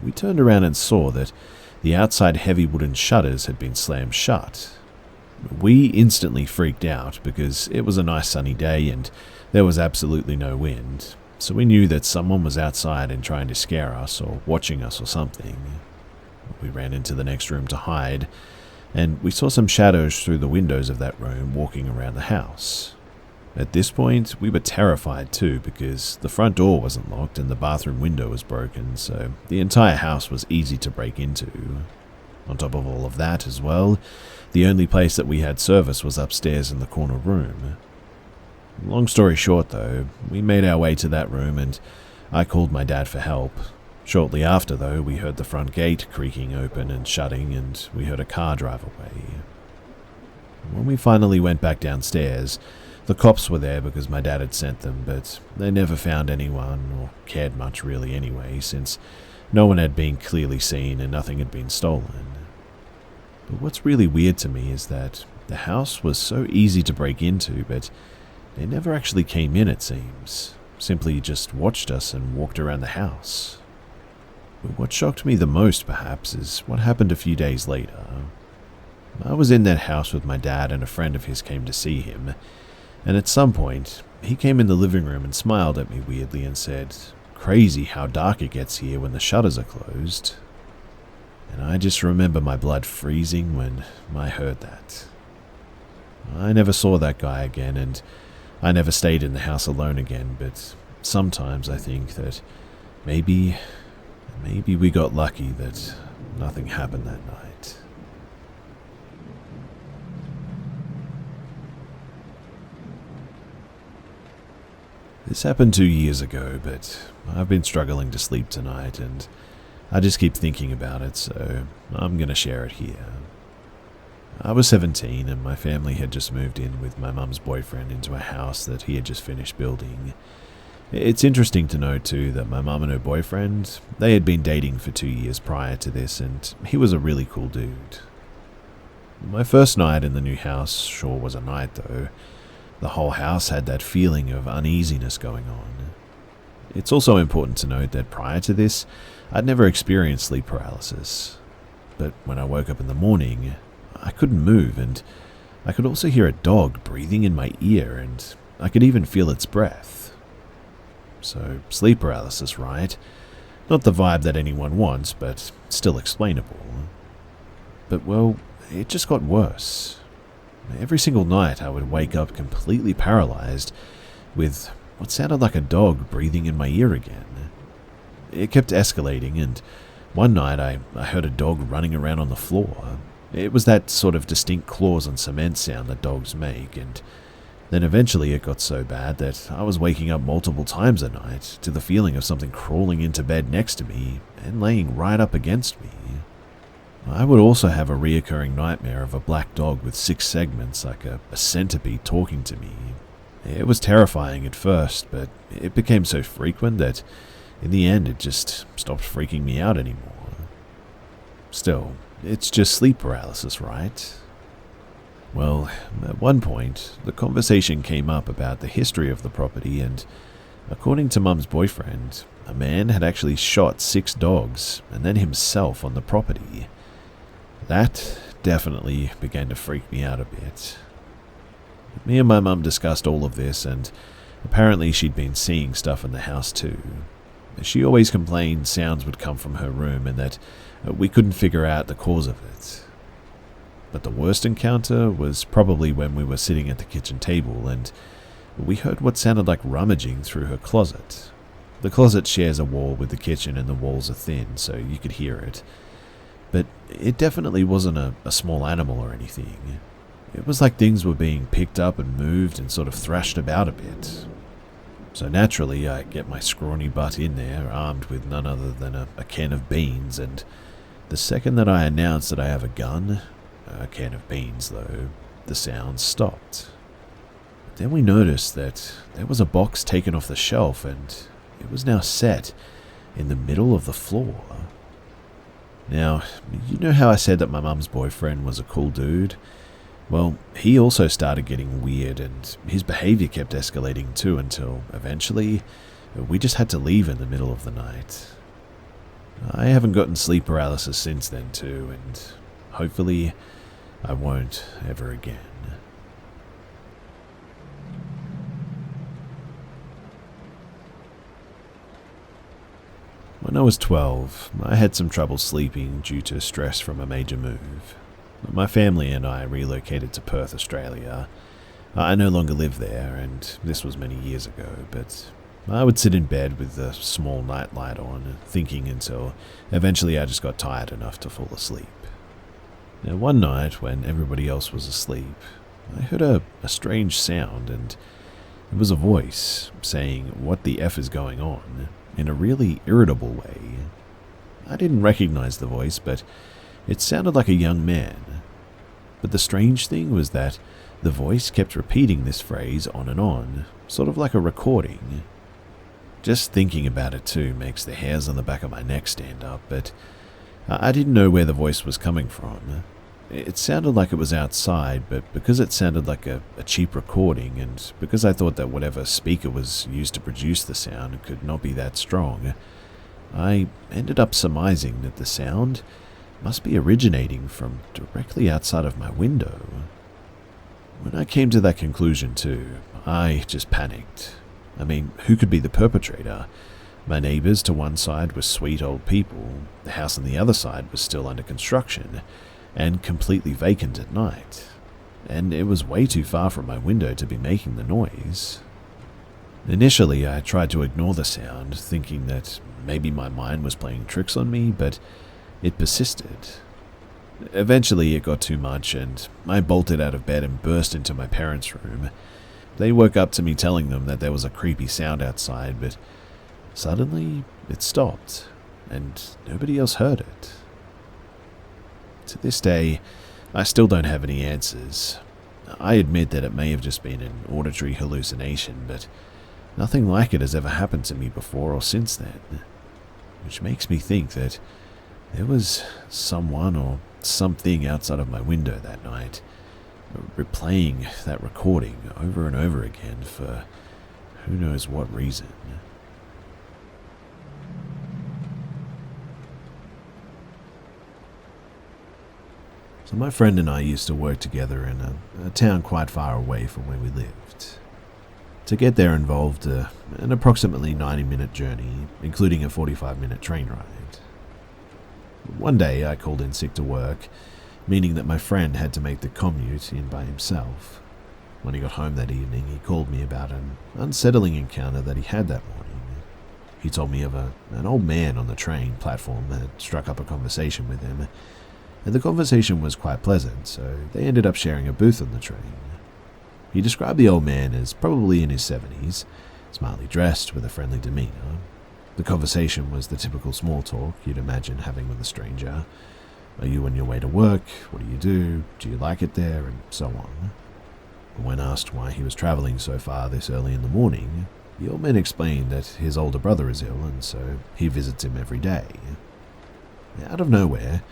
We turned around and saw that the outside heavy wooden shutters had been slammed shut. We instantly freaked out because it was a nice sunny day and there was absolutely no wind, so we knew that someone was outside and trying to scare us or watching us or something. We ran into the next room to hide, and we saw some shadows through the windows of that room walking around the house. At this point, we were terrified too because the front door wasn't locked and the bathroom window was broken, so the entire house was easy to break into. On top of all of that as well, the only place that we had service was upstairs in the corner room. Long story short though, we made our way to that room and I called my dad for help. Shortly after though, we heard the front gate creaking open and shutting and we heard a car drive away. When we finally went back downstairs, the cops were there because my dad had sent them, but they never found anyone or cared much really anyway, since no one had been clearly seen and nothing had been stolen. But what's really weird to me is that the house was so easy to break into, but they never actually came in, it seems. Simply just watched us and walked around the house. But what shocked me the most, perhaps, is what happened a few days later. I was in that house with my dad and a friend of his came to see him, and at some point, he came in the living room and smiled at me weirdly and said, "Crazy how dark it gets here when the shutters are closed." And I just remember my blood freezing when I heard that. I never saw that guy again, and I never stayed in the house alone again, but sometimes I think that maybe we got lucky that nothing happened that night. This happened 2 years ago, but I've been struggling to sleep tonight, and I just keep thinking about it, so I'm going to share it here. I was 17 and my family had just moved in with my mum's boyfriend into a house that he had just finished building. It's interesting to note too that my mum and her boyfriend, they had been dating for 2 years prior to this, and he was a really cool dude. My first night in the new house sure was a night though. The whole house had that feeling of uneasiness going on. It's also important to note that prior to this, I'd never experienced sleep paralysis. But when I woke up in the morning, I couldn't move, and I could also hear a dog breathing in my ear, and I could even feel its breath. So, sleep paralysis, right? Not the vibe that anyone wants, but still explainable. But well, it just got worse. Every single night I would wake up completely paralyzed with what sounded like a dog breathing in my ear again. It kept escalating, and one night I heard a dog running around on the floor. It was that sort of distinct claws on cement sound that dogs make, and then eventually it got so bad that I was waking up multiple times a night to the feeling of something crawling into bed next to me and laying right up against me. I would also have a reoccurring nightmare of a black dog with 6 segments like a centipede talking to me. It was terrifying at first, but it became so frequent that in the end it just stopped freaking me out anymore. Still, it's just sleep paralysis, right? Well, at one point, the conversation came up about the history of the property, and according to Mum's boyfriend, a man had actually shot 6 dogs and then himself on the property. That definitely began to freak me out a bit. Me and my mum discussed all of this, and apparently she'd been seeing stuff in the house too. She always complained sounds would come from her room and that we couldn't figure out the cause of it. But the worst encounter was probably when we were sitting at the kitchen table and we heard what sounded like rummaging through her closet. The closet shares a wall with the kitchen and the walls are thin, so you could hear it. But it definitely wasn't a small animal or anything. It was like things were being picked up and moved and sort of thrashed about a bit. So naturally, I get my scrawny butt in there, armed with none other than a can of beans, and the second that I announced that I have a gun, a can of beans though, the sound stopped. But then we noticed that there was a box taken off the shelf and it was now set in the middle of the floor. Now, you know how I said that my mum's boyfriend was a cool dude? Well, he also started getting weird and his behavior kept escalating too until eventually we just had to leave in the middle of the night. I haven't gotten sleep paralysis since then too, and hopefully I won't ever again. When I was 12, I had some trouble sleeping due to stress from a major move. My family and I relocated to Perth, Australia. I no longer live there, and this was many years ago, but I would sit in bed with the small nightlight on, thinking until eventually I just got tired enough to fall asleep. Now, one night, when everybody else was asleep, I heard a strange sound, and it was a voice saying, "What the F is going on?" in a really irritable way. I didn't recognize the voice, but it sounded like a young man. But the strange thing was that the voice kept repeating this phrase on, sort of like a recording. Just thinking about it too makes the hairs on the back of my neck stand up, but I didn't know where the voice was coming from. It sounded like it was outside, but because it sounded like a cheap recording, and because I thought that whatever speaker was used to produce the sound could not be that strong, I ended up surmising that the sound must be originating from directly outside of my window. When I came to that conclusion too, I just panicked. I mean, who could be the perpetrator? My neighbors to one side were sweet old people, the house on the other side was still under construction, and completely vacant at night, and it was way too far from my window to be making the noise. Initially, I tried to ignore the sound, thinking that maybe my mind was playing tricks on me, but it persisted. Eventually, it got too much, and I bolted out of bed and burst into my parents' room. They woke up to me telling them that there was a creepy sound outside, but suddenly it stopped, and nobody else heard it. To this day, I still don't have any answers. I admit that it may have just been an auditory hallucination, but nothing like it has ever happened to me before or since then, which makes me think that there was someone or something outside of my window that night, replaying that recording over and over again for who knows what reason. So my friend and I used to work together in a town quite far away from where we lived. To get there involved an approximately 90-minute journey, including a 45-minute train ride. One day I called in sick to work, meaning that my friend had to make the commute in by himself. When he got home that evening, he called me about an unsettling encounter that he had that morning. He told me of an old man on the train platform had struck up a conversation with him, and the conversation was quite pleasant, so they ended up sharing a booth on the train. He described the old man as probably in his 70s, smartly dressed with a friendly demeanor. The conversation was the typical small talk you'd imagine having with a stranger. Are you on your way to work? What do you do? Do you like it there? And so on. When asked why he was traveling so far this early in the morning, the old man explained that his older brother is ill, and so he visits him every day. Out of nowhere,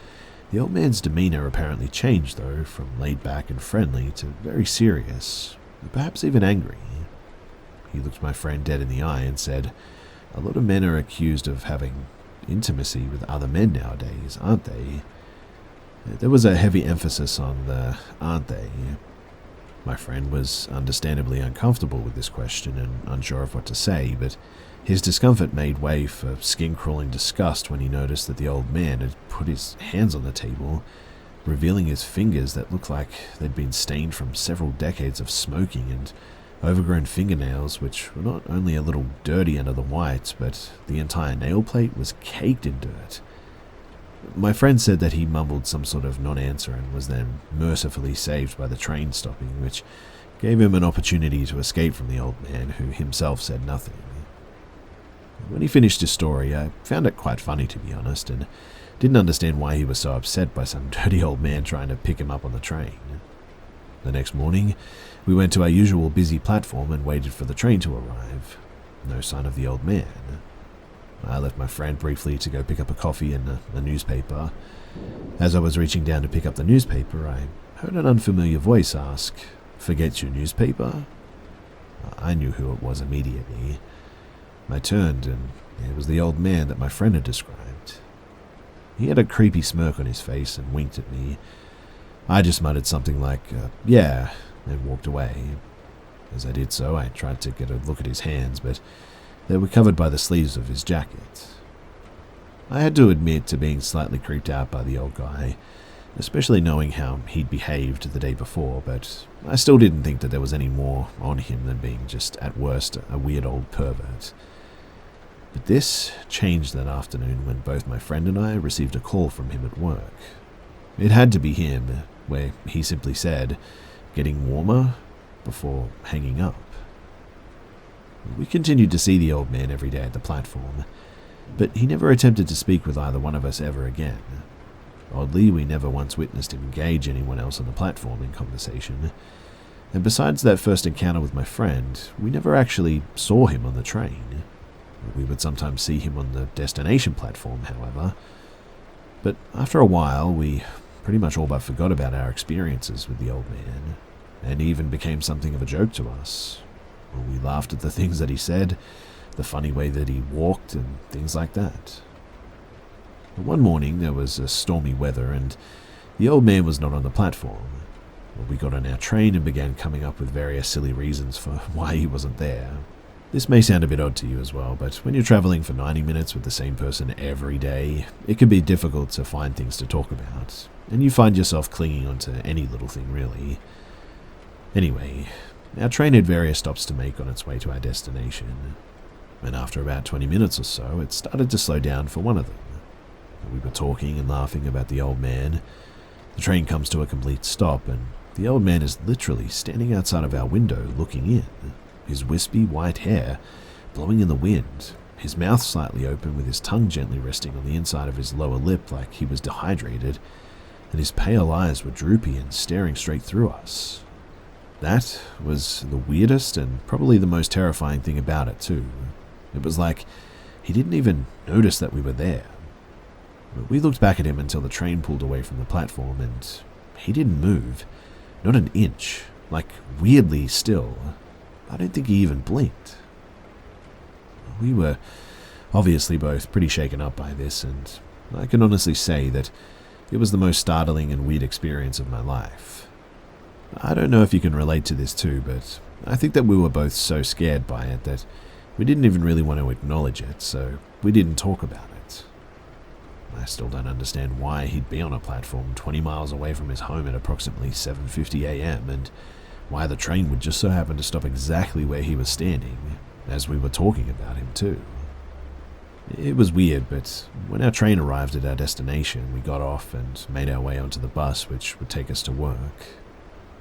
the old man's demeanor apparently changed, though, from laid back and friendly to very serious, perhaps even angry. He looked my friend dead in the eye and said, "A lot of men are accused of having intimacy with other men nowadays, aren't they?" There was a heavy emphasis on the "aren't they?" My friend was understandably uncomfortable with this question and unsure of what to say, but his discomfort made way for skin-crawling disgust when he noticed that the old man had put his hands on the table, revealing his fingers that looked like they'd been stained from several decades of smoking, and overgrown fingernails which were not only a little dirty under the whites, but the entire nail plate was caked in dirt. My friend said that he mumbled some sort of non-answer and was then mercifully saved by the train stopping, which gave him an opportunity to escape from the old man, who himself said nothing. When he finished his story, I found it quite funny, to be honest, and didn't understand why he was so upset by some dirty old man trying to pick him up on the train. The next morning, we went to our usual busy platform and waited for the train to arrive. No sign of the old man. I left my friend briefly to go pick up a coffee and a newspaper. As I was reaching down to pick up the newspaper, I heard an unfamiliar voice ask, "Forget your newspaper?" I knew who it was immediately. I turned, and it was the old man that my friend had described. He had a creepy smirk on his face and winked at me. I just muttered something like, yeah, and walked away. As I did so, I tried to get a look at his hands, but they were covered by the sleeves of his jacket. I had to admit to being slightly creeped out by the old guy, especially knowing how he'd behaved the day before, but I still didn't think that there was any more on him than being just, at worst, a weird old pervert. But this changed that afternoon when both my friend and I received a call from him at work. It had to be him, where he simply said, "Getting warmer?" before hanging up. We continued to see the old man every day at the platform, but he never attempted to speak with either one of us ever again. Oddly, we never once witnessed him engage anyone else on the platform in conversation, and besides that first encounter with my friend, we never actually saw him on the train. We would sometimes see him on the destination platform, however, but after a while, we pretty much all but forgot about our experiences with the old man, and he even became something of a joke to us. We laughed at the things that he said, the funny way that he walked, and things like that. But one morning there was stormy weather, and the old man was not on the platform. We got on our train and began coming up with various silly reasons for why he wasn't there. This may sound a bit odd to you as well, but when you're traveling for 90 minutes with the same person every day, it can be difficult to find things to talk about, and you find yourself clinging onto any little thing, really. Anyway, our train had various stops to make on its way to our destination, and after about 20 minutes or so, it started to slow down for one of them. We were talking and laughing about the old man. The train comes to a complete stop, and the old man is literally standing outside of our window looking in, his wispy white hair blowing in the wind, his mouth slightly open with his tongue gently resting on the inside of his lower lip like he was dehydrated, and his pale eyes were droopy and staring straight through us. That was the weirdest and probably the most terrifying thing about it too. It was like he didn't even notice that we were there. But we looked back at him until the train pulled away from the platform, and he didn't move, not an inch, like weirdly still. I don't think he even blinked. We were obviously both pretty shaken up by this, and I can honestly say that it was the most startling and weird experience of my life. I don't know if you can relate to this too, but I think that we were both so scared by it that we didn't even really want to acknowledge it, so we didn't talk about it. I still don't understand why he'd be on a platform 20 miles away from his home at approximately 7:50 a.m. and why the train would just so happen to stop exactly where he was standing, as we were talking about him too. It was weird, but when our train arrived at our destination, we got off and made our way onto the bus which would take us to work.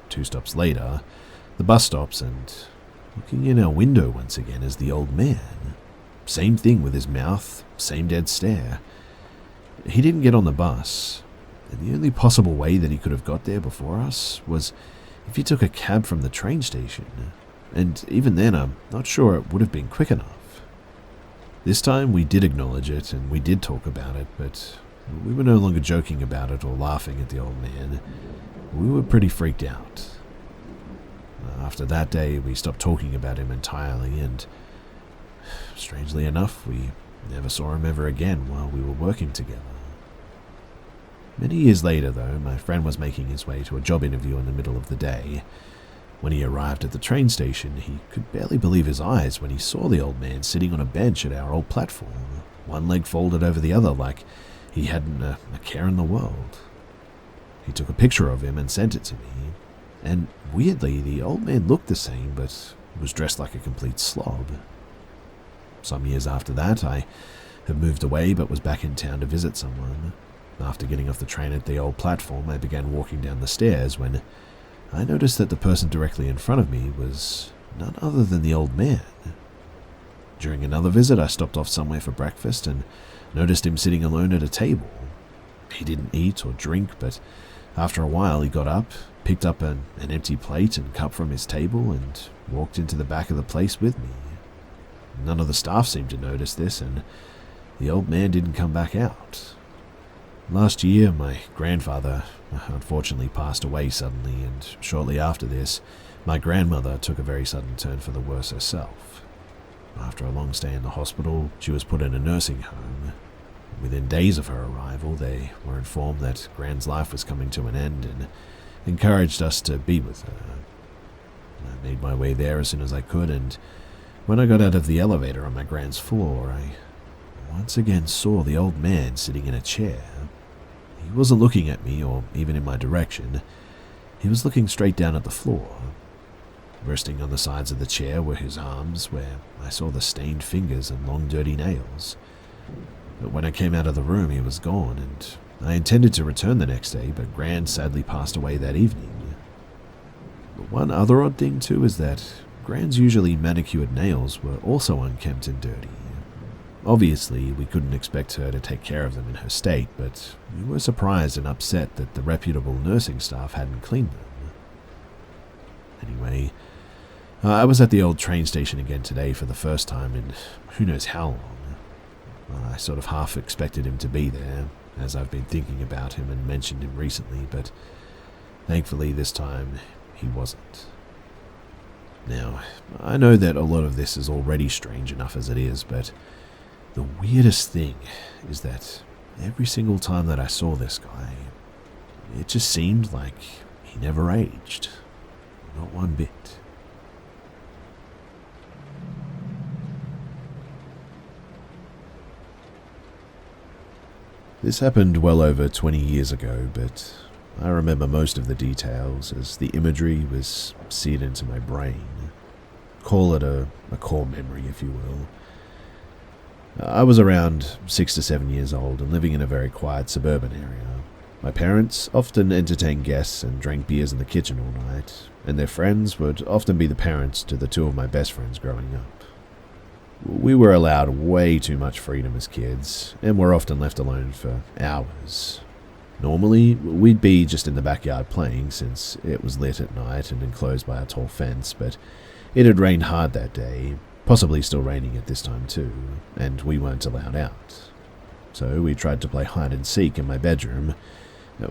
2 stops later, the bus stops, and looking in our window once again is the old man. Same thing with his mouth, same dead stare. He didn't get on the bus, and the only possible way that he could have got there before us was if he took a cab from the train station, and even then I'm not sure it would have been quick enough. This time we did acknowledge it, and we did talk about it, but we were no longer joking about it or laughing at the old man. We were pretty freaked out. After that day, we stopped talking about him entirely, and strangely enough, we never saw him ever again while we were working together. Many years later, though, my friend was making his way to a job interview in the middle of the day. When he arrived at the train station, he could barely believe his eyes when he saw the old man sitting on a bench at our old platform, one leg folded over the other like he hadn't a care in the world. He took a picture of him and sent it to me, and weirdly, the old man looked the same, but was dressed like a complete slob. Some years after that, I had moved away but was back in town to visit someone. After getting off the train at the old platform, I began walking down the stairs when I noticed that the person directly in front of me was none other than the old man. During another visit, I stopped off somewhere for breakfast and noticed him sitting alone at a table. He didn't eat or drink, but after a while he got up, picked up an empty plate and cup from his table, and walked into the back of the place with me. None of the staff seemed to notice this, and the old man didn't come back out. Last year, my grandfather unfortunately passed away suddenly, and shortly after this, my grandmother took a very sudden turn for the worse herself. After a long stay in the hospital, she was put in a nursing home. Within days of her arrival, they were informed that Gran's life was coming to an end and encouraged us to be with her. I made my way there as soon as I could, and when I got out of the elevator on my Gran's floor, I once again saw the old man sitting in a chair. He wasn't looking at me or even in my direction. He was looking straight down at the floor. Resting on the sides of the chair were his arms, where I saw the stained fingers and long dirty nails. But when I came out of the room, he was gone, and I intended to return the next day, but Gran sadly passed away that evening. But one other odd thing too is that Gran's usually manicured nails were also unkempt and dirty. Obviously, we couldn't expect her to take care of them in her state, but we were surprised and upset that the reputable nursing staff hadn't cleaned them. Anyway, I was at the old train station again today for the first time in who knows how long. I sort of half expected him to be there, as I've been thinking about him and mentioned him recently, but thankfully this time he wasn't. Now, I know that a lot of this is already strange enough as it is, but the weirdest thing is that every single time that I saw this guy, it just seemed like he never aged. Not one bit. This happened well over 20 years ago, but I remember most of the details as the imagery was seared into my brain. Call it a core memory, if you will. I was around 6 to 7 years old and living in a very quiet suburban area. My parents often entertained guests and drank beers in the kitchen all night, and their friends would often be the parents to the two of my best friends growing up. We were allowed way too much freedom as kids, and were often left alone for hours. Normally, we'd be just in the backyard playing since it was lit at night and enclosed by a tall fence, but it had rained hard that day, possibly still raining at this time too, and we weren't allowed out. So we tried to play hide and seek in my bedroom.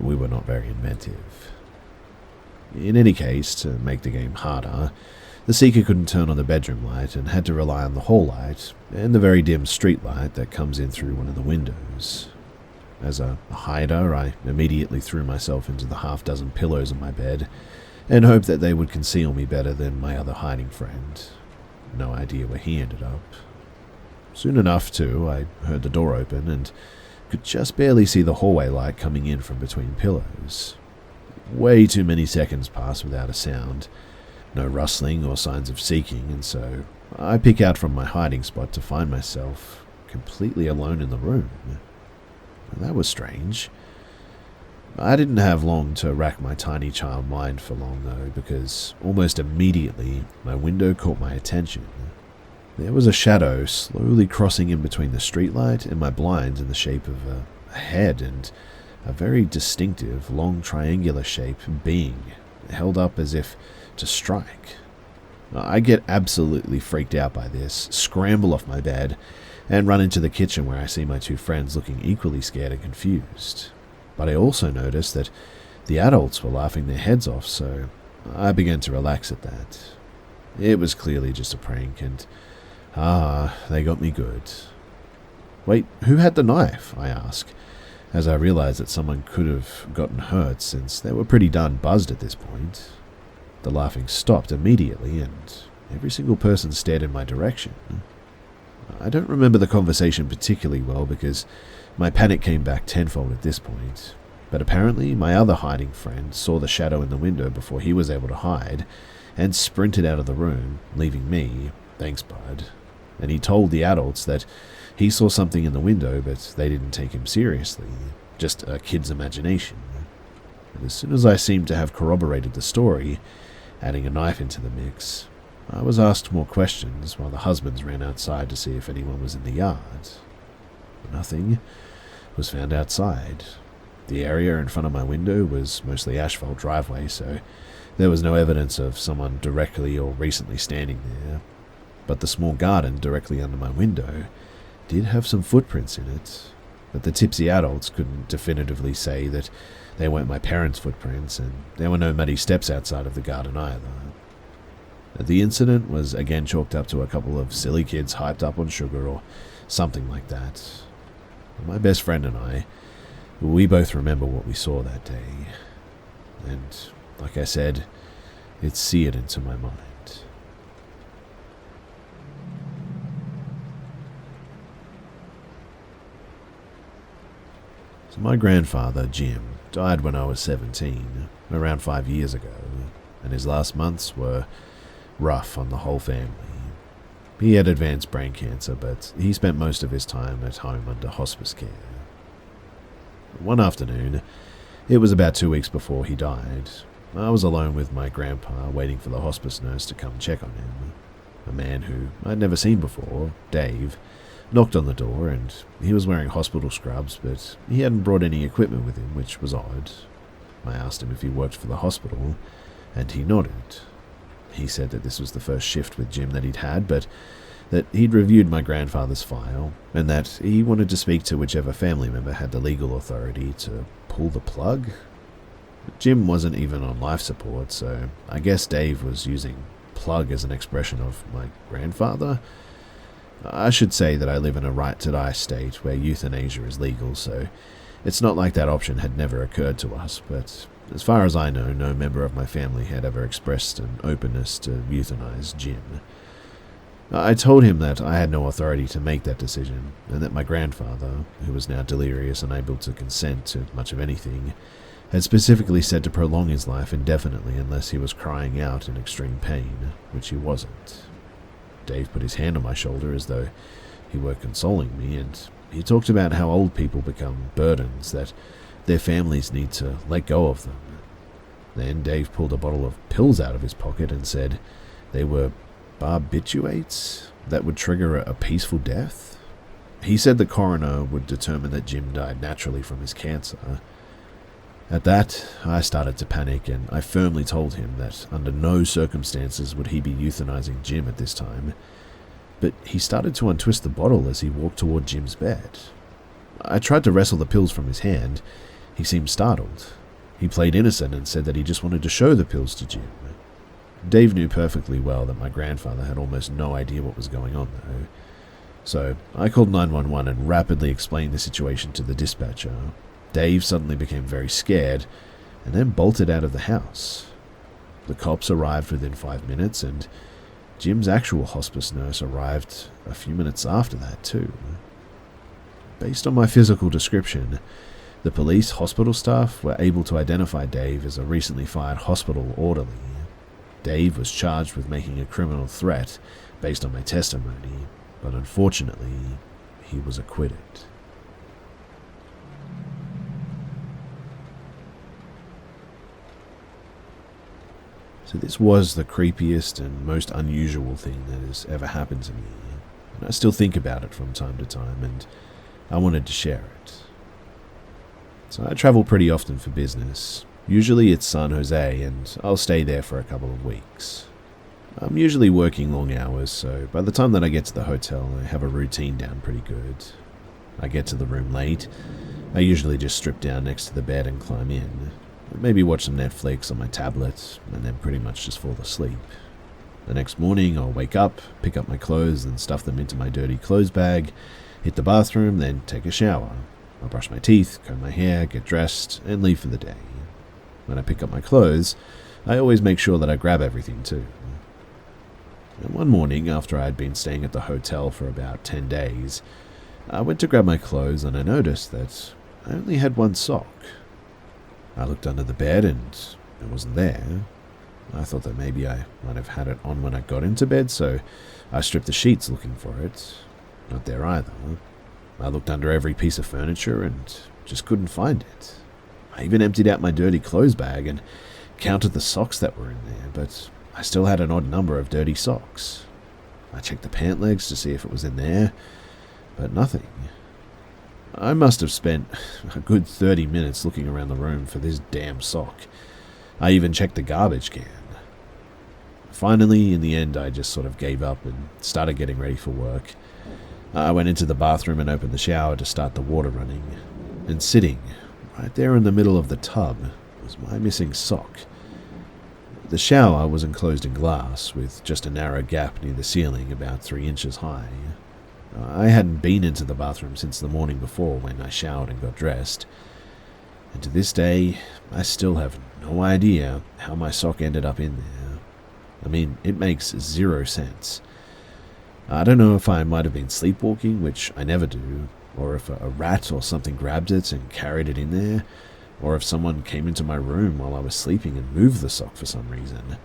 We were not very inventive. In any case, to make the game harder, the seeker couldn't turn on the bedroom light and had to rely on the hall light and the very dim street light that comes in through one of the windows. As a hider, I immediately threw myself into the half-dozen pillows on my bed and hoped that they would conceal me better than my other hiding friend. No idea where he ended up. Soon enough, too, I heard the door open and could just barely see the hallway light coming in from between pillows. Way too many seconds passed without a sound. No rustling or signs of seeking, and so I peek out from my hiding spot to find myself completely alone in the room. That was strange. I didn't have long to rack my tiny child mind for long, though, because almost immediately my window caught my attention. There was a shadow slowly crossing in between the streetlight and my blinds in the shape of a head and a very distinctive, long triangular shape being held up as if to strike. I get absolutely freaked out by this, scramble off my bed, and run into the kitchen where I see my two friends looking equally scared and confused. But I also noticed that the adults were laughing their heads off, so I began to relax at that. It was clearly just a prank, and they got me good. Wait, who had the knife? I ask, as I realize that someone could have gotten hurt since they were pretty darn buzzed at this point. The laughing stopped immediately, and every single person stared in my direction. I don't remember the conversation particularly well because my panic came back tenfold at this point, but apparently my other hiding friend saw the shadow in the window before he was able to hide and sprinted out of the room, leaving me, thanks bud, and he told the adults that he saw something in the window but they didn't take him seriously, just a kid's imagination. And as soon as I seemed to have corroborated the story, adding a knife into the mix, I was asked more questions while the husbands ran outside to see if anyone was in the yard. Nothing was found outside. The area in front of my window was mostly asphalt driveway, so there was no evidence of someone directly or recently standing there. But the small garden directly under my window did have some footprints in it, but the tipsy adults couldn't definitively say that they weren't my parents' footprints, and there were no muddy steps outside of the garden either. The incident was again chalked up to a couple of silly kids hyped up on sugar or something like that. My best friend and I, we both remember what we saw that day. And, like I said, it's seared into my mind. So my grandfather, Jim, died when I was 17, around 5 years ago, and his last months were rough on the whole family. He had advanced brain cancer, but he spent most of his time at home under hospice care. One afternoon, it was about 2 weeks before he died, I was alone with my grandpa waiting for the hospice nurse to come check on him. A man who I'd never seen before, Dave, knocked on the door, and he was wearing hospital scrubs, but he hadn't brought any equipment with him, which was odd. I asked him if he worked for the hospital, and he nodded. He said that this was the first shift with Jim that he'd had, but that he'd reviewed my grandfather's file, and that he wanted to speak to whichever family member had the legal authority to pull the plug. Jim wasn't even on life support, so I guess Dave was using plug as an expression of my grandfather. I should say that I live in a right-to-die state where euthanasia is legal, so it's not like that option had never occurred to us, but as far as I know, no member of my family had ever expressed an openness to euthanize Jim. I told him that I had no authority to make that decision, and that my grandfather, who was now delirious and unable to consent to much of anything, had specifically said to prolong his life indefinitely unless he was crying out in extreme pain, which he wasn't. Dave put his hand on my shoulder as though he were consoling me, and he talked about how old people become burdens, that their families need to let go of them. Then Dave pulled a bottle of pills out of his pocket and said they were barbiturates that would trigger a peaceful death. He said the coroner would determine that Jim died naturally from his cancer. At that, I started to panic, and I firmly told him that under no circumstances would he be euthanizing Jim at this time. But he started to untwist the bottle as he walked toward Jim's bed. I tried to wrestle the pills from his hand. He seemed startled. He played innocent and said that he just wanted to show the pills to Jim. Dave knew perfectly well that my grandfather had almost no idea what was going on, though. So I called 911 and rapidly explained the situation to the dispatcher. Dave suddenly became very scared and then bolted out of the house. The cops arrived within 5 minutes, and Jim's actual hospice nurse arrived a few minutes after that too. Based on my physical description, the police hospital staff were able to identify Dave as a recently fired hospital orderly. Dave was charged with making a criminal threat based on my testimony, but unfortunately, he was acquitted. So this was the creepiest and most unusual thing that has ever happened to me, and I still think about it from time to time, and I wanted to share it. So I travel pretty often for business. Usually it's San Jose, and I'll stay there for a couple of weeks. I'm usually working long hours, so by the time that I get to the hotel, I have a routine down pretty good. I get to the room late. I usually just strip down next to the bed and climb in. Maybe watch some Netflix on my tablet, and then pretty much just fall asleep. The next morning, I'll wake up, pick up my clothes, and stuff them into my dirty clothes bag, hit the bathroom, then take a shower. I'll brush my teeth, comb my hair, get dressed, and leave for the day. When I pick up my clothes, I always make sure that I grab everything too. And one morning, after I had been staying at the hotel for about 10 days, I went to grab my clothes and I noticed that I only had one sock. I looked under the bed and it wasn't there. I thought that maybe I might have had it on when I got into bed, so I stripped the sheets looking for it. Not there either. I looked under every piece of furniture and just couldn't find it. I even emptied out my dirty clothes bag and counted the socks that were in there, but I still had an odd number of dirty socks. I checked the pant legs to see if it was in there, but nothing. I must have spent a good 30 minutes looking around the room for this damn sock. I even checked the garbage can. Finally, in the end, I just sort of gave up and started getting ready for work. I went into the bathroom and opened the shower to start the water running, and sitting right there in the middle of the tub was my missing sock. The shower was enclosed in glass, with just a narrow gap near the ceiling about 3 inches high. I hadn't been into the bathroom since the morning before when I showered and got dressed, and to this day, I still have no idea how my sock ended up in there. I mean, it makes 0 sense. I don't know if I might have been sleepwalking, which I never do, or if a rat or something grabbed it and carried it in there, or if someone came into my room while I was sleeping and moved the sock for some reason,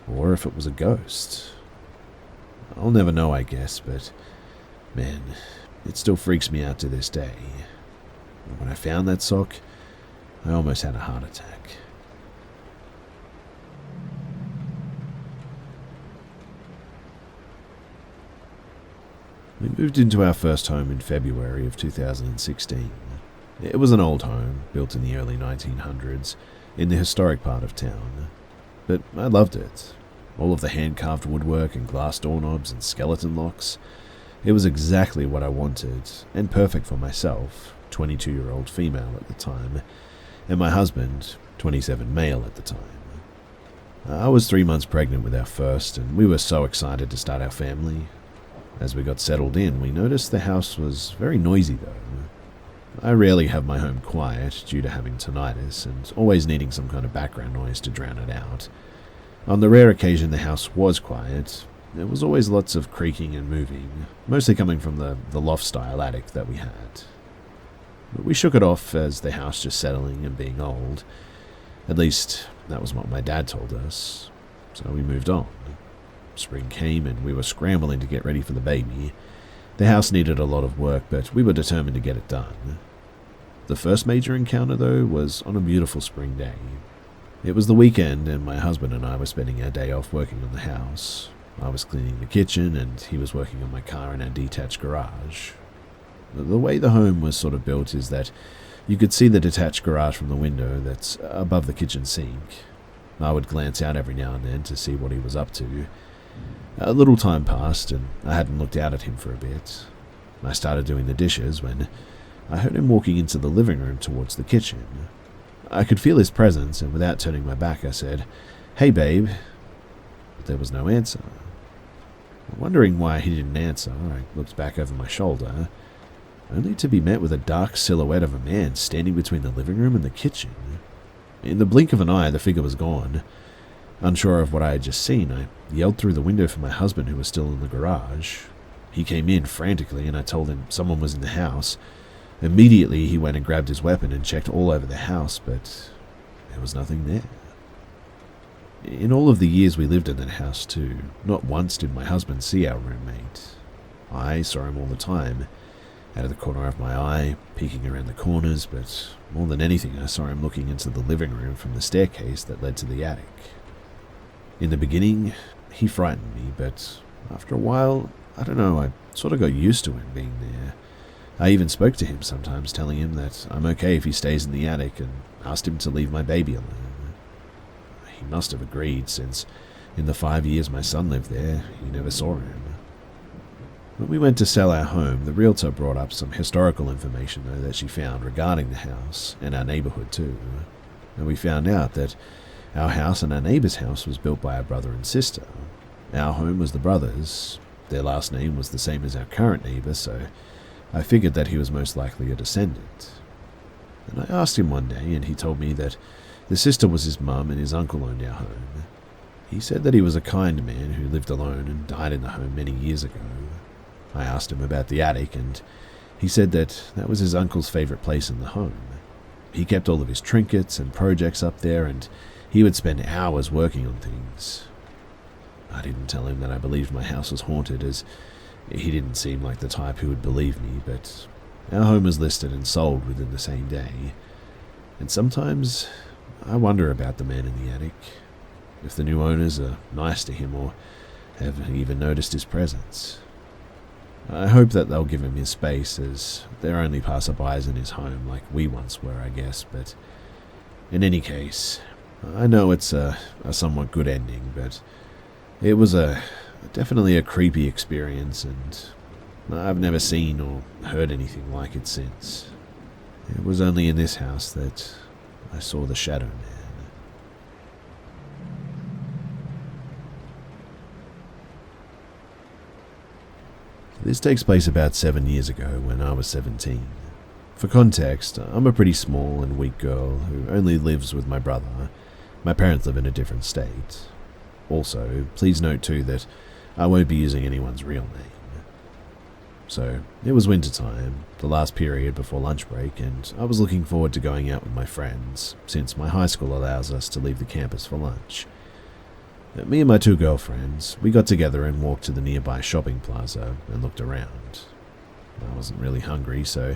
or if it was a ghost. I'll never know, I guess, but man, it still freaks me out to this day. When I found that sock, I almost had a heart attack. We moved into our first home in February of 2016. It was an old home, built in the early 1900s, in the historic part of town. But I loved it. All of the hand-carved woodwork and glass doorknobs and skeleton locks. It was exactly what I wanted, and perfect for myself, 22-year-old female at the time, and my husband, 27 male at the time. I was 3 months pregnant with our first, and we were so excited to start our family. As we got settled in, we noticed the house was very noisy though. I rarely have my home quiet due to having tinnitus and always needing some kind of background noise to drown it out. On the rare occasion the house was quiet, there was always lots of creaking and moving, mostly coming from the loft-style attic that we had. But we shook it off as the house just settling and being old. At least, that was what my dad told us. So we moved on. Spring came and we were scrambling to get ready for the baby. The house needed a lot of work, but we were determined to get it done. The first major encounter, though, was on a beautiful spring day. It was the weekend, and my husband and I were spending our day off working on the house. I was cleaning the kitchen, and he was working on my car in our detached garage. The way the home was sort of built is that you could see the detached garage from the window that's above the kitchen sink. I would glance out every now and then to see what he was up to. A little time passed, and I hadn't looked out at him for a bit. I started doing the dishes when I heard him walking into the living room towards the kitchen. I could feel his presence, and without turning my back, I said, "Hey, babe." But there was no answer. Wondering why he didn't answer, I looked back over my shoulder, only to be met with a dark silhouette of a man standing between the living room and the kitchen. In the blink of an eye, the figure was gone. Unsure of what I had just seen, I yelled through the window for my husband, who was still in the garage. He came in frantically, and I told him someone was in the house. Immediately, he went and grabbed his weapon and checked all over the house, but there was nothing there. In all of the years we lived in that house, too, not once did my husband see our roommate. I saw him all the time, out of the corner of my eye, peeking around the corners, but more than anything, I saw him looking into the living room from the staircase that led to the attic. In the beginning, he frightened me, but after a while, I don't know, I sort of got used to him being there. I even spoke to him sometimes, telling him that I'm okay if he stays in the attic, and asked him to leave my baby alone. He must have agreed, since in the 5 years my son lived there, he never saw him. When we went to sell our home, the realtor brought up some historical information though that she found regarding the house, and our neighborhood too. And we found out that our house and our neighbor's house was built by a brother and sister. Our home was the brothers. Their last name was the same as our current neighbor, so I figured that he was most likely a descendant. And I asked him one day, and he told me that the sister was his mum and his uncle owned our home. He said that he was a kind man who lived alone and died in the home many years ago. I asked him about the attic, and he said that was his uncle's favorite place in the home. He kept all of his trinkets and projects up there, and he would spend hours working on things. I didn't tell him that I believed my house was haunted, as he didn't seem like the type who would believe me, but our home was listed and sold within the same day. And sometimes I wonder about the man in the attic, if the new owners are nice to him or have even noticed his presence. I hope that they'll give him his space, as they're only passerbys in his home like we once were, I guess, but in any case, I know it's a somewhat good ending, but it was definitely a creepy experience, and I've never seen or heard anything like it since. It was only in this house that I saw the Shadow Man. This takes place about 7 years ago when I was 17. For context, I'm a pretty small and weak girl who only lives with my brother. My parents live in a different state. Also, please note too that I won't be using anyone's real name. So, it was winter time, the last period before lunch break, and I was looking forward to going out with my friends, since my high school allows us to leave the campus for lunch. Me and my two girlfriends, we got together and walked to the nearby shopping plaza and looked around. I wasn't really hungry, so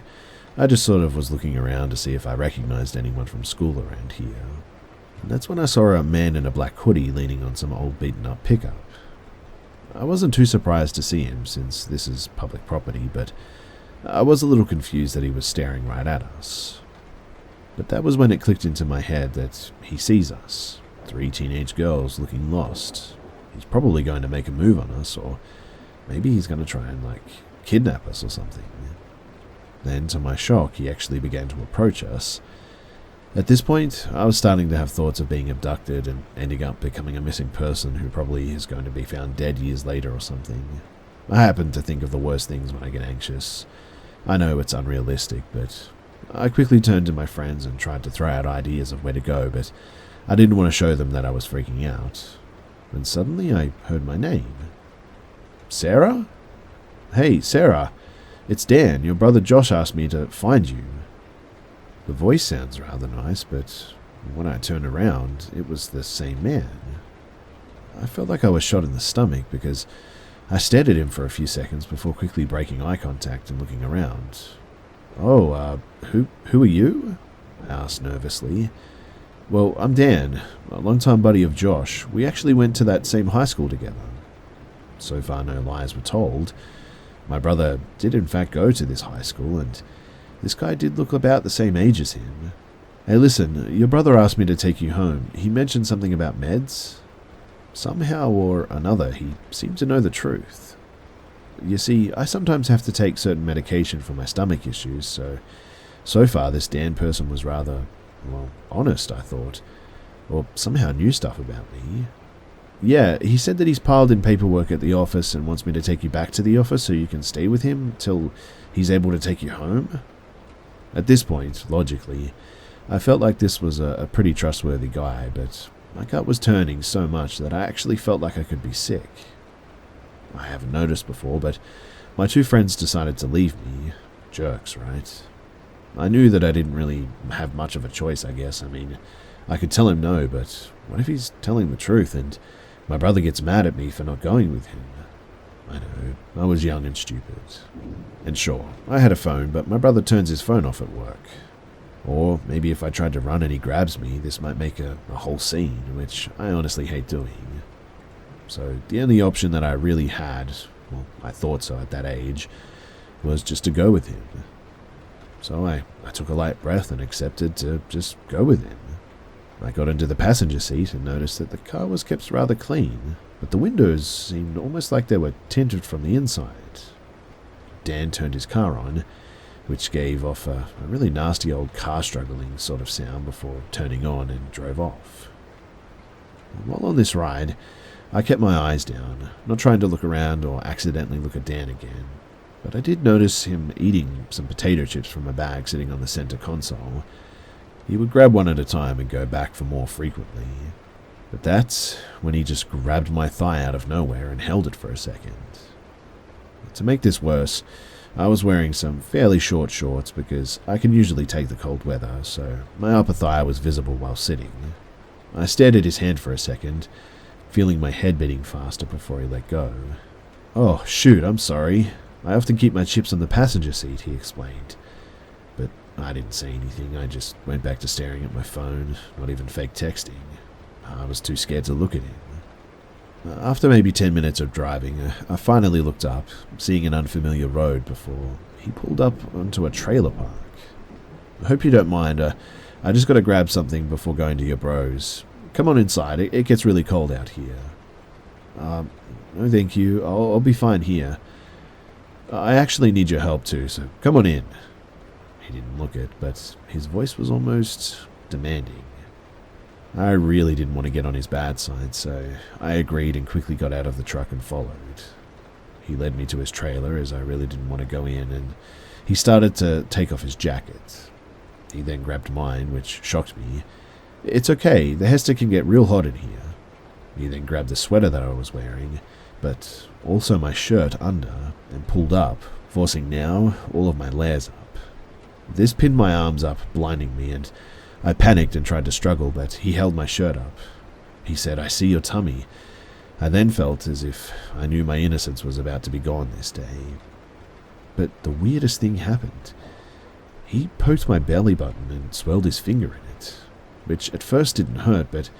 I just sort of was looking around to see if I recognized anyone from school around here. And that's when I saw a man in a black hoodie leaning on some old beaten-up pickup. I wasn't too surprised to see him, since this is public property, but I was a little confused that he was staring right at us. But that was when it clicked into my head that he sees us. 3 teenage girls looking lost. He's probably going to make a move on us, or maybe he's going to try and, kidnap us or something. Then, to my shock, he actually began to approach us. At this point, I was starting to have thoughts of being abducted and ending up becoming a missing person who probably is going to be found dead years later or something. I happen to think of the worst things when I get anxious. I know it's unrealistic, but I quickly turned to my friends and tried to throw out ideas of where to go, but I didn't want to show them that I was freaking out. And suddenly I heard my name. Sarah? Hey, Sarah. It's Dan. Your brother Josh asked me to find you. The voice sounds rather nice, but when I turned around, it was the same man. I felt like I was shot in the stomach because I stared at him for a few seconds before quickly breaking eye contact and looking around. Oh, who are you? I asked nervously. Well, I'm Dan, a longtime buddy of Josh. We actually went to that same high school together. So far, no lies were told. My brother did in fact go to this high school, and this guy did look about the same age as him. Hey, listen, your brother asked me to take you home. He mentioned something about meds. Somehow or another, he seemed to know the truth. You see, I sometimes have to take certain medication for my stomach issues, so far this Dan person was rather, honest, I thought. Or somehow knew stuff about me. Yeah, he said that he's piled in paperwork at the office and wants me to take you back to the office so you can stay with him till he's able to take you home. At this point, logically, I felt like this was a pretty trustworthy guy, but my gut was turning so much that I actually felt like I could be sick. I haven't noticed before, but my two friends decided to leave me. Jerks, right? I knew that I didn't really have much of a choice, I guess. I mean, I could tell him no, but what if he's telling the truth and my brother gets mad at me for not going with him? I know, I was young and stupid. And sure, I had a phone, but my brother turns his phone off at work. Or maybe if I tried to run and he grabs me, this might make a whole scene, which I honestly hate doing. So the only option that I really had, well, I thought so at that age, was just to go with him. So I took a light breath and accepted to just go with him. I got into the passenger seat and noticed that the car was kept rather clean, but the windows seemed almost like they were tinted from the inside. Dan turned his car on, which gave off a really nasty old car struggling sort of sound before turning on and drove off. While on this ride, I kept my eyes down, not trying to look around or accidentally look at Dan again, but I did notice him eating some potato chips from a bag sitting on the center console. He would grab one at a time and go back for more frequently. But that's when he just grabbed my thigh out of nowhere and held it for a second. To make this worse, I was wearing some fairly short shorts because I can usually take the cold weather, so my upper thigh was visible while sitting. I stared at his hand for a second, feeling my head beating faster before he let go. Oh, shoot, I'm sorry. I often keep my chips on the passenger seat, he explained. But I didn't say anything. I just went back to staring at my phone, not even fake texting. I was too scared to look at him. After maybe 10 minutes of driving, I finally looked up, seeing an unfamiliar road before he pulled up onto a trailer park. I hope you don't mind. I just got to grab something before going to your bros. Come on inside. It gets really cold out here. No, thank you. I'll be fine here. I actually need your help too, so come on in. He didn't look it, but his voice was almost demanding. I really didn't want to get on his bad side, so I agreed and quickly got out of the truck and followed. He led me to his trailer as I really didn't want to go in, and he started to take off his jacket. He then grabbed mine, which shocked me. It's okay, the Hester can get real hot in here. He then grabbed the sweater that I was wearing, but also my shirt under, and pulled up, forcing now all of my layers up. This pinned my arms up, blinding me, and I panicked and tried to struggle, but he held my shirt up. He said, "I see your tummy." I then felt as if I knew my innocence was about to be gone this day. But the weirdest thing happened. He poked my belly button and swirled his finger in it, which at first didn't hurt, but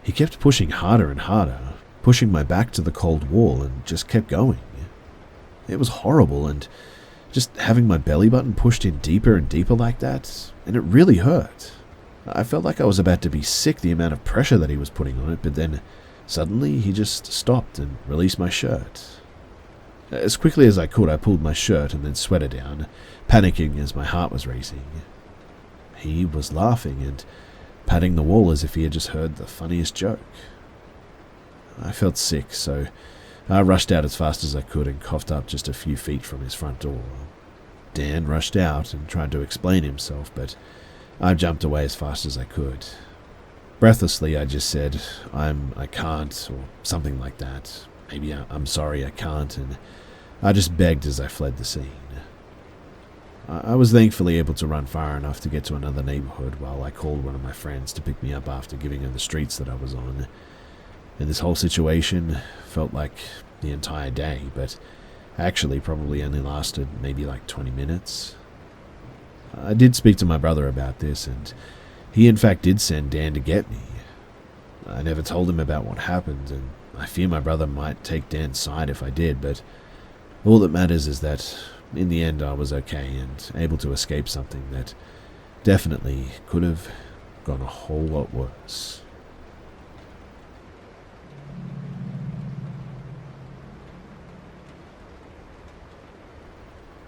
he kept pushing harder and harder, pushing my back to the cold wall and just kept going. It was horrible, and just having my belly button pushed in deeper and deeper like that, and it really hurt. I felt like I was about to be sick the amount of pressure that he was putting on it, but then suddenly he just stopped and released my shirt. As quickly as I could, I pulled my shirt and then sweater down, panicking as my heart was racing. He was laughing and patting the wall as if he had just heard the funniest joke. I felt sick, so I rushed out as fast as I could and coughed up just a few feet from his front door. Dan rushed out and tried to explain himself, but I jumped away as fast as I could. Breathlessly, I just said, I can't, or something like that. Maybe I'm sorry, I can't, and I just begged as I fled the scene. I was thankfully able to run far enough to get to another neighborhood while I called one of my friends to pick me up after giving her the streets that I was on. And this whole situation felt like the entire day, but actually probably only lasted maybe like 20 minutes. I did speak to my brother about this, and he in fact did send Dan to get me. I never told him about what happened, and I fear my brother might take Dan's side if I did, but all that matters is that in the end I was okay and able to escape something that definitely could have gone a whole lot worse.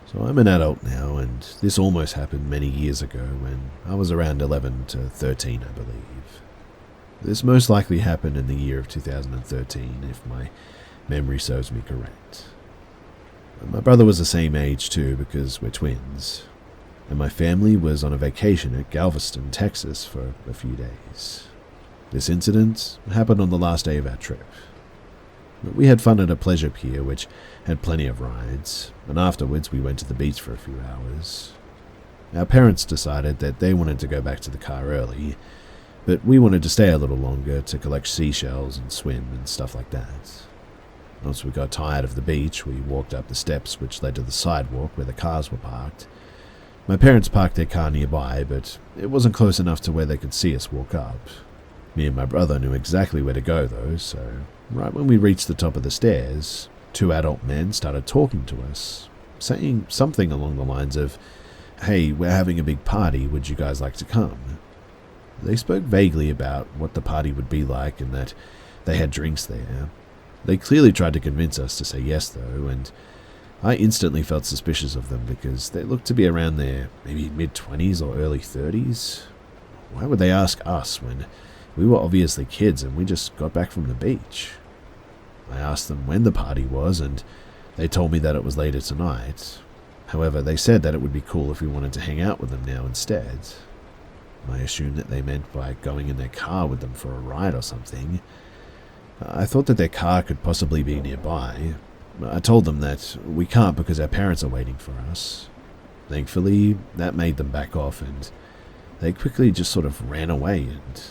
So I'm an adult now, and this almost happened many years ago when I was around 11 to 13, I believe. This most likely happened in the year of 2013, if my memory serves me correct. My brother was the same age too, because we're twins, and my family was on a vacation at Galveston, Texas for a few days. This incident happened on the last day of our trip. We had fun at a pleasure pier which had plenty of rides, and afterwards we went to the beach for a few hours. Our parents decided that they wanted to go back to the car early, but we wanted to stay a little longer to collect seashells and swim and stuff like that. Once we got tired of the beach, we walked up the steps which led to the sidewalk where the cars were parked. My parents parked their car nearby, but it wasn't close enough to where they could see us walk up. Me and my brother knew exactly where to go though, so right when we reached the top of the stairs, two adult men started talking to us, saying something along the lines of, "Hey, we're having a big party, would you guys like to come?" They spoke vaguely about what the party would be like and that they had drinks there. They clearly tried to convince us to say yes though, and I instantly felt suspicious of them because they looked to be around their maybe mid-20s or early 30s. Why would they ask us when we were obviously kids and we just got back from the beach? I asked them when the party was, and they told me that it was later tonight. However, they said that it would be cool if we wanted to hang out with them now instead. I assumed that they meant by going in their car with them for a ride or something. I thought that their car could possibly be nearby. I told them that we can't because our parents are waiting for us. Thankfully, that made them back off, and they quickly just sort of ran away, and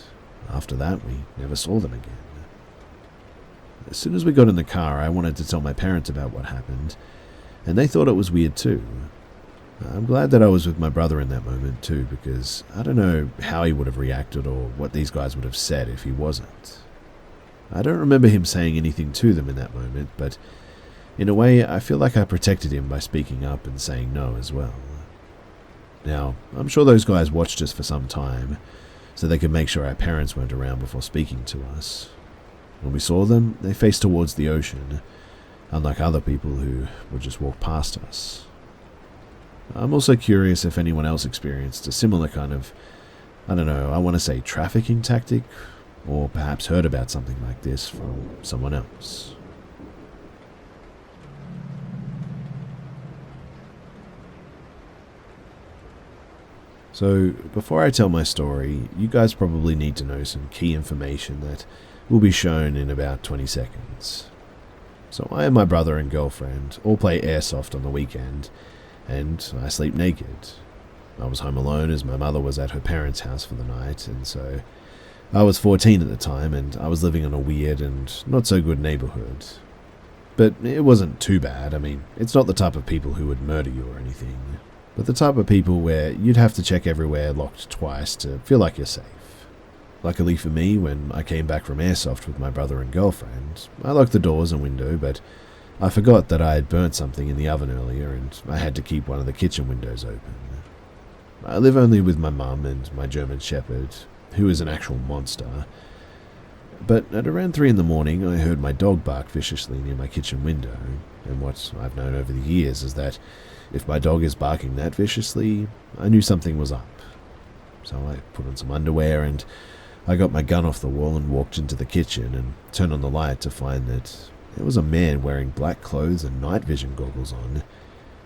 after that we never saw them again. As soon as we got in the car, I wanted to tell my parents about what happened, and they thought it was weird too. I'm glad that I was with my brother in that moment too, because I don't know how he would have reacted or what these guys would have said if he wasn't. I don't remember him saying anything to them in that moment, but in a way I feel like I protected him by speaking up and saying no as well. Now, I'm sure those guys watched us for some time, so they could make sure our parents weren't around before speaking to us. When we saw them, they faced towards the ocean, unlike other people who would just walk past us. I'm also curious if anyone else experienced a similar kind of, I want to say trafficking tactic, or perhaps heard about something like this from someone else. So, before I tell my story, you guys probably need to know some key information that will be shown in about 20 seconds. So, I and my brother and girlfriend all play airsoft on the weekend, and I sleep naked. I was home alone as my mother was at her parents' house for the night, and so I was 14 at the time, and I was living in a weird and not so good neighborhood. But it wasn't too bad. I mean, it's not the type of people who would murder you or anything, but the type of people where you'd have to check everywhere locked twice to feel like you're safe. Luckily for me, when I came back from airsoft with my brother and girlfriend, I locked the doors and window, but I forgot that I had burnt something in the oven earlier and I had to keep one of the kitchen windows open. I live only with my mum and my German Shepherd, who is an actual monster. But at around 3 in the morning, I heard my dog bark viciously near my kitchen window, and what I've known over the years is that if my dog is barking that viciously, I knew something was up. So I put on some underwear and I got my gun off the wall and walked into the kitchen and turned on the light to find that there was a man wearing black clothes and night vision goggles on,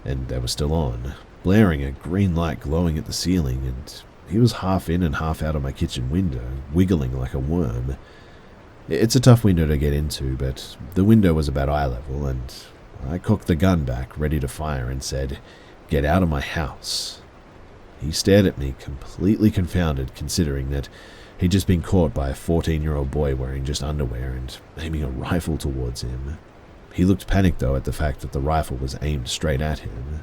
and they were still on, blaring a green light glowing at the ceiling, and he was half in and half out of my kitchen window, wiggling like a worm. It's a tough window to get into, but the window was about eye level, and I cocked the gun back, ready to fire, and said, "Get out of my house." He stared at me, completely confounded, considering that he'd just been caught by a 14-year-old boy wearing just underwear and aiming a rifle towards him. He looked panicked, though, at the fact that the rifle was aimed straight at him,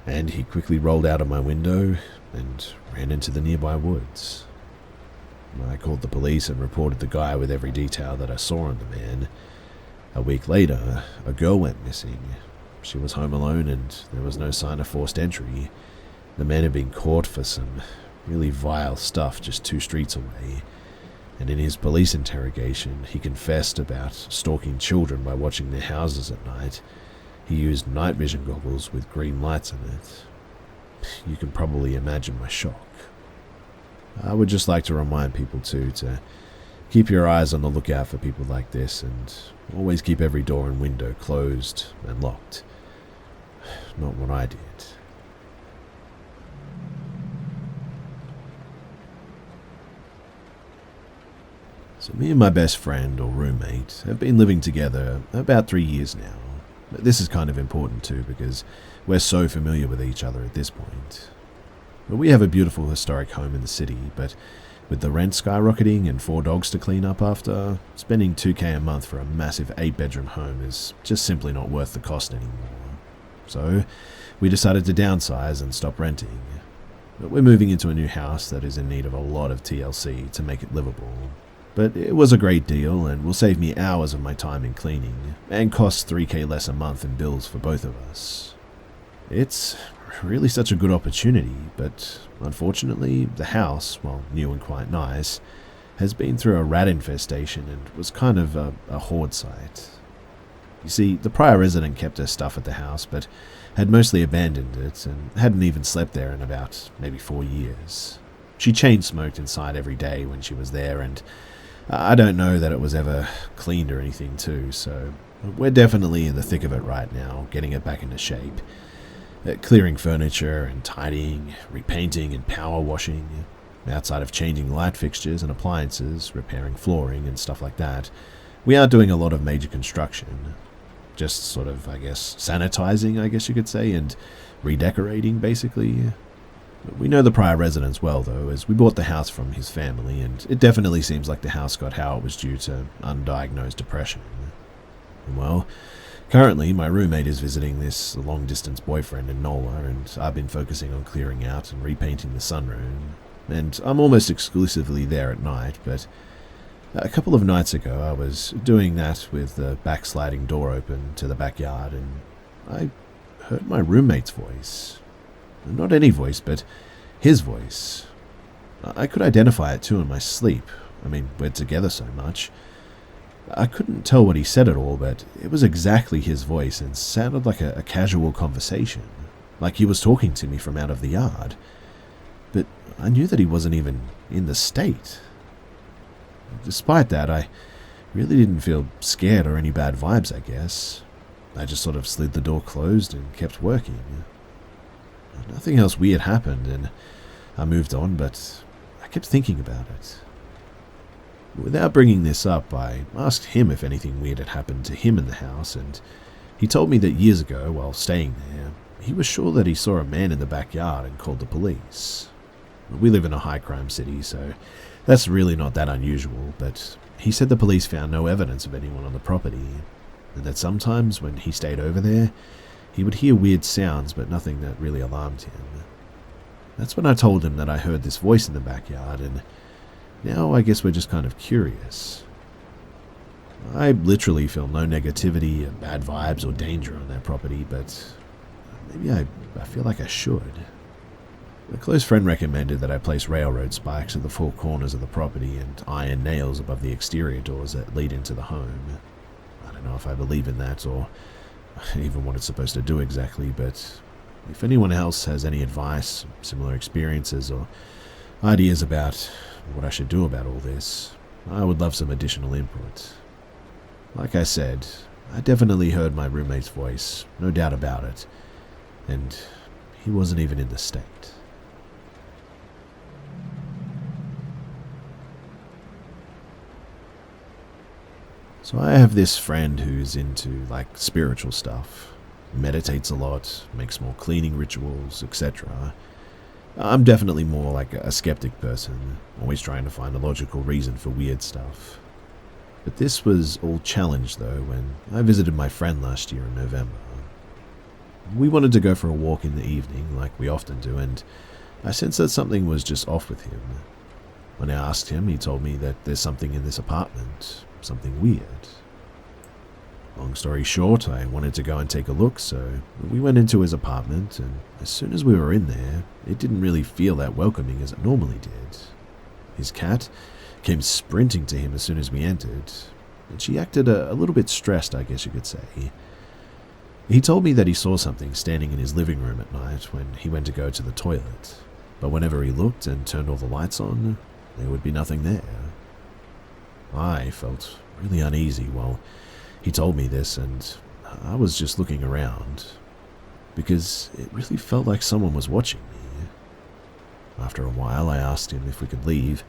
and he quickly rolled out of my window and ran into the nearby woods. I called the police and reported the guy with every detail that I saw on the man. A week later, a girl went missing. She was home alone and there was no sign of forced entry. The man had been caught for some really vile stuff just 2 streets away, and in his police interrogation, he confessed about stalking children by watching their houses at night. He used night vision goggles with green lights in it. You can probably imagine my shock. I would just like to remind people too to keep your eyes on the lookout for people like this and always keep every door and window closed and locked. Not what I did. So me and my best friend or roommate have been living together about 3 years now. This is kind of important too because we're so familiar with each other at this point. We have a beautiful historic home in the city, but with the rent skyrocketing and 4 dogs to clean up after, spending $2,000 a month for a massive 8-bedroom home is just simply not worth the cost anymore. So we decided to downsize and stop renting. But we're moving into a new house that is in need of a lot of TLC to make it livable. But it was a great deal and will save me hours of my time in cleaning and costs $3,000 less a month in bills for both of us. It's really such a good opportunity, but unfortunately the house, while new and quite nice, has been through a rat infestation and was kind of a hoard site. You see, the prior resident kept her stuff at the house but had mostly abandoned it and hadn't even slept there in about maybe 4 years. She chain smoked inside every day when she was there, and I don't know that it was ever cleaned or anything too, so we're definitely in the thick of it right now, getting it back into shape. Clearing furniture and tidying, repainting and power washing, outside of changing light fixtures and appliances, repairing flooring and stuff like that. We aren't doing a lot of major construction. Just sort of, sanitizing, you could say, and redecorating, basically. We know the prior residents well, though, as we bought the house from his family, and it definitely seems like the house got how it was due to undiagnosed depression. Well, currently my roommate is visiting this long-distance boyfriend in NOLA, and I've been focusing on clearing out and repainting the sunroom, and I'm almost exclusively there at night, but a couple of nights ago I was doing that with the backsliding door open to the backyard, and I heard my roommate's voice. Not any voice, but his voice. I could identify it too in my sleep. We're together so much. I couldn't tell what he said at all, but it was exactly his voice and sounded like a casual conversation, like he was talking to me from out of the yard. But I knew that he wasn't even in the state. Despite that, I really didn't feel scared or any bad vibes, I guess. I just sort of slid the door closed and kept working. Nothing else weird happened, and I moved on, but I kept thinking about it. Without bringing this up, I asked him if anything weird had happened to him in the house, and he told me that years ago, while staying there, he was sure that he saw a man in the backyard and called the police. We live in a high-crime city, so that's really not that unusual, but he said the police found no evidence of anyone on the property, and that sometimes when he stayed over there, he would hear weird sounds, but nothing that really alarmed him. That's when I told him that I heard this voice in the backyard, and now I guess we're just kind of curious. I literally feel no negativity, or bad vibes, or danger on that property, but maybe I feel like I should. A close friend recommended that I place railroad spikes at the four corners of the property and iron nails above the exterior doors that lead into the home. I don't know if I believe in that or even what it's supposed to do exactly, but if anyone else has any advice, similar experiences, or ideas about what I should do about all this, I would love some additional input. Like I said, I definitely heard my roommate's voice, no doubt about it, and he wasn't even in the state. So I have this friend who's into, spiritual stuff, meditates a lot, makes more cleaning rituals, etc. I'm definitely more like a skeptic person, always trying to find a logical reason for weird stuff. But this was all challenged, though, when I visited my friend last year in November. We wanted to go for a walk in the evening, like we often do, and I sensed that something was just off with him. When I asked him, he told me that there's something in this apartment, something weird. Long story short, I wanted to go and take a look, so we went into his apartment, and as soon as we were in there, it didn't really feel that welcoming as it normally did. His cat came sprinting to him as soon as we entered, and she acted a little bit stressed, I guess you could say. He told me that he saw something standing in his living room at night when he went to go to the toilet, but whenever he looked and turned all the lights on, there would be nothing there. I felt really uneasy while he told me this, and I was just looking around, because it really felt like someone was watching me. After a while, I asked him if we could leave.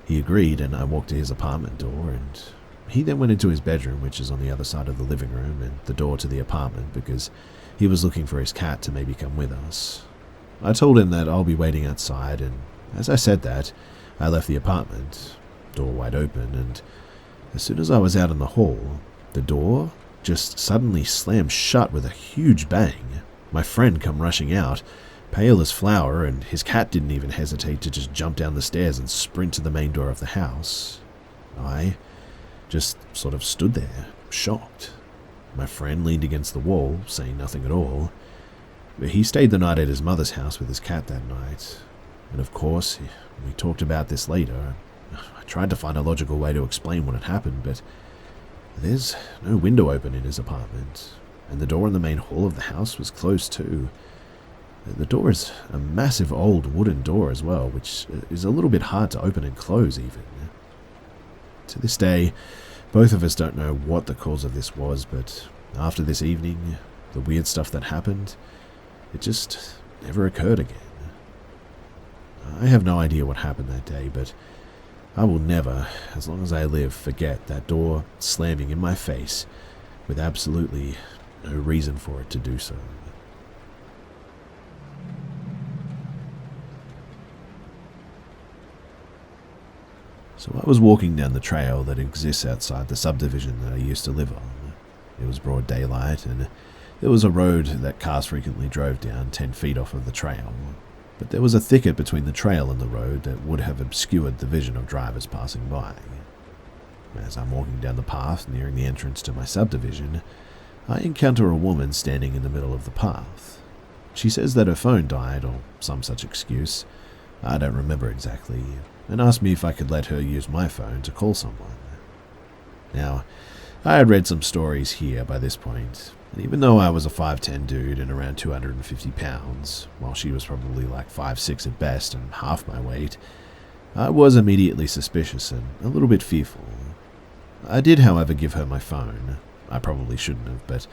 He agreed, and I walked to his apartment door, and he then went into his bedroom, which is on the other side of the living room, and the door to the apartment, because he was looking for his cat to maybe come with us. I told him that I'll be waiting outside, and as I said that, I left the apartment, door wide open, and as soon as I was out in the hall, the door just suddenly slammed shut with a huge bang. My friend come rushing out, pale as flour, and his cat didn't even hesitate to just jump down the stairs and sprint to the main door of the house. I just sort of stood there, shocked. My friend leaned against the wall, saying nothing at all. He stayed the night at his mother's house with his cat that night, and of course, we talked about this later. I tried to find a logical way to explain what had happened, but there's no window open in his apartment, and the door in the main hall of the house was closed too. The door is a massive old wooden door as well, which is a little bit hard to open and close even. To this day, both of us don't know what the cause of this was, but after this evening, the weird stuff that happened, it just never occurred again. I have no idea what happened that day, but I will never, as long as I live, forget that door slamming in my face with absolutely no reason for it to do so. So I was walking down the trail that exists outside the subdivision that I used to live on. It was broad daylight, and there was a road that cars frequently drove down 10 feet off of the trail. But there was a thicket between the trail and the road that would have obscured the vision of drivers passing by. As I'm walking down the path nearing the entrance to my subdivision, I encounter a woman standing in the middle of the path. She says that her phone died, or some such excuse, I don't remember exactly, and asked me if I could let her use my phone to call someone. Now, I had read some stories here by this point, and even though I was a 5'10" dude and around 250 pounds, while she was probably like 5'6" at best and half my weight, I was immediately suspicious and a little bit fearful. I did, however, give her my phone. I probably shouldn't have, but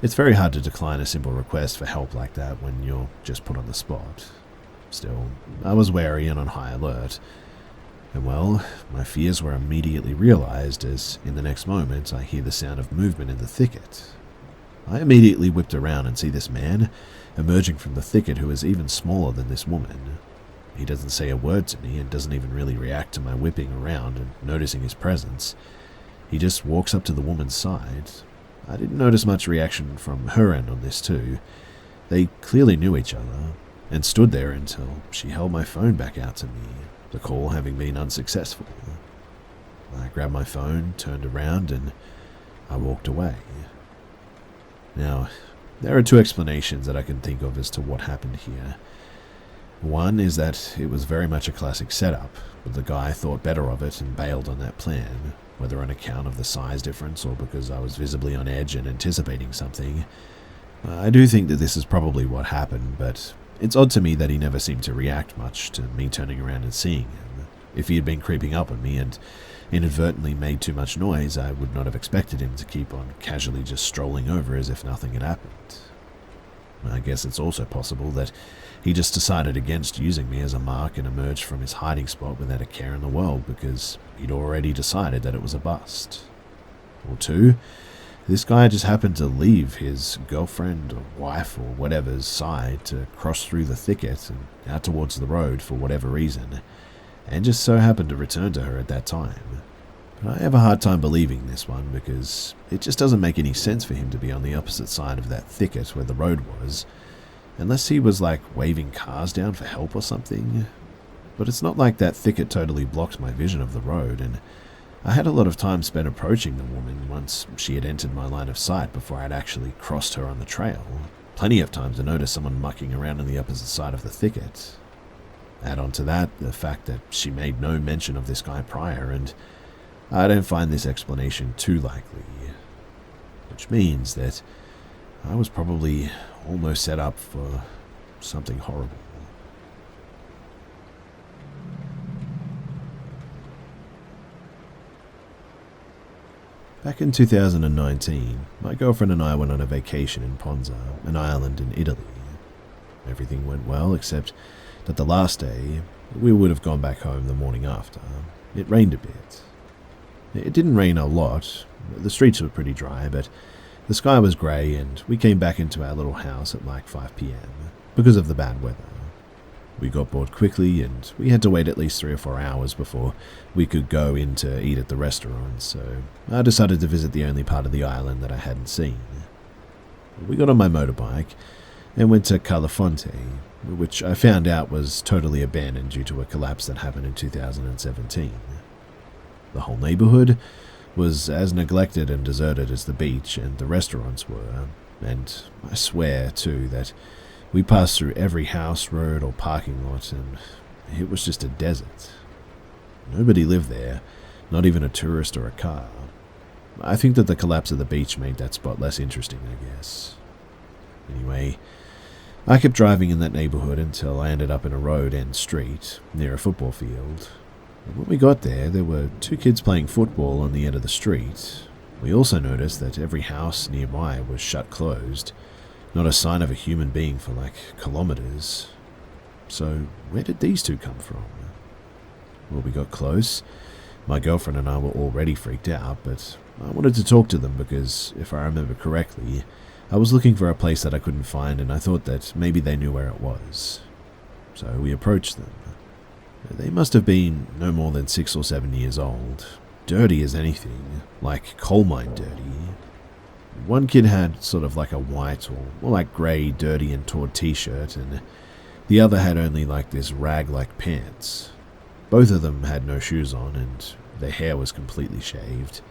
it's very hard to decline a simple request for help like that when you're just put on the spot. Still, I was wary and on high alert. And well, my fears were immediately realized as, in the next moment, I hear the sound of movement in the thicket. I immediately whipped around and see this man emerging from the thicket who is even smaller than this woman. He doesn't say a word to me and doesn't even really react to my whipping around and noticing his presence. He just walks up to the woman's side. I didn't notice much reaction from her end on this too. They clearly knew each other, and stood there until she held my phone back out to me, the call having been unsuccessful. I grabbed my phone, turned around, and I walked away. Now, there are two explanations that I can think of as to what happened here. One is that it was very much a classic setup, but the guy thought better of it and bailed on that plan, whether on account of the size difference or because I was visibly on edge and anticipating something. I do think that this is probably what happened, but it's odd to me that he never seemed to react much to me turning around and seeing him. If he had been creeping up on me and inadvertently made too much noise, I would not have expected him to keep on casually just strolling over as if nothing had happened. I guess it's also possible that he just decided against using me as a mark and emerged from his hiding spot without a care in the world because he'd already decided that it was a bust. Or two, this guy just happened to leave his girlfriend or wife or whatever's side to cross through the thicket and out towards the road for whatever reason, and just so happened to return to her at that time. But I have a hard time believing this one because it just doesn't make any sense for him to be on the opposite side of that thicket where the road was, unless he was like waving cars down for help or something. But it's not like that thicket totally blocked my vision of the road, and I had a lot of time spent approaching the woman once she had entered my line of sight before I had actually crossed her on the trail. Plenty of time to notice someone mucking around on the opposite side of the thicket. Add on to that the fact that she made no mention of this guy prior, and I don't find this explanation too likely. Which means that I was probably almost set up for something horrible. Back in 2019, my girlfriend and I went on a vacation in Ponza, an island in Italy. Everything went well except that the last day, we would have gone back home the morning after. It rained a bit. It didn't rain a lot, the streets were pretty dry, but the sky was grey and we came back into our little house at like 5 p.m. because of the bad weather. We got bored quickly and we had to wait at least 3 or 4 hours before we could go in to eat at the restaurant, so I decided to visit the only part of the island that I hadn't seen. We got on my motorbike and went to Calafonte, which I found out was totally abandoned due to a collapse that happened in 2017. The whole neighborhood was as neglected and deserted as the beach and the restaurants were, and I swear, too, that we passed through every house, road, or parking lot, and it was just a desert. Nobody lived there, not even a tourist or a car. I think that the collapse of the beach made that spot less interesting, I guess. Anyway, I kept driving in that neighborhood until I ended up in a road-end street, near a football field. And when we got there were 2 kids playing football on the end of the street. We also noticed that every house nearby was shut closed, not a sign of a human being for like kilometers. So where did these 2 come from? Well, we got close. My girlfriend and I were already freaked out, but I wanted to talk to them because, if I remember correctly, I was looking for a place that I couldn't find and I thought that maybe they knew where it was. So we approached them. They must have been no more than 6 or 7 years old, dirty as anything, like coal mine dirty. One kid had sort of like a white or more like grey, dirty and torn t-shirt, and the other had only like this rag-like pants. Both of them had no shoes on and their hair was completely shaved.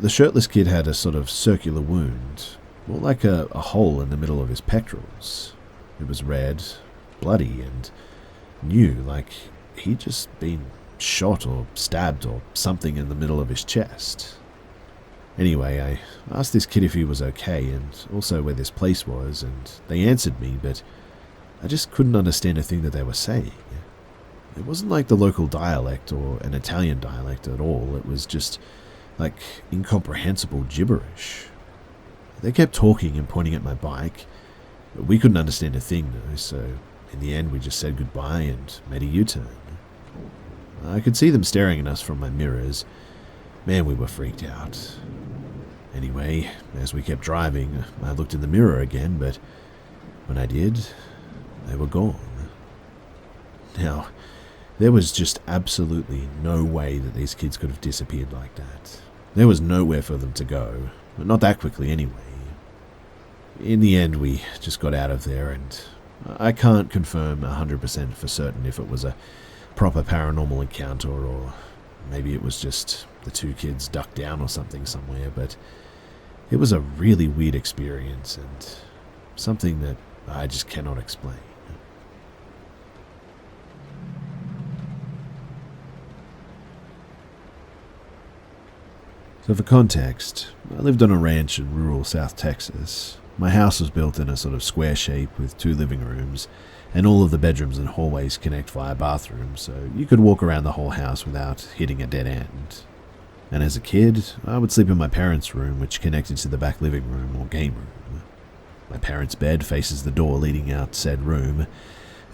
The shirtless kid had a sort of circular wound, more like a hole in the middle of his pectorals. It was red, bloody, and new, like he'd just been shot or stabbed or something in the middle of his chest. Anyway, I asked this kid if he was okay and also where this place was, and they answered me, but I just couldn't understand a thing that they were saying. It wasn't like the local dialect or an Italian dialect at all. It was just like incomprehensible gibberish. They kept talking and pointing at my bike. We couldn't understand a thing though, so In the end, we just said goodbye and made a U-turn. I could see them staring at us from my mirrors. Man, we were freaked out. Anyway, as we kept driving, I looked in the mirror again, but when I did, they were gone. Now, there was just absolutely no way that these kids could have disappeared like that. There was nowhere for them to go. Not that quickly, anyway. In the end, we just got out of there, and I can't confirm 100% for certain if it was a proper paranormal encounter or maybe it was just the two kids ducked down or something somewhere, but it was a really weird experience and something that I just cannot explain. So for context, I lived on a ranch in rural South Texas. My house was built in a sort of square shape with 2 living rooms, and all of the bedrooms and hallways connect via bathrooms, so you could walk around the whole house without hitting a dead end. And as a kid, I would sleep in my parents' room, which connected to the back living room or game room. My parents' bed faces the door leading out said room,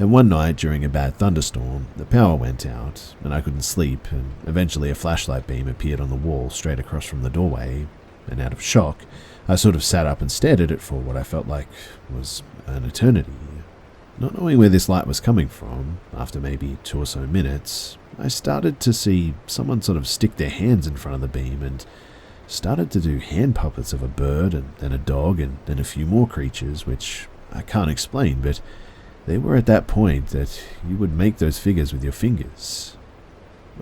and one night during a bad thunderstorm, the power went out, and I couldn't sleep, and eventually a flashlight beam appeared on the wall straight across from the doorway, and out of shock, I sort of sat up and stared at it for what I felt like was an eternity. Not knowing where this light was coming from, after maybe 2 or so minutes, I started to see someone sort of stick their hands in front of the beam and started to do hand puppets of a bird and then a dog and then a few more creatures, which I can't explain, but they were at that point that you would make those figures with your fingers.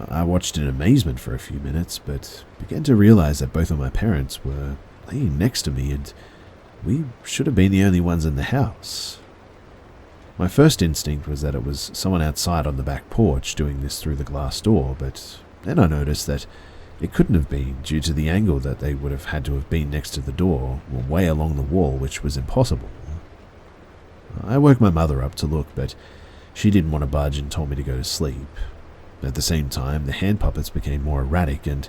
I watched in amazement for a few minutes, but began to realize that both of my parents were laying next to me and we should have been the only ones in the house. My first instinct was that it was someone outside on the back porch doing this through the glass door, but then I noticed that it couldn't have been due to the angle that they would have had to have been next to the door or way along the wall, which was impossible. I woke my mother up to look, but she didn't want to budge and told me to go to sleep. At the same time, the hand puppets became more erratic and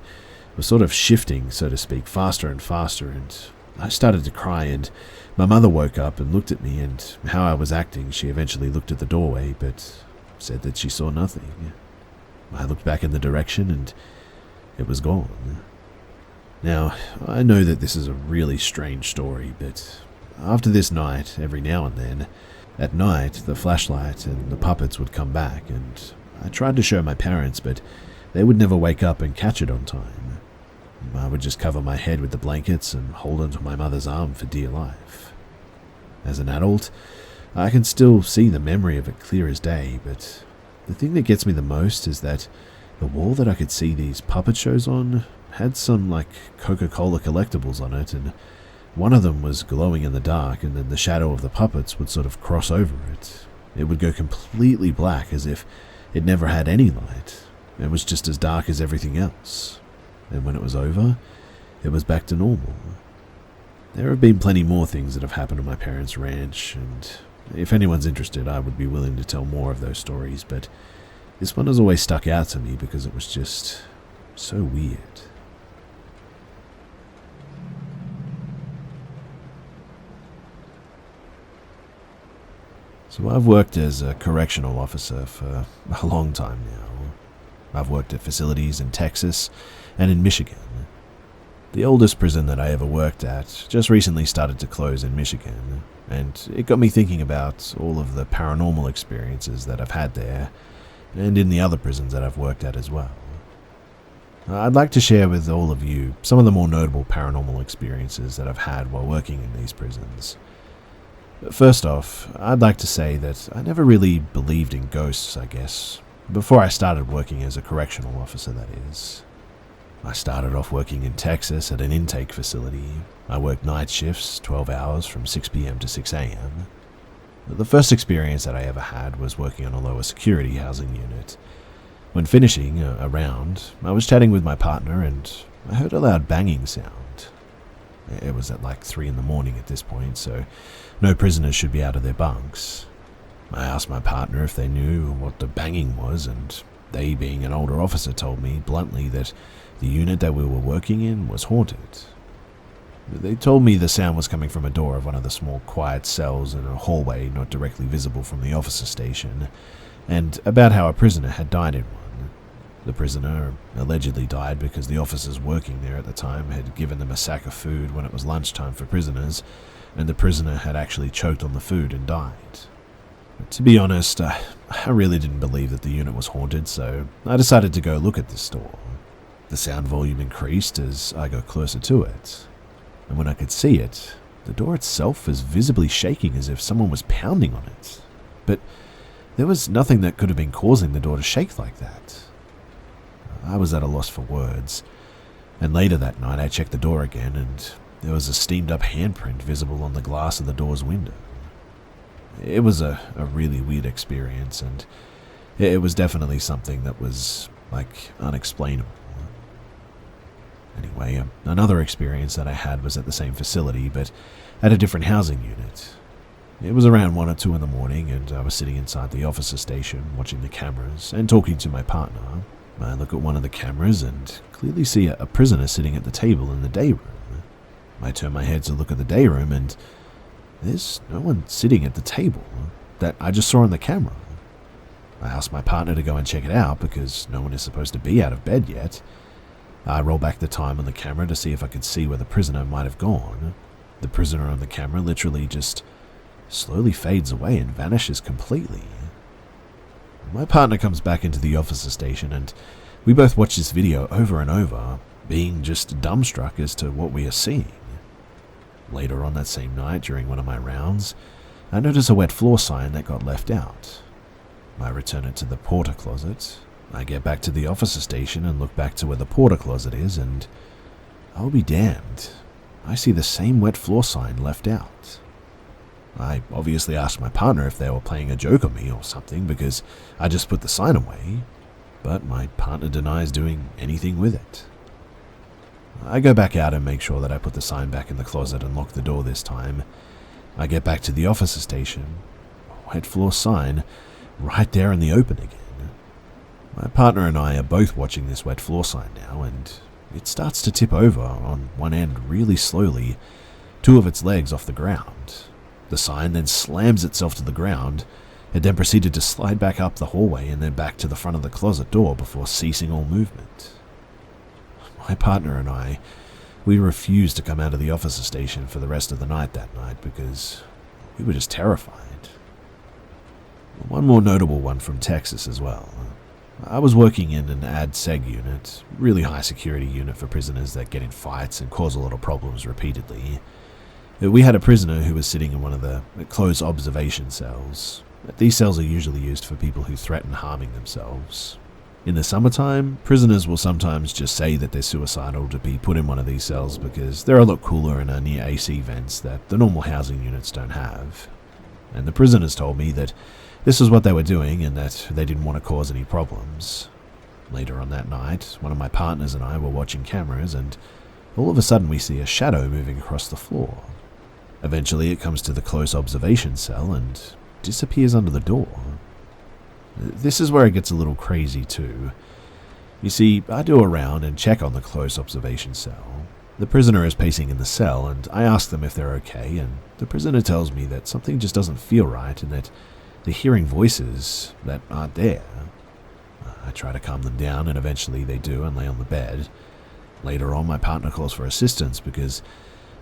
were sort of shifting, so to speak, faster and faster, and I started to cry, and my mother woke up and looked at me, and how I was acting, she eventually looked at the doorway, but said that she saw nothing. I looked back in the direction, and it was gone. Now, I know that this is a really strange story, but after this night, every now and then, at night, the flashlight and the puppets would come back, and I tried to show my parents, but they would never wake up and catch it on time. I would just cover my head with the blankets and hold onto my mother's arm for dear life. As an adult, I can still see the memory of it clear as day, but the thing that gets me the most is that the wall that I could see these puppet shows on had some, Coca-Cola collectibles on it, and one of them was glowing in the dark, and then the shadow of the puppets would sort of cross over it. It would go completely black as if it never had any light. It was just as dark as everything else. And when it was over, it was back to normal. There have been plenty more things that have happened on my parents' ranch, and if anyone's interested, I would be willing to tell more of those stories, but this one has always stuck out to me because it was just so weird. So I've worked as a correctional officer for a long time now. I've worked at facilities in Texas and in Michigan. The oldest prison that I ever worked at just recently started to close in Michigan, and it got me thinking about all of the paranormal experiences that I've had there, and in the other prisons that I've worked at as well. I'd like to share with all of you some of the more notable paranormal experiences that I've had while working in these prisons. First off, I'd like to say that I never really believed in ghosts, I guess, before I started working as a correctional officer, that is. I started off working in Texas at an intake facility. I worked night shifts, 12 hours from 6 p.m. to 6 a.m. The first experience that I ever had was working on a lower security housing unit. When finishing a round, I was chatting with my partner and I heard a loud banging sound. It was at 3 in the morning at this point, so no prisoners should be out of their bunks. I asked my partner if they knew what the banging was, and they, being an older officer, told me bluntly that the unit that we were working in was haunted. They told me the sound was coming from a door of one of the small quiet cells in a hallway not directly visible from the officer station, and about how a prisoner had died in one. The prisoner allegedly died because the officers working there at the time had given them a sack of food when it was lunchtime for prisoners, and the prisoner had actually choked on the food and died. But to be honest, I really didn't believe that the unit was haunted, so I decided to go look at this door. The sound volume increased as I got closer to it, and when I could see it, the door itself was visibly shaking as if someone was pounding on it. But there was nothing that could have been causing the door to shake like that. I was at a loss for words, and later that night I checked the door again, and there was a steamed up handprint visible on the glass of the door's window. It was a really weird experience, and it was definitely something that was, unexplainable. Anyway, another experience that I had was at the same facility, but at a different housing unit. It was around 1 or 2 in the morning, and I was sitting inside the officer station, watching the cameras, and talking to my partner. I look at one of the cameras and clearly see a prisoner sitting at the table in the day room. I turn my head to look at the day room, and there's no one sitting at the table that I just saw on the camera. I asked my partner to go and check it out because no one is supposed to be out of bed yet. I roll back the time on the camera to see if I could see where the prisoner might have gone. The prisoner on the camera literally just slowly fades away and vanishes completely. My partner comes back into the officer station, and we both watch this video over and over, being just dumbstruck as to what we are seeing. Later on that same night, during one of my rounds, I notice a wet floor sign that got left out. I return it to the porter closet. I get back to the officer station and look back to where the porter closet is, and I'll be damned, I see the same wet floor sign left out. I obviously asked my partner if they were playing a joke on me or something because I just put the sign away, but my partner denies doing anything with it. I go back out and make sure that I put the sign back in the closet and lock the door this time. I get back to the officer station, a wet floor sign right there in the open again. My partner and I are both watching this wet floor sign now, and it starts to tip over on one end really slowly, 2 of its legs off the ground. The sign then slams itself to the ground. It then proceeded to slide back up the hallway and then back to the front of the closet door before ceasing all movement. My partner and I, we refused to come out of the officer station for the rest of the night that night because we were just terrified. One more notable one from Texas as well. I was working in an ad-seg unit, really high security unit for prisoners that get in fights and cause a lot of problems repeatedly. We had a prisoner who was sitting in one of the closed observation cells. These cells are usually used for people who threaten harming themselves. In the summertime, prisoners will sometimes just say that they're suicidal to be put in one of these cells because they're a lot cooler and are near AC vents that the normal housing units don't have. And the prisoners told me that this is what they were doing and that they didn't want to cause any problems. Later on that night, one of my partners and I were watching cameras, and all of a sudden we see a shadow moving across the floor. Eventually it comes to the close observation cell and disappears under the door. This is where it gets a little crazy too. You see, I do a round and check on the close observation cell. The prisoner is pacing in the cell, and I ask them if they're okay, and the prisoner tells me that something just doesn't feel right and that they're hearing voices that aren't there. I try to calm them down, and eventually they do and lay on the bed. Later on, my partner calls for assistance because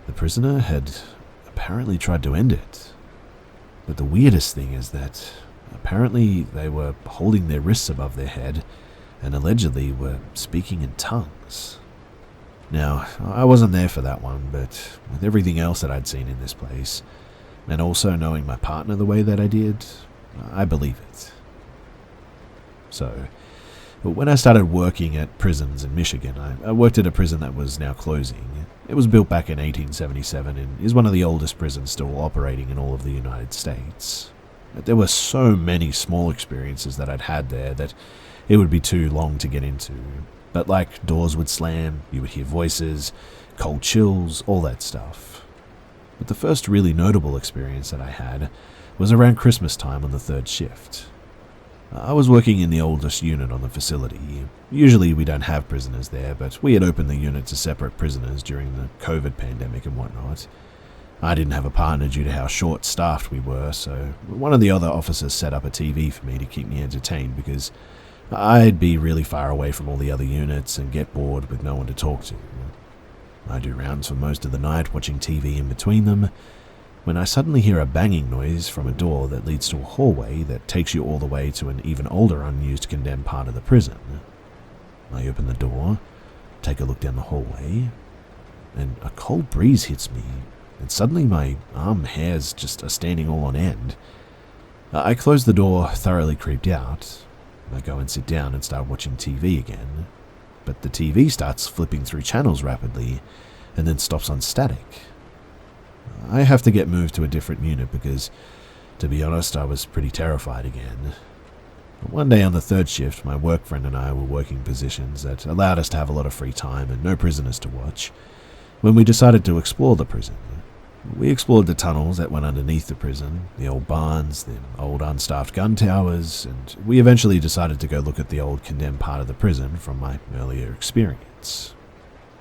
the prisoner had apparently tried to end it. But the weirdest thing is that apparently they were holding their wrists above their head and allegedly were speaking in tongues. Now, I wasn't there for that one, but with everything else that I'd seen in this place, and also knowing my partner the way that I did, I believe it. So, when I started working at prisons in Michigan, I worked at a prison that was now closing. It was built back in 1877 and is one of the oldest prisons still operating in all of the United States. There were so many small experiences that I'd had there that it would be too long to get into. But like doors would slam, you would hear voices, cold chills, all that stuff. But the first really notable experience that I had was around Christmas time on the 3rd shift. I was working in the oldest unit on the facility. Usually we don't have prisoners there, but we had opened the unit to separate prisoners during the COVID pandemic and whatnot. I didn't have a partner due to how short-staffed we were, so one of the other officers set up a TV for me to keep me entertained because I'd be really far away from all the other units and get bored with no one to talk to. I do rounds for most of the night watching TV in between them, when I suddenly hear a banging noise from a door that leads to a hallway that takes you all the way to an even older unused condemned part of the prison. I open the door, take a look down the hallway, and a cold breeze hits me, and suddenly my arm hairs just are standing all on end. I close the door, thoroughly creeped out. I go and sit down and start watching TV again, but the TV starts flipping through channels rapidly, and then stops on static. I have to get moved to a different unit because, to be honest, I was pretty terrified again. One day on the third shift, my work friend and I were working positions that allowed us to have a lot of free time and no prisoners to watch, when we decided to explore the prison. We explored the tunnels that went underneath the prison, the old barns, the old unstaffed gun towers, and we eventually decided to go look at the old condemned part of the prison from my earlier experience.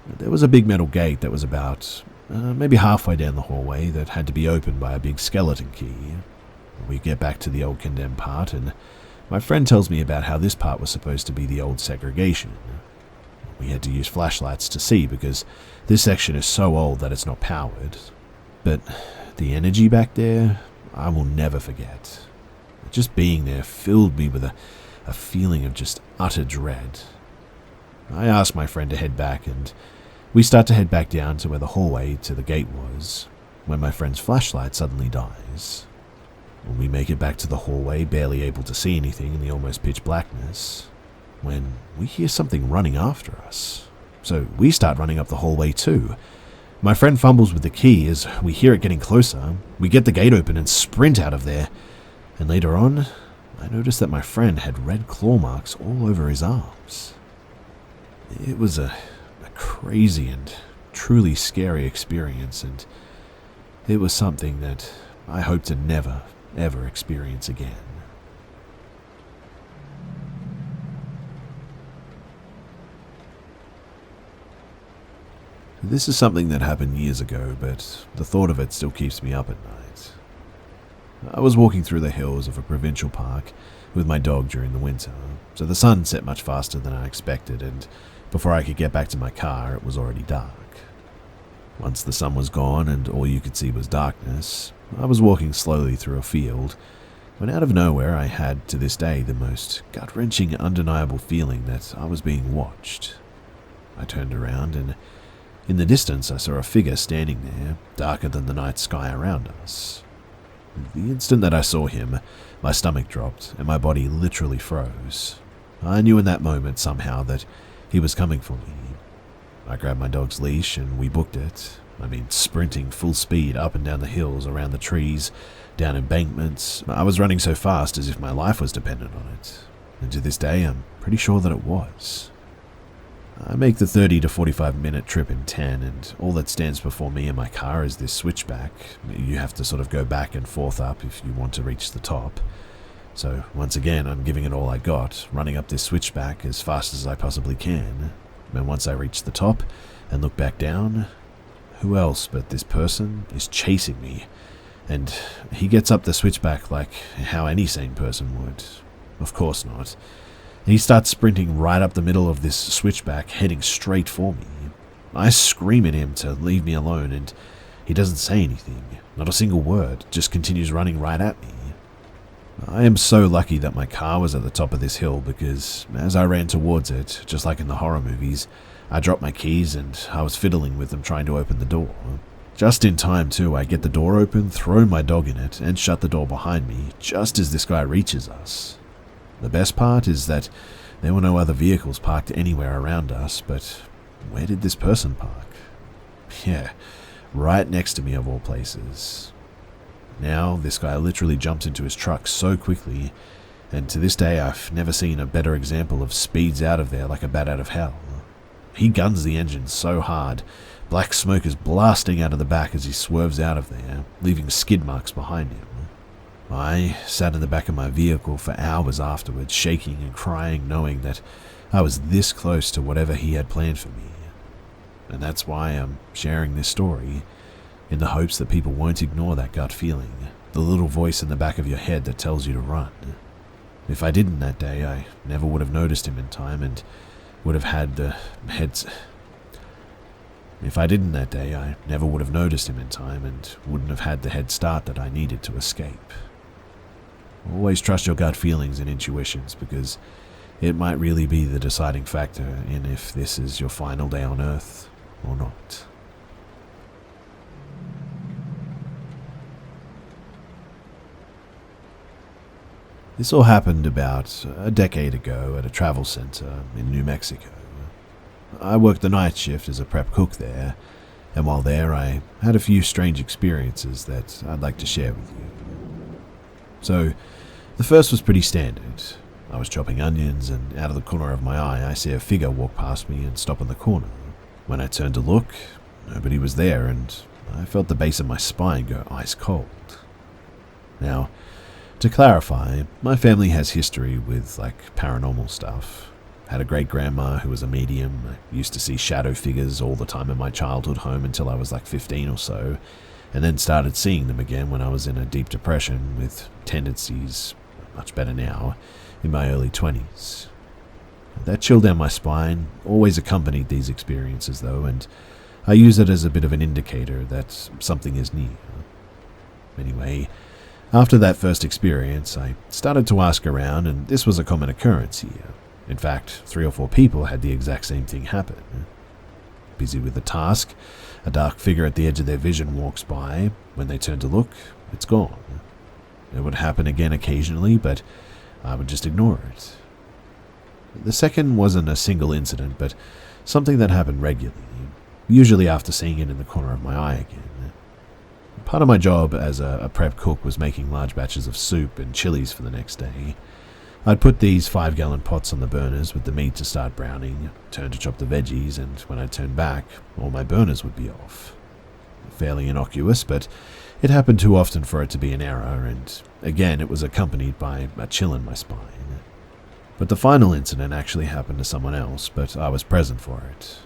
There was a big metal gate that was about maybe halfway down the hallway that had to be opened by a big skeleton key. We get back to the old condemned part, and my friend tells me about how this part was supposed to be the old segregation. We had to use flashlights to see because this section is so old that it's not powered. But the energy back there, I will never forget. Just being there filled me with a feeling of just utter dread. I asked my friend to head back, and we start to head back down to where the hallway to the gate was, when my friend's flashlight suddenly dies. When we make it back to the hallway, barely able to see anything in the almost pitch blackness, when we hear something running after us. So we start running up the hallway too. My friend fumbles with the key as we hear it getting closer. We get the gate open and sprint out of there. And later on, I noticed that my friend had red claw marks all over his arms. It was a crazy and truly scary experience, and it was something that I hope to never, ever experience again. This is something that happened years ago, but the thought of it still keeps me up at night. I was walking through the hills of a provincial park with my dog during the winter, so the sun set much faster than I expected, and before I could get back to my car, it was already dark. Once the sun was gone and all you could see was darkness, I was walking slowly through a field when out of nowhere I had, to this day, the most gut-wrenching, undeniable feeling that I was being watched. I turned around, and in the distance I saw a figure standing there, darker than the night sky around us. The instant that I saw him, my stomach dropped and my body literally froze. I knew in that moment somehow that he was coming for me. I grabbed my dog's leash and we booked it. Sprinting full speed up and down the hills, around the trees, down embankments. I was running so fast as if my life was dependent on it. And to this day, I'm pretty sure that it was. I make the 30 to 45 minute trip in 10, and all that stands before me in my car is this switchback. You have to sort of go back and forth up if you want to reach the top. So once again, I'm giving it all I got, running up this switchback as fast as I possibly can. And once I reach the top and look back down, who else but this person is chasing me? And he gets up the switchback like how any sane person would. Of course not. He starts sprinting right up the middle of this switchback, heading straight for me. I scream at him to leave me alone, and he doesn't say anything, not a single word, just continues running right at me. I am so lucky that my car was at the top of this hill because as I ran towards it, just like in the horror movies, I dropped my keys and I was fiddling with them trying to open the door. Just in time too, I get the door open, throw my dog in it, and shut the door behind me just as this guy reaches us. The best part is that there were no other vehicles parked anywhere around us, but where did this person park? Yeah, right next to me of all places. Now, this guy literally jumps into his truck so quickly, and to this day I've never seen a better example of speeds out of there like a bat out of hell. He guns the engine so hard, black smoke is blasting out of the back as he swerves out of there, leaving skid marks behind him. I sat in the back of my vehicle for hours afterwards, shaking and crying, knowing that I was this close to whatever he had planned for me. And that's why I'm sharing this story, in the hopes that people won't ignore that gut feeling, the little voice in the back of your head that tells you to run. If I didn't that day, I never would have noticed him in time and would have had the heads... If I didn't that day, I never would have noticed him in time and wouldn't have had the head start that I needed to escape. Always trust your gut feelings and intuitions, because it might really be the deciding factor in if this is your final day on Earth or not. This all happened about a decade ago at a travel center in New Mexico. I worked the night shift as a prep cook there, and while there I had a few strange experiences that I'd like to share with you. So, the first was pretty standard. I was chopping onions, and out of the corner of my eye I see a figure walk past me and stop in the corner. When I turned to look, nobody was there, and I felt the base of my spine go ice cold. Now, to clarify, my family has history with, paranormal stuff. Had a great-grandma who was a medium. I used to see shadow figures all the time in my childhood home until I was 15 or so, and then started seeing them again when I was in a deep depression with tendencies, much better now, in my early 20s. That chill down my spine always accompanied these experiences though, and I use it as a bit of an indicator that something is near. Anyway, after that first experience, I started to ask around, and this was a common occurrence here. In fact, 3 or 4 people had the exact same thing happen. Busy with a task, a dark figure at the edge of their vision walks by. When they turn to look, it's gone. It would happen again occasionally, but I would just ignore it. The second wasn't a single incident, but something that happened regularly, usually after seeing it in the corner of my eye again. Part of my job as a prep cook was making large batches of soup and chilies for the next day. I'd put these 5-gallon pots on the burners with the meat to start browning, turn to chop the veggies, and when I turned back, all my burners would be off. Fairly innocuous, but it happened too often for it to be an error, and again it was accompanied by a chill in my spine. But the final incident actually happened to someone else, but I was present for it.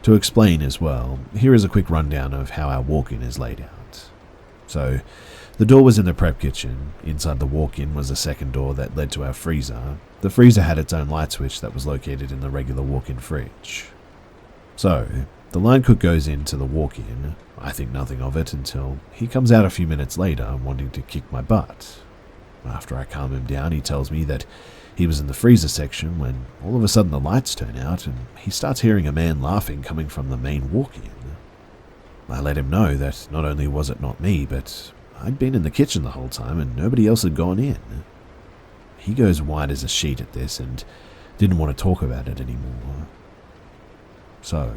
To explain as well, here is a quick rundown of how our walk-in is laid out. So, the door was in the prep kitchen. Inside the walk-in was a second door that led to our freezer. The freezer had its own light switch that was located in the regular walk-in fridge. So, the line cook goes into the walk-in. I think nothing of it until he comes out a few minutes later wanting to kick my butt. After I calm him down, he tells me that he was in the freezer section when all of a sudden the lights turn out and he starts hearing a man laughing coming from the main walk-in. I let him know that not only was it not me, but I'd been in the kitchen the whole time and nobody else had gone in. He goes white as a sheet at this and didn't want to talk about it anymore. So,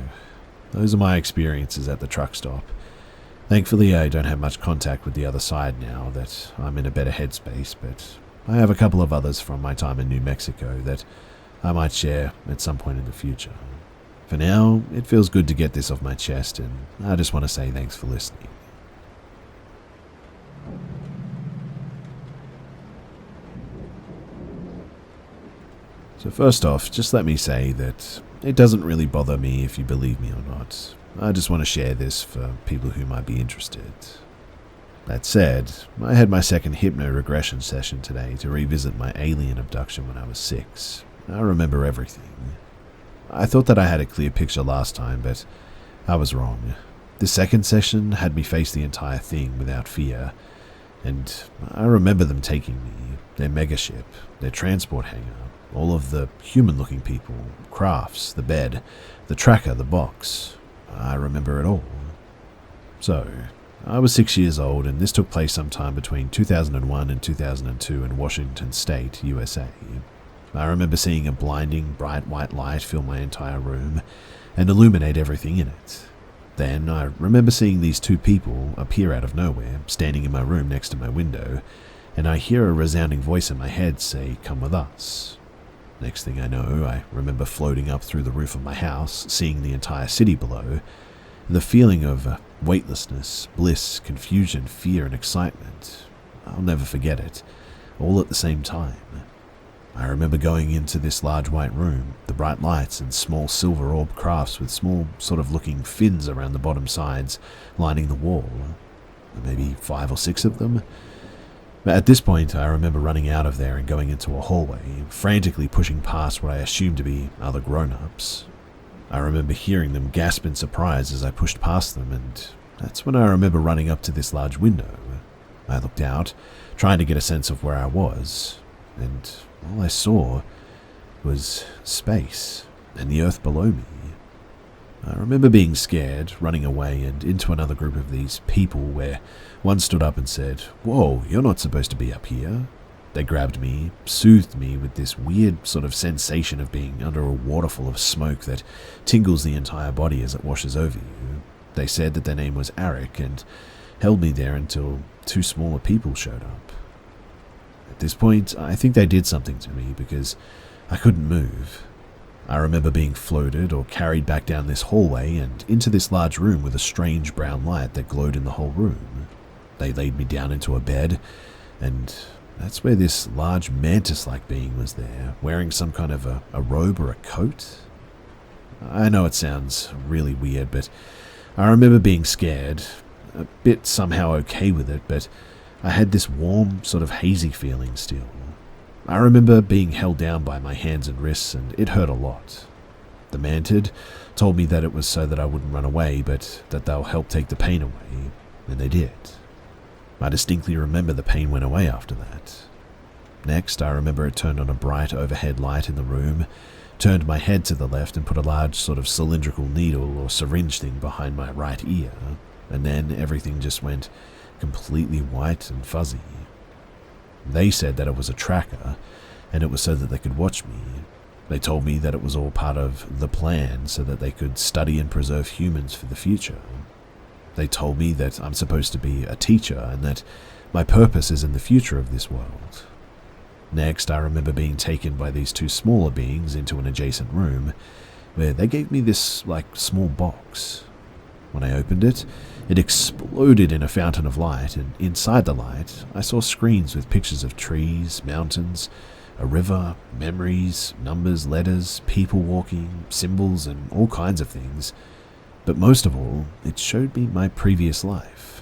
those are my experiences at the truck stop. Thankfully, I don't have much contact with the other side now that I'm in a better headspace, but I have a couple of others from my time in New Mexico that I might share at some point in the future. For now, it feels good to get this off my chest, and I just want to say thanks for listening. So first off, just let me say that it doesn't really bother me if you believe me or not. I just want to share this for people who might be interested. That said, I had my second hypno-regression session today to revisit my alien abduction when I was 6. I remember everything. I thought that I had a clear picture last time, but I was wrong. The second session had me face the entire thing without fear, and I remember them taking me, their megaship, their transport hangar, all of the human-looking people, crafts, the bed, the tracker, the box. I remember it all. So, I was 6 years old, and this took place sometime between 2001 and 2002 in Washington State, USA. I remember seeing a blinding, bright white light fill my entire room and illuminate everything in it. Then I remember seeing these 2 people appear out of nowhere, standing in my room next to my window, and I hear a resounding voice in my head say, "Come with us." Next thing I know, I remember floating up through the roof of my house, seeing the entire city below. The feeling of weightlessness, bliss, confusion, fear, and excitement. I'll never forget it, all at the same time. I remember going into this large white room, the bright lights and small silver orb crafts with small sort of looking fins around the bottom sides lining the wall. Maybe 5 or 6 of them. At this point, I remember running out of there and going into a hallway, frantically pushing past what I assumed to be other grown-ups. I remember hearing them gasp in surprise as I pushed past them, and that's when I remember running up to this large window. I looked out, trying to get a sense of where I was, and all I saw was space and the earth below me. I remember being scared, running away and into another group of these people where one stood up and said, "Whoa, you're not supposed to be up here." They grabbed me, soothed me with this weird sort of sensation of being under a waterfall of smoke that tingles the entire body as it washes over you. They said that their name was Arik and held me there until 2 smaller people showed up. At this point, I think they did something to me because I couldn't move. I remember being floated or carried back down this hallway and into this large room with a strange brown light that glowed in the whole room. They laid me down into a bed, and that's where this large mantis-like being was there, wearing some kind of a robe or a coat. I know it sounds really weird, but I remember being scared, a bit somehow okay with it, but I had this warm, sort of hazy feeling still. I remember being held down by my hands and wrists, and it hurt a lot. The mantid told me that it was so that I wouldn't run away, but that they'll help take the pain away, and they did. I distinctly remember the pain went away after that. Next, I remember it turned on a bright overhead light in the room, turned my head to the left and put a large sort of cylindrical needle or syringe thing behind my right ear, and then everything just went completely white and fuzzy. They said that it was a tracker, and it was so that they could watch me. They told me that it was all part of the plan so that they could study and preserve humans for the future. They told me that I'm supposed to be a teacher and that my purpose is in the future of this world. Next, I remember being taken by these 2 smaller beings into an adjacent room where they gave me this, small box. When I opened it, it exploded in a fountain of light, and inside the light, I saw screens with pictures of trees, mountains, a river, memories, numbers, letters, people walking, symbols, and all kinds of things. But most of all, it showed me my previous life.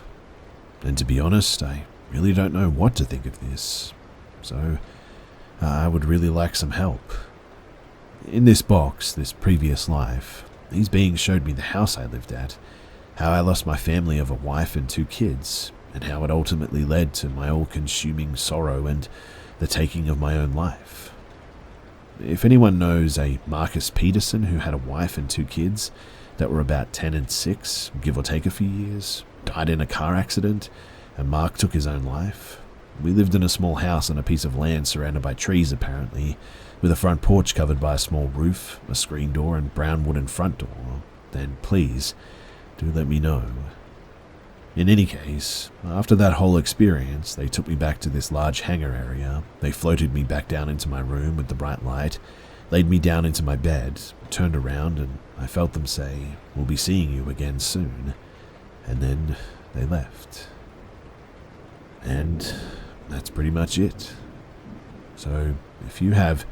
And to be honest, I really don't know what to think of this. So, I would really like some help. In this box, this previous life, these beings showed me the house I lived at, how I lost my family of a wife and 2 kids, and how it ultimately led to my all-consuming sorrow and the taking of my own life. If anyone knows a Marcus Peterson who had a wife and 2 kids that were about 10 and 6, give or take a few years, died in a car accident, and Mark took his own life. We lived in a small house on a piece of land surrounded by trees, apparently, with a front porch covered by a small roof, a screen door, and brown wooden front door. Then please, do let me know. In any case, after that whole experience, they took me back to this large hangar area. They floated me back down into my room with the bright light, laid me down into my bed, turned around, and I felt them say, "We'll be seeing you again soon." And then they left. And that's pretty much it. So, if you have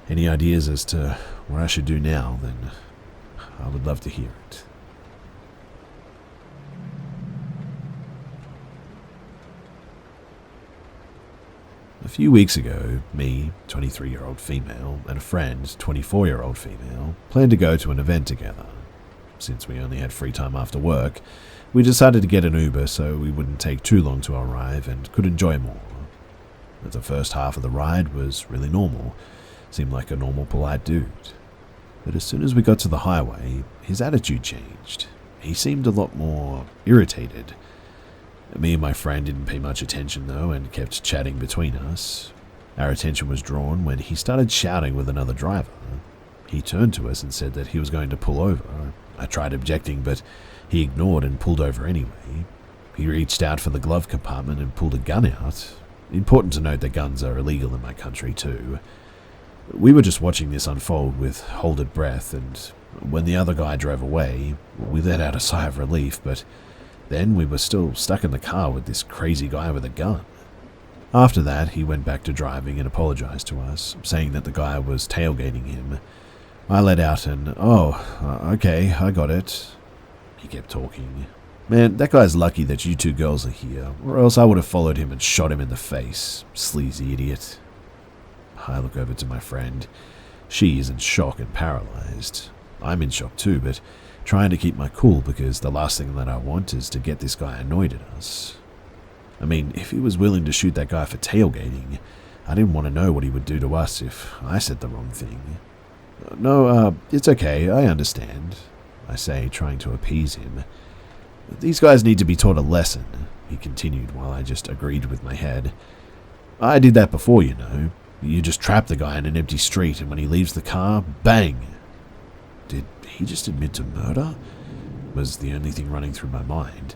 any ideas as to what I should do now, then I would love to hear it. A few weeks ago, me, 23-year-old female, and a friend, 24-year-old female, planned to go to an event together. Since we only had free time after work, we decided to get an Uber so we wouldn't take too long to arrive and could enjoy more. But the first half of the ride was really normal, seemed like a normal, polite dude. But as soon as we got to the highway, his attitude changed. He seemed a lot more irritated. Me and my friend didn't pay much attention though and kept chatting between us. Our attention was drawn when he started shouting with another driver. He turned to us and said that he was going to pull over. I tried objecting, but he ignored and pulled over anyway. He reached out for the glove compartment and pulled a gun out. Important to note that guns are illegal in my country too. We were just watching this unfold with holded breath, and when the other guy drove away, we let out a sigh of relief, but then we were still stuck in the car with this crazy guy with a gun. After that, he went back to driving and apologized to us, saying that the guy was tailgating him. I let out an, okay, I got it. He kept talking. Man, that guy's lucky that you two girls are here, or else I would have followed him and shot him in the face. Sleazy idiot. I look over to my friend. She is in shock and paralyzed. I'm in shock too, but trying to keep my cool because the last thing that I want is to get this guy annoyed at us. I mean, if he was willing to shoot that guy for tailgating, I didn't want to know what he would do to us if I said the wrong thing. No, it's okay, I understand, I say, trying to appease him. These guys need to be taught a lesson, he continued while I just agreed with my head. I did that before, you know. You just trap the guy in an empty street and when he leaves the car, bang! Did he just admit to murder? Was the only thing running through my mind.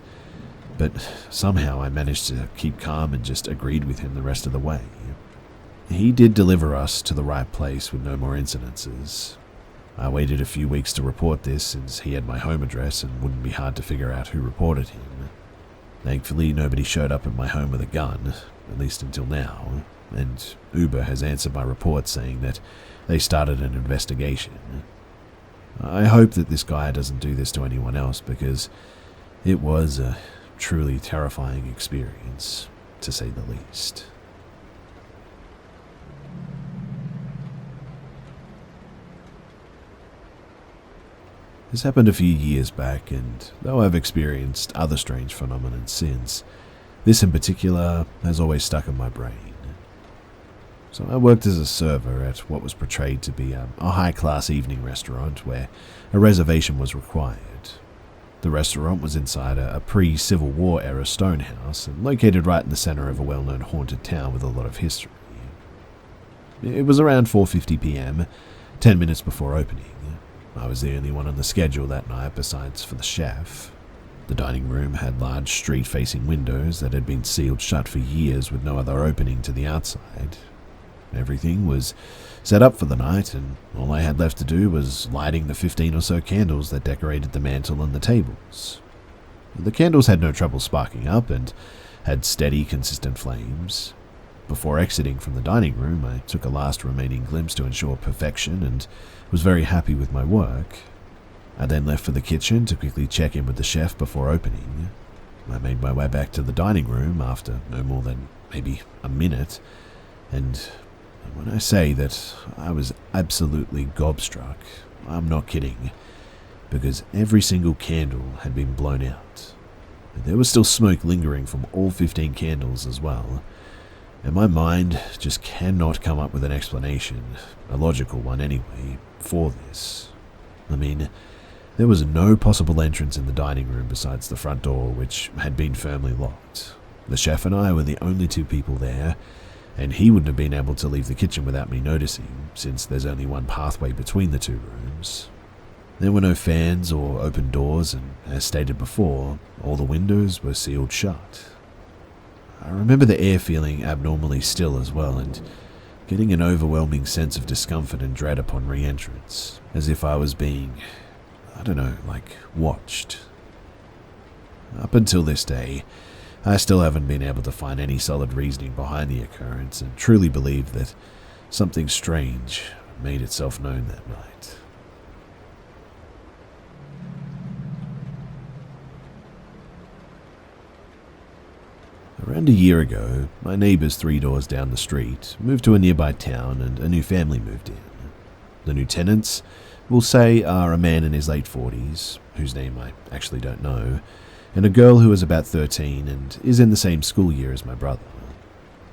But somehow I managed to keep calm and just agreed with him the rest of the way. He did deliver us to the right place with no more incidences. I waited a few weeks to report this since he had my home address and wouldn't be hard to figure out who reported him. Thankfully, nobody showed up at my home with a gun, at least until now, and Uber has answered my report saying that they started an investigation. I hope that this guy doesn't do this to anyone else because it was a truly terrifying experience, to say the least. This happened a few years back, and though I've experienced other strange phenomena since, this in particular has always stuck in my brain. So I worked as a server at what was portrayed to be a high-class evening restaurant where a reservation was required. The restaurant was inside a pre-Civil War era stone house and located right in the center of a well-known haunted town with a lot of history. It was around 4:50 p.m., 10 minutes before opening. I was the only one on the schedule that night besides for the chef. The dining room had large street-facing windows that had been sealed shut for years with no other opening to the outside. Everything was set up for the night, and all I had left to do was lighting the 15 or so candles that decorated the mantel and the tables. The candles had no trouble sparking up and had steady, consistent flames. Before exiting from the dining room, I took a last remaining glimpse to ensure perfection and was very happy with my work. I then left for the kitchen to quickly check in with the chef before opening. I made my way back to the dining room after no more than maybe a minute, and when I say that I was absolutely gobstruck, I'm not kidding, because every single candle had been blown out. There was still smoke lingering from all 15 candles as well, and my mind just cannot come up with an explanation, a logical one anyway, for this. I mean, there was no possible entrance in the dining room besides the front door, which had been firmly locked. The chef and I were the only two people there, and he wouldn't have been able to leave the kitchen without me noticing, since there's only one pathway between the two rooms. There were no fans or open doors, and as stated before, all the windows were sealed shut. I remember the air feeling abnormally still as well, and getting an overwhelming sense of discomfort and dread upon re-entrance, as if I was being, watched. Up until this day, I still haven't been able to find any solid reasoning behind the occurrence and truly believe that something strange made itself known that night. Around a year ago, my neighbors 3 doors down the street moved to a nearby town and a new family moved in. The new tenants, we'll say, are a man in his late 40s, whose name I actually don't know, and a girl who is about 13 and is in the same school year as my brother.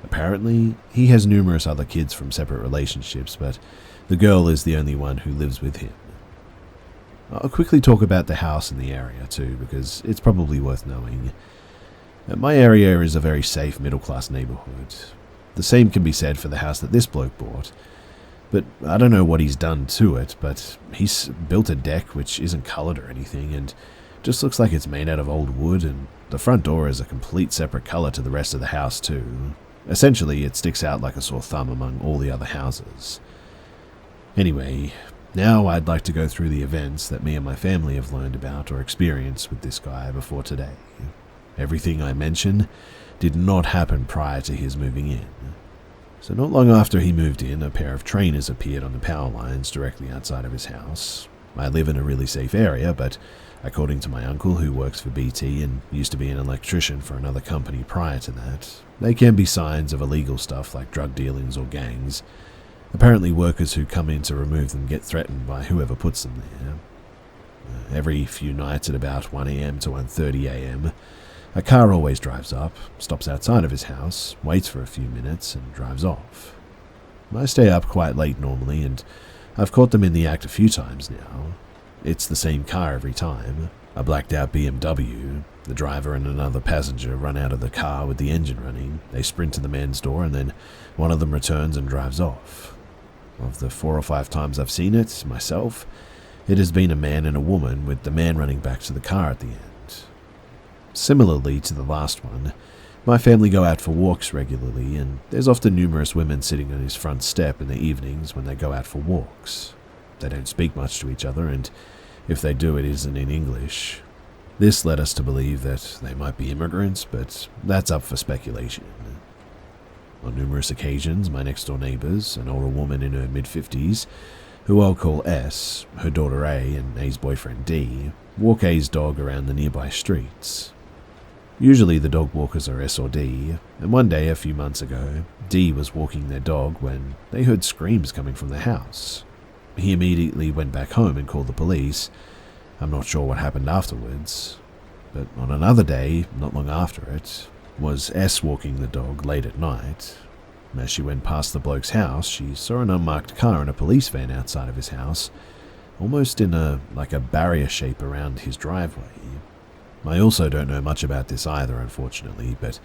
Apparently, he has numerous other kids from separate relationships, but the girl is the only one who lives with him. I'll quickly talk about the house and the area too, because it's probably worth knowing. My area is a very safe middle-class neighborhood. The same can be said for the house that this bloke bought. But I don't know what he's done to it, but he's built a deck which isn't colored or anything and just looks like it's made out of old wood, and the front door is a complete separate color to the rest of the house too. Essentially, it sticks out like a sore thumb among all the other houses. Anyway, now I'd like to go through the events that me and my family have learned about or experienced with this guy before today. Everything I mention did not happen prior to his moving in. So not long after he moved in, a pair of trainers appeared on the power lines directly outside of his house. I live in a really safe area, but according to my uncle, who works for BT and used to be an electrician for another company prior to that, they can be signs of illegal stuff like drug dealings or gangs. Apparently workers who come in to remove them get threatened by whoever puts them there. Every few nights at about 1 a.m. to 1:30 a.m., a car always drives up, stops outside of his house, waits for a few minutes, and drives off. I stay up quite late normally, and I've caught them in the act a few times now. It's the same car every time, a blacked out BMW. The driver and another passenger run out of the car with the engine running. They sprint to the man's door, and then one of them returns and drives off. Of the 4 or 5 times I've seen it, myself, it has been a man and a woman, with the man running back to the car at the end. Similarly to the last one, my family go out for walks regularly, and there's often numerous women sitting on his front step in the evenings when they go out for walks. They don't speak much to each other, and if they do, it isn't in English. This led us to believe that they might be immigrants, but that's up for speculation. On numerous occasions, my next-door neighbours, an older woman in her mid-50s, who I'll call S, her daughter A, and A's boyfriend D, walk A's dog around the nearby streets. Usually the dog walkers are S or D, and one day a few months ago, D was walking their dog when they heard screams coming from the house. He immediately went back home and called the police. I'm not sure what happened afterwards, but on another day, not long after it, was S walking the dog late at night. As she went past the bloke's house, she saw an unmarked car and a police van outside of his house, almost in a barrier shape around his driveway. I also don't know much about this either, unfortunately, but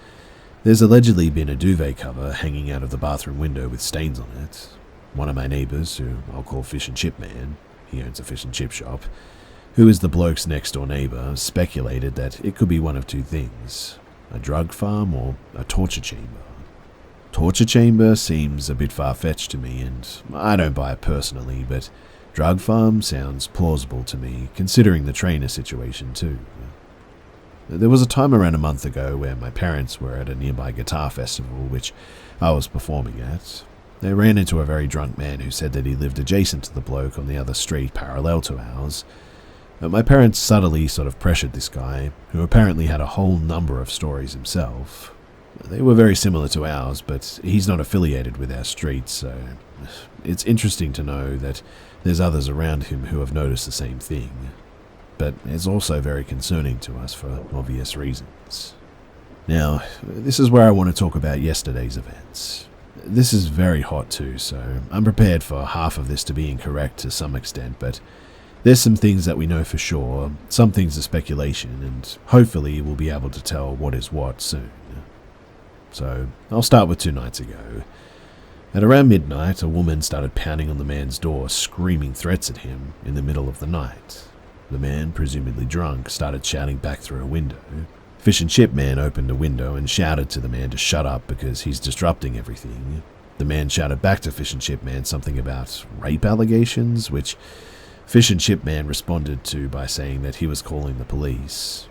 there's allegedly been a duvet cover hanging out of the bathroom window with stains on it. One of my neighbours, who I'll call Fish and Chip Man, he owns a fish and chip shop, who is the bloke's next door neighbour, speculated that it could be one of two things: a drug farm or a torture chamber. Torture chamber seems a bit far-fetched to me, and I don't buy it personally, but drug farm sounds plausible to me, considering the trainer situation too. There was a time around a month ago where my parents were at a nearby guitar festival which I was performing at. They ran into a very drunk man who said that he lived adjacent to the bloke on the other street parallel to ours. My parents subtly sort of pressured this guy, who apparently had a whole number of stories himself. They were very similar to ours, but he's not affiliated with our street, so it's interesting to know that there's others around him who have noticed the same thing. But it's also very concerning to us for obvious reasons. Now, this is where I want to talk about yesterday's events. This is very hot too, so I'm prepared for half of this to be incorrect to some extent, but there's some things that we know for sure, some things are speculation, and hopefully we'll be able to tell what is what soon. So, I'll start with 2 nights ago. At around midnight, a woman started pounding on the man's door, screaming threats at him in the middle of the night. The man, presumably drunk, started shouting back through a window. Fish and Chip Man opened a window and shouted to the man to shut up because he's disrupting everything. The man shouted back to Fish and Chip Man something about rape allegations, which Fish and Chip Man responded to by saying that he was calling the police.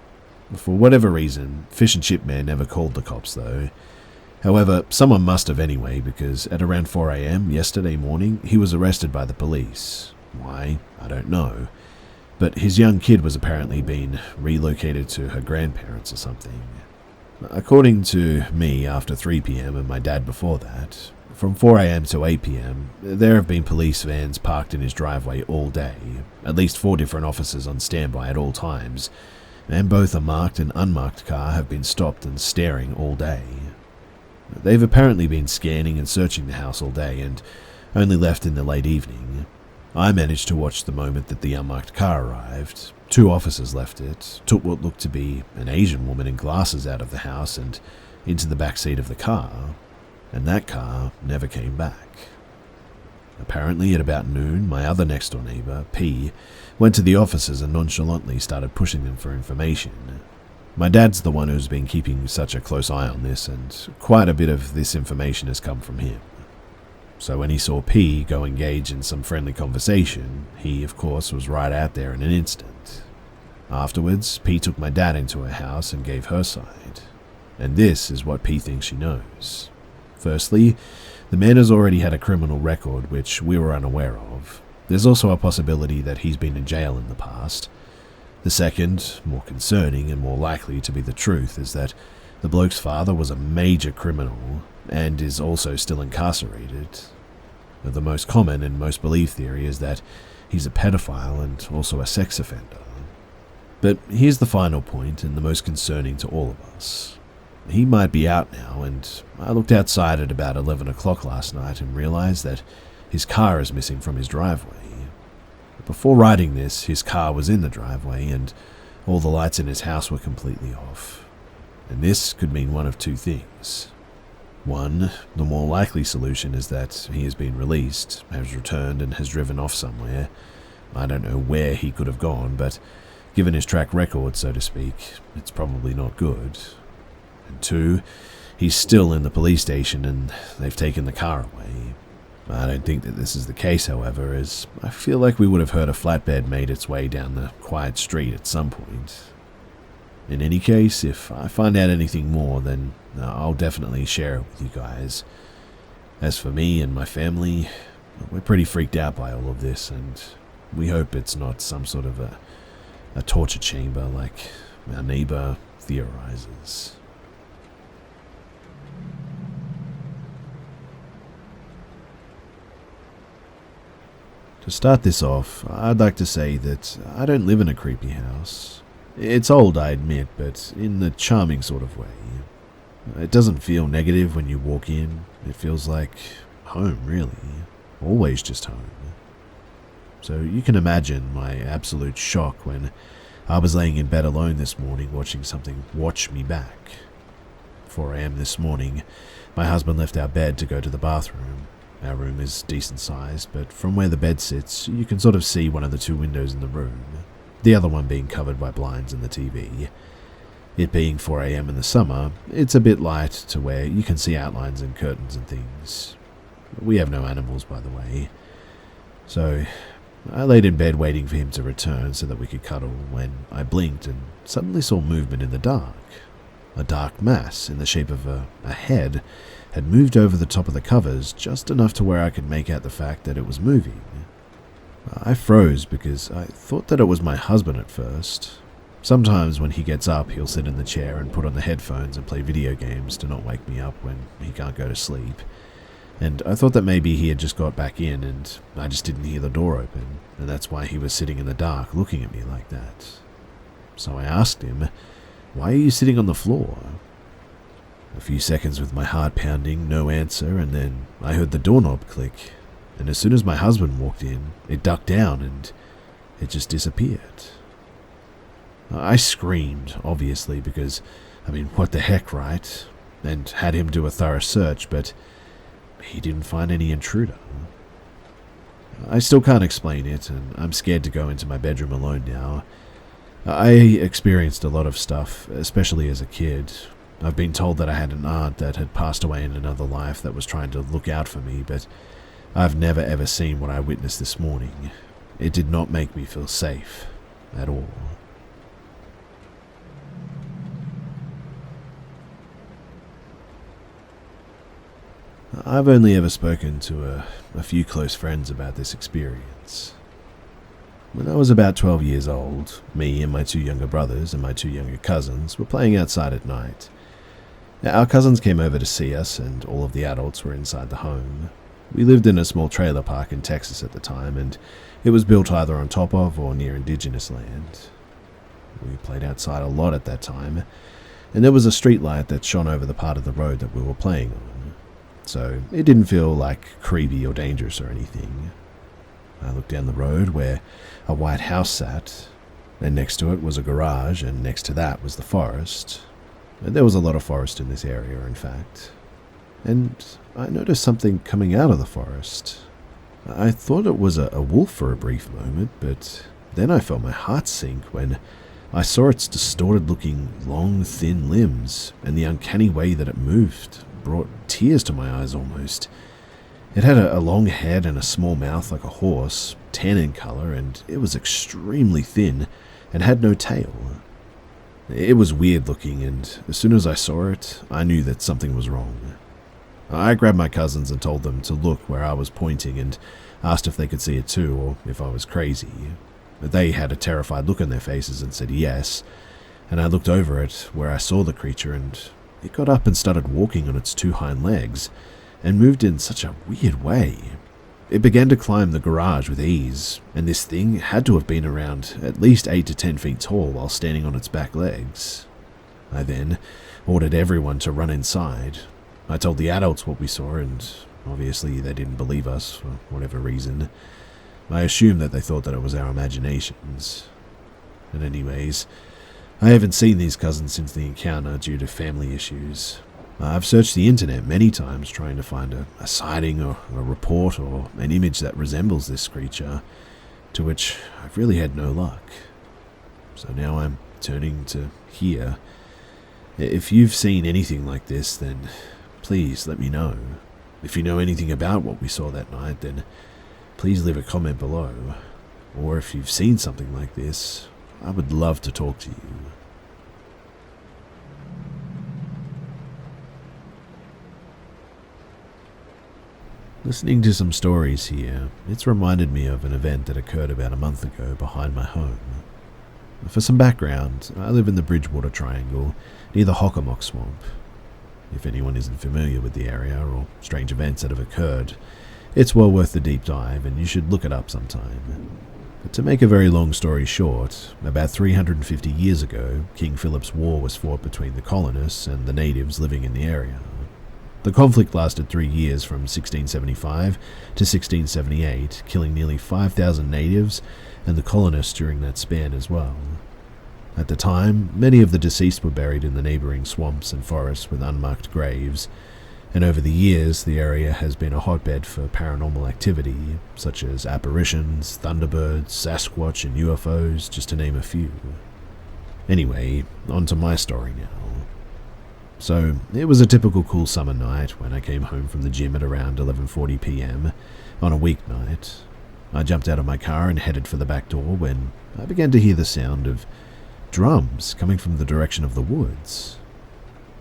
For whatever reason, Fish and Chip Man never called the cops though. However, someone must have anyway, because at around 4 a.m. yesterday morning, he was arrested by the police. Why? I don't know. But his young kid was apparently being relocated to her grandparents or something. According to me, after 3 p.m. and my dad before that, from 4 a.m. to 8 p.m., there have been police vans parked in his driveway all day, at least 4 different officers on standby at all times, and both a marked and unmarked car have been stopped and staring all day. They've apparently been scanning and searching the house all day and only left in the late evening. I managed to watch the moment that the unmarked car arrived. 2 officers left it, took what looked to be an Asian woman in glasses out of the house and into the back seat of the car, and that car never came back. Apparently at about noon, my other next-door neighbour, P, went to the officers and nonchalantly started pushing them for information. My dad's the one who's been keeping such a close eye on this, and quite a bit of this information has come from him. So when he saw P go engage in some friendly conversation, he, of course, was right out there in an instant. Afterwards, P took my dad into her house and gave her side. And this is what P thinks she knows. Firstly, the man has already had a criminal record which we were unaware of. There's also a possibility that he's been in jail in the past. The second, more concerning and more likely to be the truth, is that the bloke's father was a major criminal and is also still incarcerated. The most common and most believed theory is that he's a pedophile and also a sex offender. But here's the final point and the most concerning to all of us. He might be out now, and I looked outside at about 11 o'clock last night and realized that his car is missing from his driveway. Before writing this, his car was in the driveway and all the lights in his house were completely off. And this could mean one of two things. One, the more likely solution is that he has been released, has returned and has driven off somewhere. I don't know where he could have gone, but given his track record, so to speak, it's probably not good. And two, he's still in the police station and they've taken the car away. I don't think that this is the case, however, as I feel like we would have heard a flatbed made its way down the quiet street at some point. In any case, if I find out anything more, then I'll definitely share it with you guys. As for me and my family, we're pretty freaked out by all of this, and we hope it's not some sort of a torture chamber like our neighbor theorizes. To start this off, I'd like to say that I don't live in a creepy house. It's old, I admit, but in the charming sort of way. It doesn't feel negative when you walk in. It feels like home, really. Always just home. So you can imagine my absolute shock when I was laying in bed alone this morning watching something watch me back. 4 a.m. this morning, my husband left our bed to go to the bathroom. Our room is decent sized, but from where the bed sits, you can sort of see one of the 2 windows in the room, the other one being covered by blinds and the TV. It being 4 a.m. in the summer, it's a bit light to where you can see outlines and curtains and things. We have no animals, by the way. So I laid in bed waiting for him to return so that we could cuddle when I blinked and suddenly saw movement in the dark. A dark mass in the shape of a head had moved over the top of the covers just enough to where I could make out the fact that it was moving. I froze because I thought that it was my husband at first. Sometimes when he gets up, he'll sit in the chair and put on the headphones and play video games to not wake me up when he can't go to sleep. And I thought that maybe he had just got back in and I just didn't hear the door open, and that's why he was sitting in the dark looking at me like that. So I asked him, "Why are you sitting on the floor?" A few seconds with my heart pounding, no answer, and then I heard the doorknob click, and as soon as my husband walked in, it ducked down and it just disappeared. I screamed, obviously, because, what the heck, right? And had him do a thorough search, but he didn't find any intruder. I still can't explain it, and I'm scared to go into my bedroom alone now. I experienced a lot of stuff, especially as a kid. I've been told that I had an aunt that had passed away in another life that was trying to look out for me, but I've never ever seen what I witnessed this morning. It did not make me feel safe at all. I've only ever spoken to a few close friends about this experience. When I was about 12 years old, me and my 2 younger brothers and my 2 younger cousins were playing outside at night. Our cousins came over to see us, and all of the adults were inside the home. We lived in a small trailer park in Texas at the time, and it was built either on top of or near indigenous land. We played outside a lot at that time, and there was a street light that shone over the part of the road that we were playing on, so it didn't feel like creepy or dangerous or anything. I looked down the road where a white house sat, and next to it was a garage, and next to that was the forest. And there was a lot of forest in this area, in fact. And I noticed something coming out of the forest. I thought it was a wolf for a brief moment, but then I felt my heart sink when I saw its distorted-looking, long, thin limbs, and the uncanny way that it moved brought tears to my eyes almost. It had a long head and a small mouth like a horse, tan in color, and it was extremely thin and had no tail. It was weird looking, and as soon as I saw it, I knew that something was wrong. I grabbed my cousins and told them to look where I was pointing and asked if they could see it too, or if I was crazy. They had a terrified look on their faces and said yes, and I looked over it where I saw the creature, and it got up and started walking on its two hind legs, and moved in such a weird way. It began to climb the garage with ease, and this thing had to have been around at least 8 to 10 feet tall while standing on its back legs. I then ordered everyone to run inside. I told the adults what we saw, and obviously they didn't believe us for whatever reason. I assumed that they thought that it was our imaginations. And anyways, I haven't seen these cousins since the encounter due to family issues. I've searched the internet many times trying to find a sighting or a report or an image that resembles this creature, to which I've really had no luck. So now I'm turning to here. If you've seen anything like this, then please let me know. If you know anything about what we saw that night, then please leave a comment below. Or if you've seen something like this, I would love to talk to you. Listening to some stories here, it's reminded me of an event that occurred about a month ago behind my home. For some background, I live in the Bridgewater Triangle, near the Hockomock Swamp. If anyone isn't familiar with the area or strange events that have occurred, it's well worth the deep dive and you should look it up sometime. But to make a very long story short, about 350 years ago, King Philip's War was fought between the colonists and the natives living in the area. The conflict lasted 3 years from 1675 to 1678, killing nearly 5,000 natives and the colonists during that span as well. At the time, many of the deceased were buried in the neighbouring swamps and forests with unmarked graves, and over the years the area has been a hotbed for paranormal activity, such as apparitions, thunderbirds, Sasquatch and UFOs, just to name a few. Anyway, on to my story now. So, it was a typical cool summer night when I came home from the gym at around 11:40 p.m. on a weeknight. I jumped out of my car and headed for the back door when I began to hear the sound of drums coming from the direction of the woods.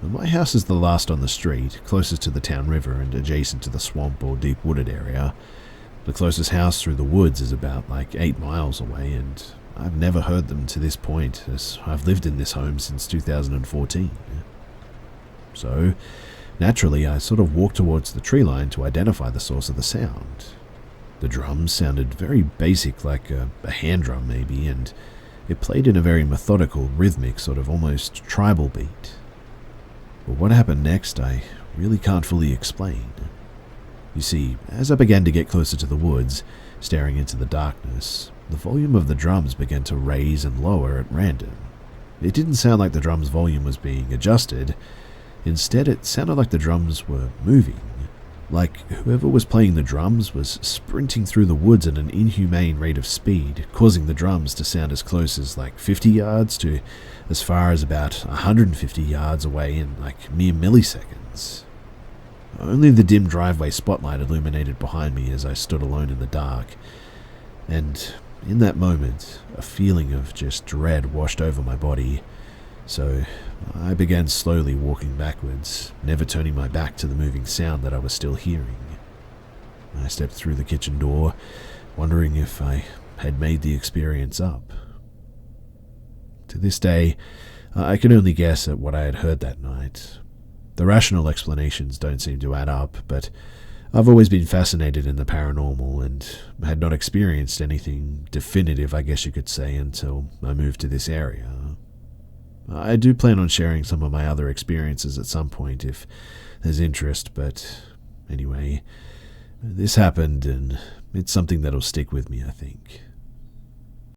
My house is the last on the street, closest to the town river and adjacent to the swamp or deep wooded area. The closest house through the woods is about 8 miles away, and I've never heard them to this point, as I've lived in this home since 2014. So, naturally, I sort of walked towards the tree line to identify the source of the sound. The drums sounded very basic, like a hand drum maybe, and it played in a very methodical, rhythmic, sort of almost tribal beat. But what happened next, I really can't fully explain. You see, as I began to get closer to the woods, staring into the darkness, the volume of the drums began to raise and lower at random. It didn't sound like the drum's volume was being adjusted. Instead, it sounded like the drums were moving, like whoever was playing the drums was sprinting through the woods at an inhumane rate of speed, causing the drums to sound as close as 50 yards to as far as about 150 yards away in mere milliseconds. Only the dim driveway spotlight illuminated behind me as I stood alone in the dark, and in that moment, a feeling of just dread washed over my body. So I began slowly walking backwards, never turning my back to the moving sound that I was still hearing. I stepped through the kitchen door, wondering if I had made the experience up. To this day, I can only guess at what I had heard that night. The rational explanations don't seem to add up, but I've always been fascinated in the paranormal and had not experienced anything definitive, I guess you could say, until I moved to this area. I do plan on sharing some of my other experiences at some point if there's interest, but anyway, this happened and it's something that'll stick with me, I think.